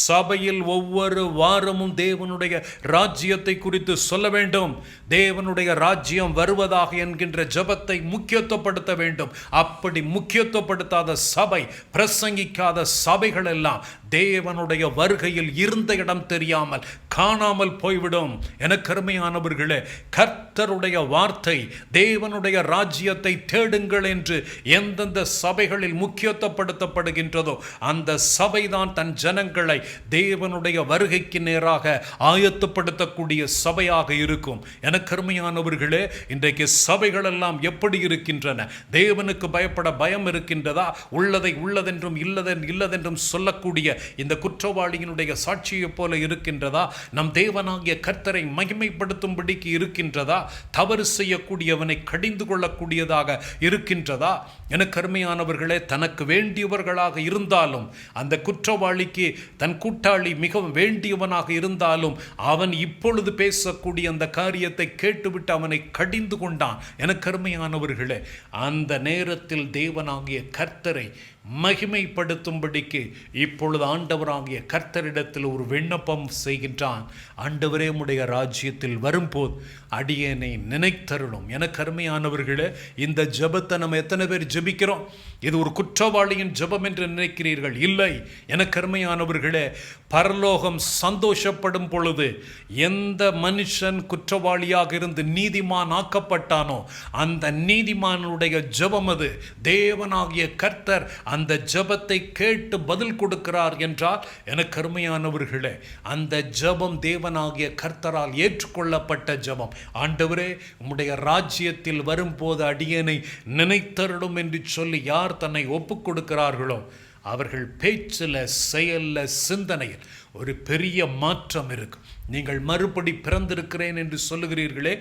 சபையில் ஒவ்வொரு வாரமும் தேவனுடைய ராஜ்யத்தை குறித்து சொல்ல வேண்டும். தேவனுடைய ராஜ்யம் வருவதாக என்கின்ற ஜெபத்தை முக்கியத்துவப்படுத்த வேண்டும். அப்படி முக்கியத்துவப்படுத்தாத சபை, பிரசங்கிக்காத சபைகள் எல்லாம் தேவனுடைய வருகையில் இருந்த இடம் தெரியாமல் காணாமல் போய்விடும். எனக்கு அருமையானவர்களே, கர்த்தருடைய வார்த்தை தேவனுடைய ராஜ்யத்தை தேடுங்கள் என்று எந்தெந்த சபைகளில் முக்கியத்துவப்படுத்தப்படுகின்றதோ அந்த சபைதான் தன் ஜனங்களை தேவனுடைய வருகைக்கு நேராக ஆயத்தப்படுத்தக்கூடிய சபையாக இருக்கும். எனக்கு அருமையானவர்களே, இன்றைக்கு சபைகள் எல்லாம் எப்படி இருக்கின்றன? தேவனுக்கு பயப்பட பயம் இருக்கின்றதா? உள்ளதை உள்ளதென்றும் இல்லதென்றும் சொல்லக்கூடிய இந்த குற்றவாளியினுடைய சாட்சியை போல இருக்கின்றதா? நம் தேவனாகிய கர்த்தரை மகிமைப்படுத்தும்படிக்கு இருக்கின்றதா? தவறு செய்யக்கூடியவனை கடிந்து கொள்ளக்கூடியதாக இருக்கின்றதா? எனக்கு அருமையானவர்களே, தனக்கு வேண்டியவர்களாக இருந்தாலும் அந்த குற்றவாளிக்கு தன் கூட்டாளி மிகவும் வேண்டியவனாக இருந்தாலும் அவன் இப்பொழுது பேசக்கூடிய அந்த காரியத்தை கேட்டுவிட்டு அவனை கடிந்து கொண்டான். எனக்கு அருமையானவர்களே, அந்த நேரத்தில் தேவனாகிய கர்த்தரை மகிமைப்படுத்தும்படிக்கு இப்பொழுது ஆண்டவராகிய கர்த்தரிடத்தில் ஒரு விண்ணப்பம் செய்கின்றான். ஆண்டவரே, உம்முடைய ராஜ்யத்தில் வரும்போது அடியேனை நினைத்தருளும். எனக்கு அருமையானவர்களே, இந்த ஜெபத்தை நம்ம எத்தனை பேர் ஜெபிக்கிறோம்? இது ஒரு குற்றவாளியின் ஜெபம் என்று நினைக்கிறீர்கள்? இல்லை. எனக்கு அருமையானவர்களே, பரலோகம் சந்தோஷப்படும் பொழுது எந்த மனுஷன் குற்றவாளியாக இருந்து நீதிமான் ஆக்கப்பட்டானோ அந்த நீதிமானுடைய ஜெபம் அது. தேவனாகிய கர்த்தர் அந்த ஜெபத்தை கேட்டு பதில் கொடுக்கிறார் என்றால், எனக்கு அருமையானவர்களே, அந்த ஜெபம் தேவனாகிய கர்த்தரால் ஏற்றுக்கொள்ளப்பட்ட ஜெபம். ஆண்டவரே, உம்முடைய ராஜ்யத்தில் வரும்போது அடியேனை நினைத்தருளும் என்று சொல்லி யார் தன்னை ஒப்புக் கொடுக்கிறார்களோ அவர்கள் பேச்சில், செயலில், சிந்தனையில் ஒரு பெரிய மாற்றம் இருக்கும். நீங்கள் மறுபடி பிறந்திருக்கிறேன் என்று சொல்லுகிறீர்களே,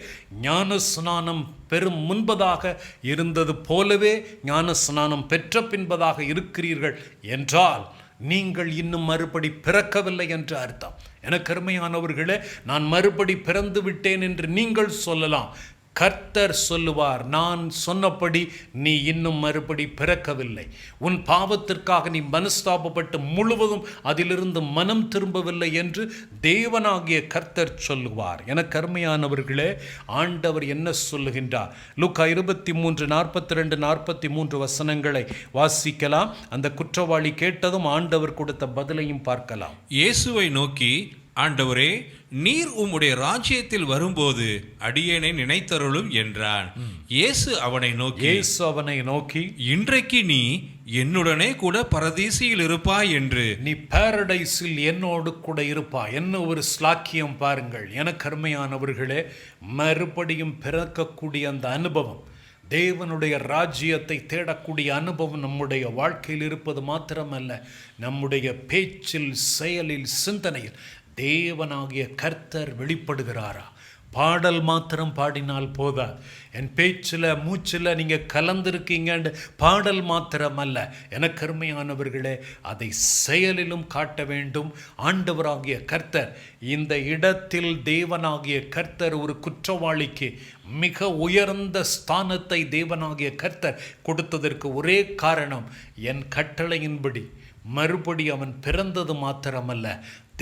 ஞான ஸ்நானம் பெறும் முன்பதாக இருந்தது போலவே ஞான ஸ்நானம் பெற்ற பின்பதாக இருக்கிறீர்கள் என்றால் நீங்கள் இன்னும் மறுபடி பிறக்கவில்லை என்று அர்த்தம். எனக்கு அருமையானவர்களே, நான் மறுபடி பிறந்து விட்டேன் என்று நீங்கள் சொல்லலாம். கர்த்தர் சொல்லுவார், நான் சொன்னபடி நீ இன்னும் மறுபடி பிறக்கவில்லை. உன் பாவத்திற்காக நீ மனஸ்தாபப்பட்டு முழுவதும் அதிலிருந்து மனம் திரும்பவில்லை என்று தேவனாகிய கர்த்தர் சொல்லுவார். எனக்கு அருமையானவர்களே, ஆண்டவர் என்ன சொல்லுகின்றார்? லூக்கா 23:42-43 வசனங்களை வாசிக்கலாம். அந்த குற்றவாளி கேட்டதும் ஆண்டவர் கொடுத்த பதிலையும் பார்க்கலாம். இயேசுவை நோக்கி, ஆண்டவரே, நீர் உம்முடைய ராஜ்யத்தில் வரும்போது அடியேனை நினைத்தருளும் என்றான். இயேசு அவனை நோக்கி, இன்றைக்கு நீ என்னுடனே கூட பரதீசியில் இருப்பாய் என்று. நீ பாரடைஸில் என்னோடு கூட இருப்பாய். என்ன ஒரு ஸ்லாக்கியம் பாருங்கள். எனக்கு அருமையானவர்களே, மறுபடியும் பிறக்கக்கூடிய அந்த அனுபவம், தேவனுடைய ராஜ்யத்தை தேடக்கூடிய அனுபவம் நம்முடைய வாழ்க்கையில் இருப்பது மாத்திரமல்ல, நம்முடைய பேச்சில், செயலில், சிந்தனையில் தேவனாகிய கர்த்தர் வெளிப்படுகிறாரா? பாடல் மாத்திரம் பாடினால் போதா. என் பேச்சில், மூச்சில் நீங்கள் கலந்திருக்கீங்க பாடல் மாத்திரம் அல்ல. எனக்கு அருமையானவர்களே, அதை செயலிலும் காட்ட வேண்டும். ஆண்டவராகிய கர்த்தர் இந்த இடத்தில் தேவனாகிய கர்த்தர் ஒரு குற்றவாளிக்கு மிக உயர்ந்த ஸ்தானத்தை தேவனாகிய கர்த்தர் கொடுத்ததற்கு ஒரே காரணம், என் கட்டளையின்படி மறுபடி அவன் பிறந்தது மாத்திரமல்ல,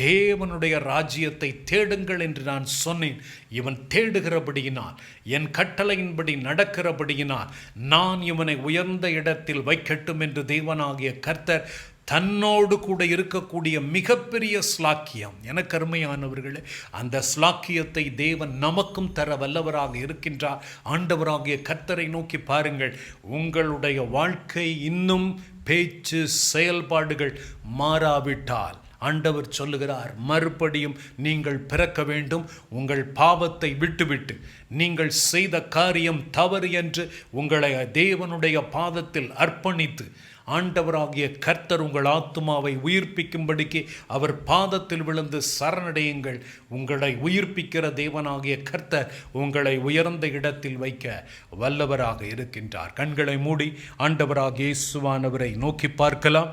தேவனுடைய ராஜ்யத்தை தேடுங்கள் என்று நான் சொன்னேன். இவன் தேடுகிறபடியினால், என் கட்டளையின்படி நடக்கிறபடியினால் நான் இவனை உயர்ந்த இடத்தில் வைக்கட்டும் என்று தேவனாகிய கர்த்தர் தன்னோடு கூட இருக்கக்கூடிய மிகப்பெரிய ஸ்லாக்கியம். எனக்கு அருமையானவர்களே, அந்த ஸ்லாக்கியத்தை தேவன் நமக்கும் தர வல்லவராக இருக்கின்றார். ஆண்டவராகிய கர்த்தரை நோக்கி பாருங்கள். உங்களுடைய வாழ்க்கை இன்னும் பேச்சு, செயல்பாடுகள் மாறாவிட்டால் ஆண்டவர் சொல்லுகிறார், மறுபடியும் நீங்கள் பிறக்க வேண்டும். உங்கள் பாவத்தை விட்டுவிட்டு நீங்கள் செய்த காரியம் தவறு என்று உங்களை தேவனுடைய பாதத்தில் அர்ப்பணித்து ஆண்டவராகிய கர்த்தர் உங்கள் ஆத்துமாவை உயிர்ப்பிக்கும்படிக்கு அவர் பாதத்தில் விழுந்து சரணடையுங்கள். உங்களை உயிர்ப்பிக்கிற தேவனாகிய கர்த்தர் உங்களை உயர்ந்த இடத்தில் வைக்க வல்லவராக இருக்கின்றார். கண்களை மூடி ஆண்டவராகிய இயேசுவானவரை நோக்கி பார்க்கலாம்.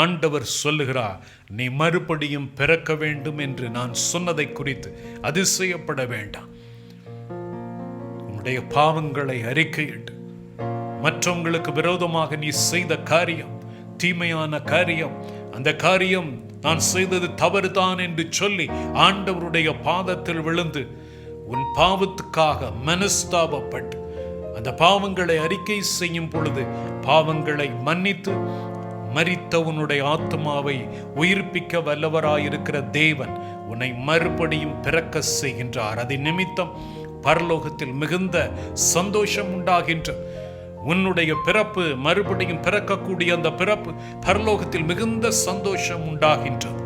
ஆண்டவர் சொல்லுகிறார், நீ மறுபடியும் பிறக்க வேண்டும் என்று நான் சொன்னதை குறித்து அதிசயப்பட வேண்டாம். உன்னுடைய பாவங்களை அறிக்கையிட்டு, மற்றவங்களுக்கு விரோதமாக நீ செய்த காரியம் தீமையான காரியம், அந்த காரியம் நான் செய்தது தவறுதான் என்று சொல்லி ஆண்டவருடைய பாதத்தில் விழுந்து உன் பாவத்துக்காக மனஸ்தாபப்பட்டு அந்த பாவங்களை அறிக்கை செய்யும் பொழுது பாவங்களை மன்னித்து மரித்த உன்னுடைய ஆத்மாவை உயிர்ப்பிக்க வல்லவராயிருக்கிற தேவன் உன்னை மறுபடியும் பிறக்க செய்கின்றார். அதை நிமித்தம் பரலோகத்தில் மிகுந்த சந்தோஷம் உண்டாகின்ற உன்னுடைய பிறப்பு, மறுபடியும் பிறக்கக்கூடிய அந்த பிறப்பு பரலோகத்தில் மிகுந்த சந்தோஷம் உண்டாகின்றது.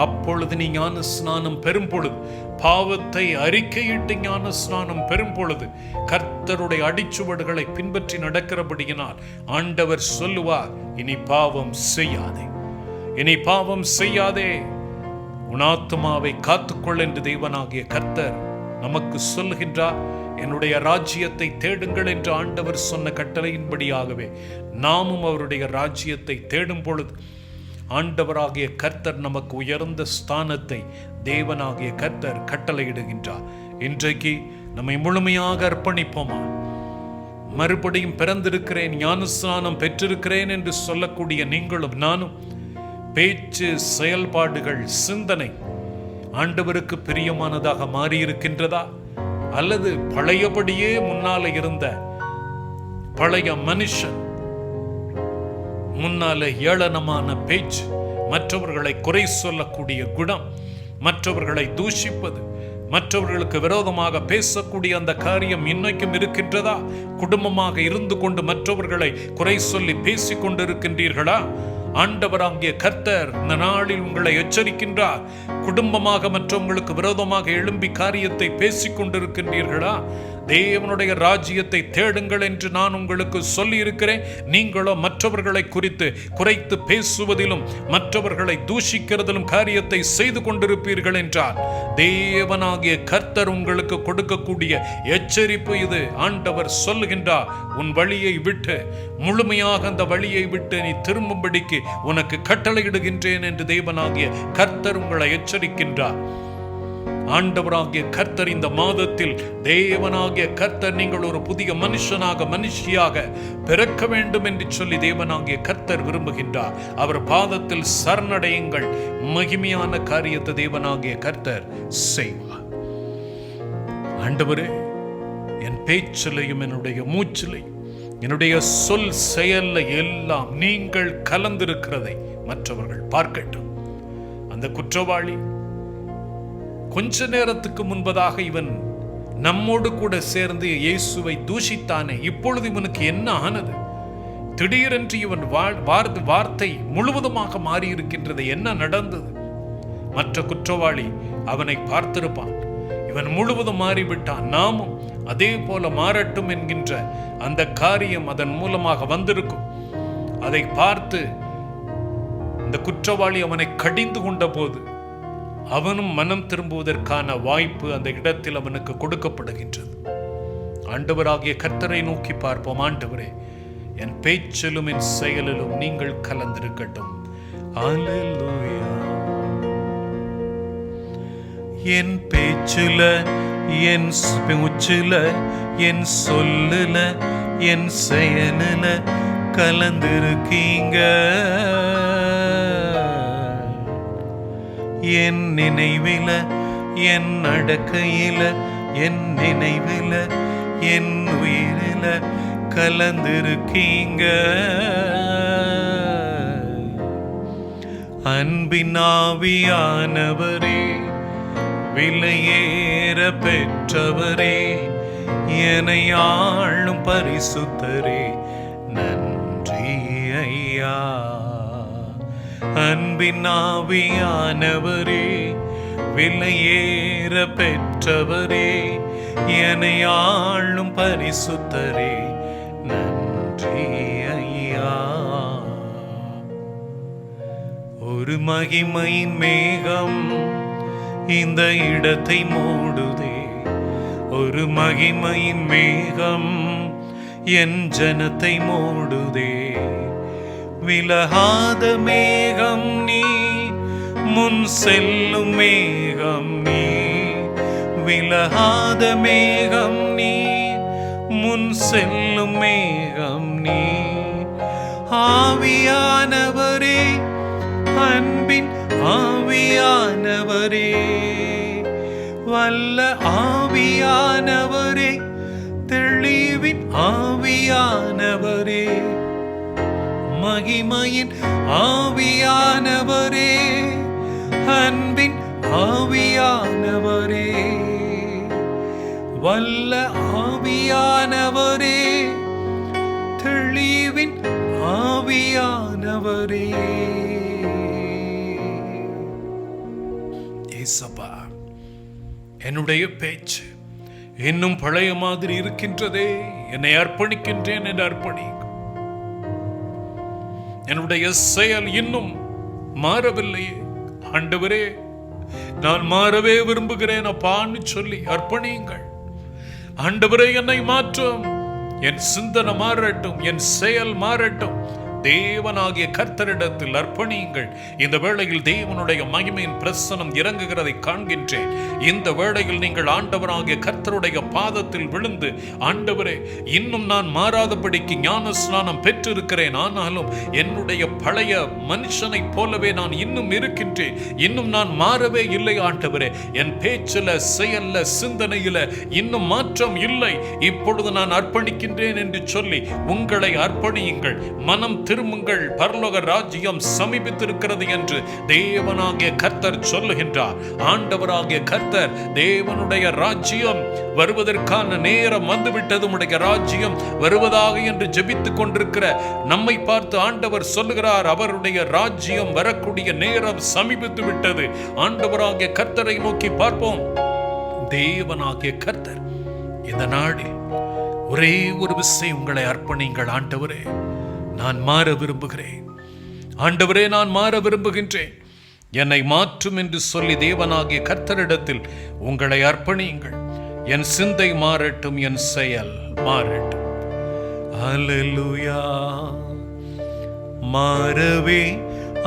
அப்பொழுது நீ ஞான ஸ்நானம் பெறும் பொழுது, பாவத்தை அறிக்கையிட்டு ஞான ஸ்நானம் பெறும் பொழுது, கர்த்தருடைய அடிச்சுவடுகளை பின்பற்றி நடக்கிறபடியினால் ஆண்டவர் சொல்லுவார், இனி பாவம் செய்யாதே, இனி பாவம் செய்யாதே, உன் ஆத்துமாவை காத்துக்கொள் என்று தேவனாகிய கர்த்தர் நமக்கு சொல்லுகின்றார். என்னுடைய ராஜ்யத்தை தேடுங்கள் என்று ஆண்டவர் சொன்ன கட்டளையின்படியாகவே நாமும் அவருடைய ராஜ்யத்தை தேடும் பொழுது ஆண்டவராகிய கர்த்தர் நமக்கு உயர்ந்த ஸ்தானத்தை தேவனாகிய கர்த்தர் கட்டளையிடுகின்றார். இன்றைக்கு நம்மை முழுமையாக அர்ப்பணிப்போமா? மறுபடியும் பிறந்திருக்கிறேன், ஞானஸ்நானம் பெற்றிருக்கிறேன் என்று சொல்லக்கூடிய நீங்களும் நானும் பேச்சு, செயல்பாடுகள், சிந்தனை ஆண்டவருக்கு பிரியமானதாக மாறியிருக்கின்றதா? அல்லது பழையபடியே முன்னால இருந்த பழைய மனுஷன், முன்னால ஏளனமான பேச்சு, மற்றவர்களை குறை சொல்லக்கூடிய குணம், மற்றவர்களை தூஷிப்பது, மற்றவர்களுக்கு விரோதமாக பேசக்கூடிய அந்த காரியம் இன்னைக்கும் இருக்கின்றதா? குடும்பமாக இருந்து கொண்டு மற்றவர்களை குறை சொல்லி பேசிக் கொண்டிருக்கின்றீர்களா? ஆண்டவராகிய கர்த்தர் இந்த நாளில் உங்களை எச்சரிக்கின்றார். குடும்பமாக மற்றவங்களுக்கு விரோதமாக எழும்பி காரியத்தை பேசிக் கொண்டிருக்கின்றீர்களா? தேவனுடைய ராஜ்யத்தை தேடுங்கள் என்று நான் உங்களுக்கு சொல்லி இருக்கிறேன். நீங்களோ மற்றவர்களை குறித்து குறைத்து பேசுவதிலும் மற்றவர்களை தூஷிக்கிறதிலும் காரியத்தை செய்து கொண்டிருப்பீர்கள் என்றால் தேவனாகிய கர்த்தர் உங்களுக்கு கொடுக்கக்கூடிய எச்சரிப்பு இது. ஆண்டவர் சொல்லுகின்றார், உன் வழியை விட்டு, முழுமையாக அந்த வழியை விட்டு நீ திரும்பும்படிக்கு உனக்கு கட்டளையிடுகின்றேன் என்று தேவனாகிய கர்த்தர் உங்களை எச்சரிக்கின்றார். ஆண்டவராகிய கர்த்தர் இந்த மாதத்தில், தேவனாகிய கர்த்தர் நீங்கள் ஒரு புதிய மனுஷனாக, மனுஷியாக பிறக்க வேண்டும் என்று சொல்லி தேவனாகிய கர்த்தர் விரும்புகின்றார். அவர் பாதத்தில் சரணடையுங்கள். மகிமையான காரியத்தை தேவனாகிய கர்த்தர் செய்வார். ஆண்டவரே, என் பேச்சிலையும் என்னுடைய மூச்சிலையும் என்னுடைய சொல் செயல்ல எல்லாம் நீங்கள் கலந்திருக்கிறதை மற்றவர்கள் பார்க்கட்டும். அந்த குற்றவாளி கொஞ்ச நேரத்துக்கு முன்பதாக இவன் நம்மோடு கூட சேர்ந்து இயேசுவை தூஷித்தானே, இப்பொழுது இவனுக்கு என்ன ஆனது? திடீரென்று இவன் வார்த்தை முழுவதுமாக மாறி இருக்கின்றது. என்ன நடந்தது? மற்ற குற்றவாளி அவனை பார்த்திருப்பான், இவன் முழுவதும் மாறிவிட்டான், நாமும் அதே போல மாறட்டும் என்கின்ற அந்த காரியம் அதன் மூலமாக வந்திருக்கும். அதை பார்த்து இந்த குற்றவாளி அவனை கடிந்து கொண்ட போது அவனும் மனம் திரும்புவதற்கான வாய்ப்பு அந்த இடத்தில் அவனுக்கு கொடுக்கப்படுகின்றது. ஆண்டவராகிய கர்த்தரை நோக்கி பார்ப்போம். ஆண்டவரே, என் பேச்சிலும் என் செயலிலும் நீங்கள் கலந்திருக்கட்டும். அல்லேலூயா. என் பேச்சில, என் மூச்சில, என் சொல்லுல, என் செயலில கலந்திருக்கீங்க. என் நினைவில, என் நடக்கையில, என் நினைவில, என் உயிரில கலந்திருக்கீங்க. அன்பின் ஆவியானவரே, விலையேற பெற்றவரே, என்னை ஆளும் பரிசுத்தரே, நன்றி ஐயா. அன்பின் ஆவியானவரே, விலையேற பெற்றவரே, என்னை ஆளும் பரிசுத்தரே, நன்றி ஐயா. ஒரு மகிமையின் மேகம் இந்த இடத்தை மூடுதே, ஒரு மகிமையின் மேகம் என் ஜனத்தை மூடுதே. விலகாத மேகம் நீ, முன் செல்லும் மேகம் நீ, விலகாத மேகம் நீ, முன் செல்லும் மேகம் நீ. ஆவியானவரே, அன்பின் ஆவியானவரே, வல்ல ஆவியானவரே, தெளிவின் ஆவியானவரே, மகிமையின் ஆவியானவரே, அன்பின் ஆவியானவரே, வல்ல ஆவியானவரே, தெளிவின் ஆவியானவரே. ஏசப்பா, என்னுடைய பேச்சு இன்னும் பழைய மாதிரி இருக்கின்றதே, என்னை அர்ப்பணிக்கின்றேன் என்று அர்ப்பணி. என்னுடைய செயல் இன்னும் மாறவில்லையே ஆண்டவரே, நான் மாறவே விரும்புகிறேன் அப்பான்னு சொல்லி அர்ப்பணியுங்கள். ஆண்டவரே, என்னை மாற்றும், என் சிந்தனை மாறட்டும், என் செயல் மாறட்டும். தேவனாகிய கர்த்தரிடத்தில் அர்ப்பணியுங்கள். இந்த வேளையில் தேவனுடைய மகிமையின் பிரசனம் இறங்குகிறதை காண்கின்றேன். இந்த வேளையில் நீங்கள் ஆண்டவராகிய கர்த்தருடைய பாதத்தில் விழுந்து, ஆண்டவரே, இன்னும் நான் மாறாதபடிக்கு ஞான ஸ்நானம் பெற்றிருக்கிறேன், ஆனாலும் என்னுடைய பழைய மனுஷனை போலவே நான் இன்னும் இருக்கின்றேன், இன்னும் நான் மாறவே இல்லை ஆண்டவரே, என் பேச்சில, செயல்ல, சிந்தனையில இன்னும் மாற்றம் இல்லை, இப்பொழுது நான் அர்ப்பணிக்கின்றேன் என்று சொல்லி உங்களை அர்ப்பணியுங்கள். மனம் திரும்புங்கள், பரலோக ராஜ்யம் சமீபித்திருக்கிறது என்று தேவனாகிய கர்த்தர் சொல்லுகின்றார். ஆண்டவராகிய கர்த்தர், தேவனுடைய ராஜ்யம் வருவதற்கான நேரம் வந்துவிட்டது, உடைய ராஜ்யம் வருவதாக என்று ஜெபித்துக் கொண்டிருக்கிற நம்மை பார்த்து ஆண்டவர் சொல்லுகிறார், அவருடைய ராஜ்யம் வரக்கூடிய நேரம் சமீபித்து விட்டது. ஆண்டவராகிய கர்த்தரை நோக்கி பார்ப்போம். தேவனாகிய கர்த்தர் இந்த நாளில் ஒரே ஒரு விஷயம் உங்களை அர்ப்பணிங்கள். ஆண்டவரே, நான் மாற விரும்புகிறேன், ஆண்டவரே, நான் மாற விரும்புகின்றேன், என்னை மாற்றும் என்று சொல்லி தேவனாகிய கர்த்தரிடத்தில் உங்களை அர்ப்பணியுங்கள். என் சிந்தை மாறட்டும், என் செயல் மாறட்டும். அல்லேலூயா. மாறவே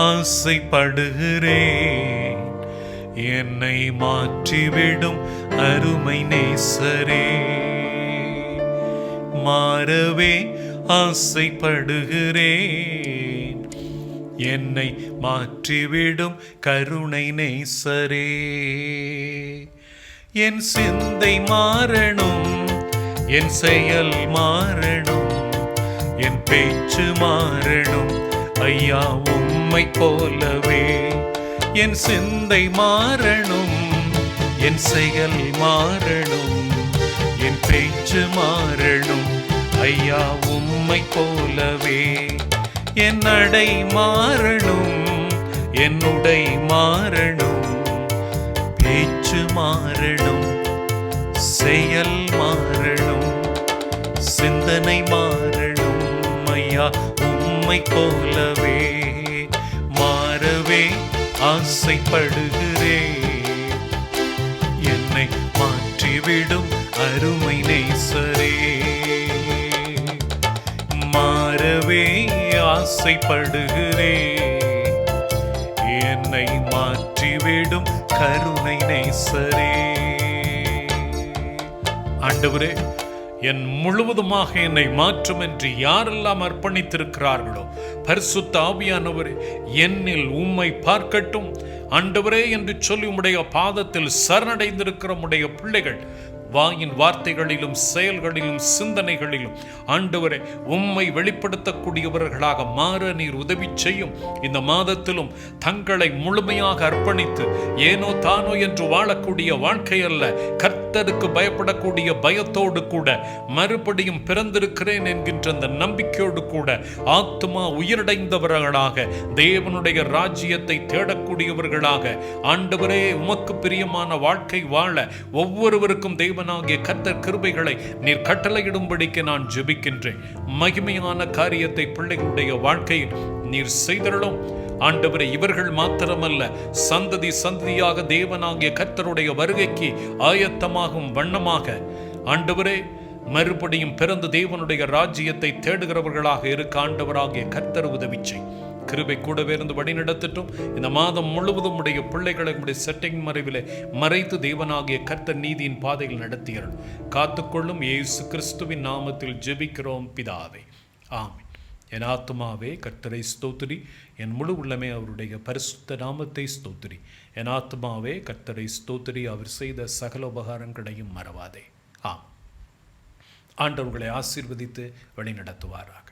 ஆசைப்படுகிறேன், என்னை மாற்றிவிடும் அருமை நேசரே. மாறவே ஆசைப்படுகிறேன், என்னை மாற்றிவிடும் கருணை நேசரே. என் சிந்தை மாறணும், என் செயல் மாறணும், என் பேச்சு மாறணும், ஐயா உம்மை போலவே. என் சிந்தை மாறணும், என் செயல் மாறணும், என் பேச்சு மாறணும், ஐயா உம்மை போலவே. என் நடை மாறணும், என் உடை மாறணும், பேச்சு மாறணும், செயல் மாறணும், சிந்தனை மாறணும், ஐயா உம்மை போலவே. மாறவே ஆசைப்படுகிறேன், என்னை மாற்றிவிடும் அருமை நேசரே. மாறவே ஆசைப்படுகிறேன், என்னை மாற்றிவிடும் கருணை நேசரே. ஆண்டவரே, என் முழுவதுமாக என்னை மாற்றும் என்று யாரெல்லாம் அர்ப்பணித்திருக்கிறார்களோ, பரிசுத்த ஆவியானவரே, என்னில் உம்மை பார்க்கட்டும் ஆண்டவரே என்று சொல்லி உம்முடைய பாதத்தில் சரணடைந்திருக்கிற உம்முடைய பிள்ளைகள் வாயின் வார்த்தைகளிலும் செயல்களிலும் சிந்தனைகளிலும் ஆண்டவரே உம்மை வெளிப்படுத்தக்கூடியவர்களாக மாற நீர் உதவி செய்யும். இந்த மாதத்திலும் தங்களை முழுமையாக அர்ப்பணித்து ஏனோ தானோ என்று வாழக்கூடிய வாழ்க்கை அல்ல, கர்த்தருக்கு பயப்படக்கூடிய பயத்தோடு கூட, மறுபடியும் பிறந்திருக்கிறேன் என்கின்ற அந்த நம்பிக்கையோடு கூட, ஆத்மா உயிரடைந்தவர்களாக, தேவனுடைய ராஜ்யத்தை தேடக்கூடியவர்களாக, ஆண்டவரே உமக்கு பிரியமான வாழ்க்கை வாழ ஒவ்வொருவருக்கும் தேவனாகிய கர்த்தர் கிருபைகளை நீர் கட்டளையிடும்படிக்கு நான் ஜெபிக்கின்றேன். மகிமையான காரியத்தை பிள்ளைகளுடைய வாழ்க்கையில் நீர் செய்தருளும் ஆண்டவரே. இவர்கள் மாத்திரமல்ல, சந்ததி சந்ததியாக தேவனாகிய கர்த்தருடைய வருகைக்கு ஆயத்தமாகும் வண்ணமாக ஆண்டவரே மறுபடியும் பிறந்து தேவனுடைய ராஜ்யத்தை தேடுகிறவர்களாக இருக்க ஆண்டவராகிய கர்த்தர் உதவி செய். கிருபை கூடவே இருந்து வழி நடத்தட்டும். இந்த மாதம் முழுவதும் உடைய பிள்ளைகளை உடைய செட்டிங் மறைவிலே மறைத்து தேவனாகிய கர்த்தர் நீதியின் பாதையில் நடத்தியருள் காத்துக்கொள்ளும். இயேசு கிறிஸ்துவின் நாமத்தில் ஜெபிக்கிறோம் பிதாவே, ஆமென். என் ஆத்துமாவே கர்த்தரை ஸ்தோத்திரி, என் முழு உள்ளமே அவருடைய பரிசுத்த நாமத்தை ஸ்தோத்திரி. என் ஆத்துமாவே கர்த்தரை ஸ்தோத்திரி, அவர் செய்த சகல உபகாரங்களையும் மறவாதே. ஆம். ஆண்டவர்களை ஆசீர்வதித்து வழி நடத்துவாராக.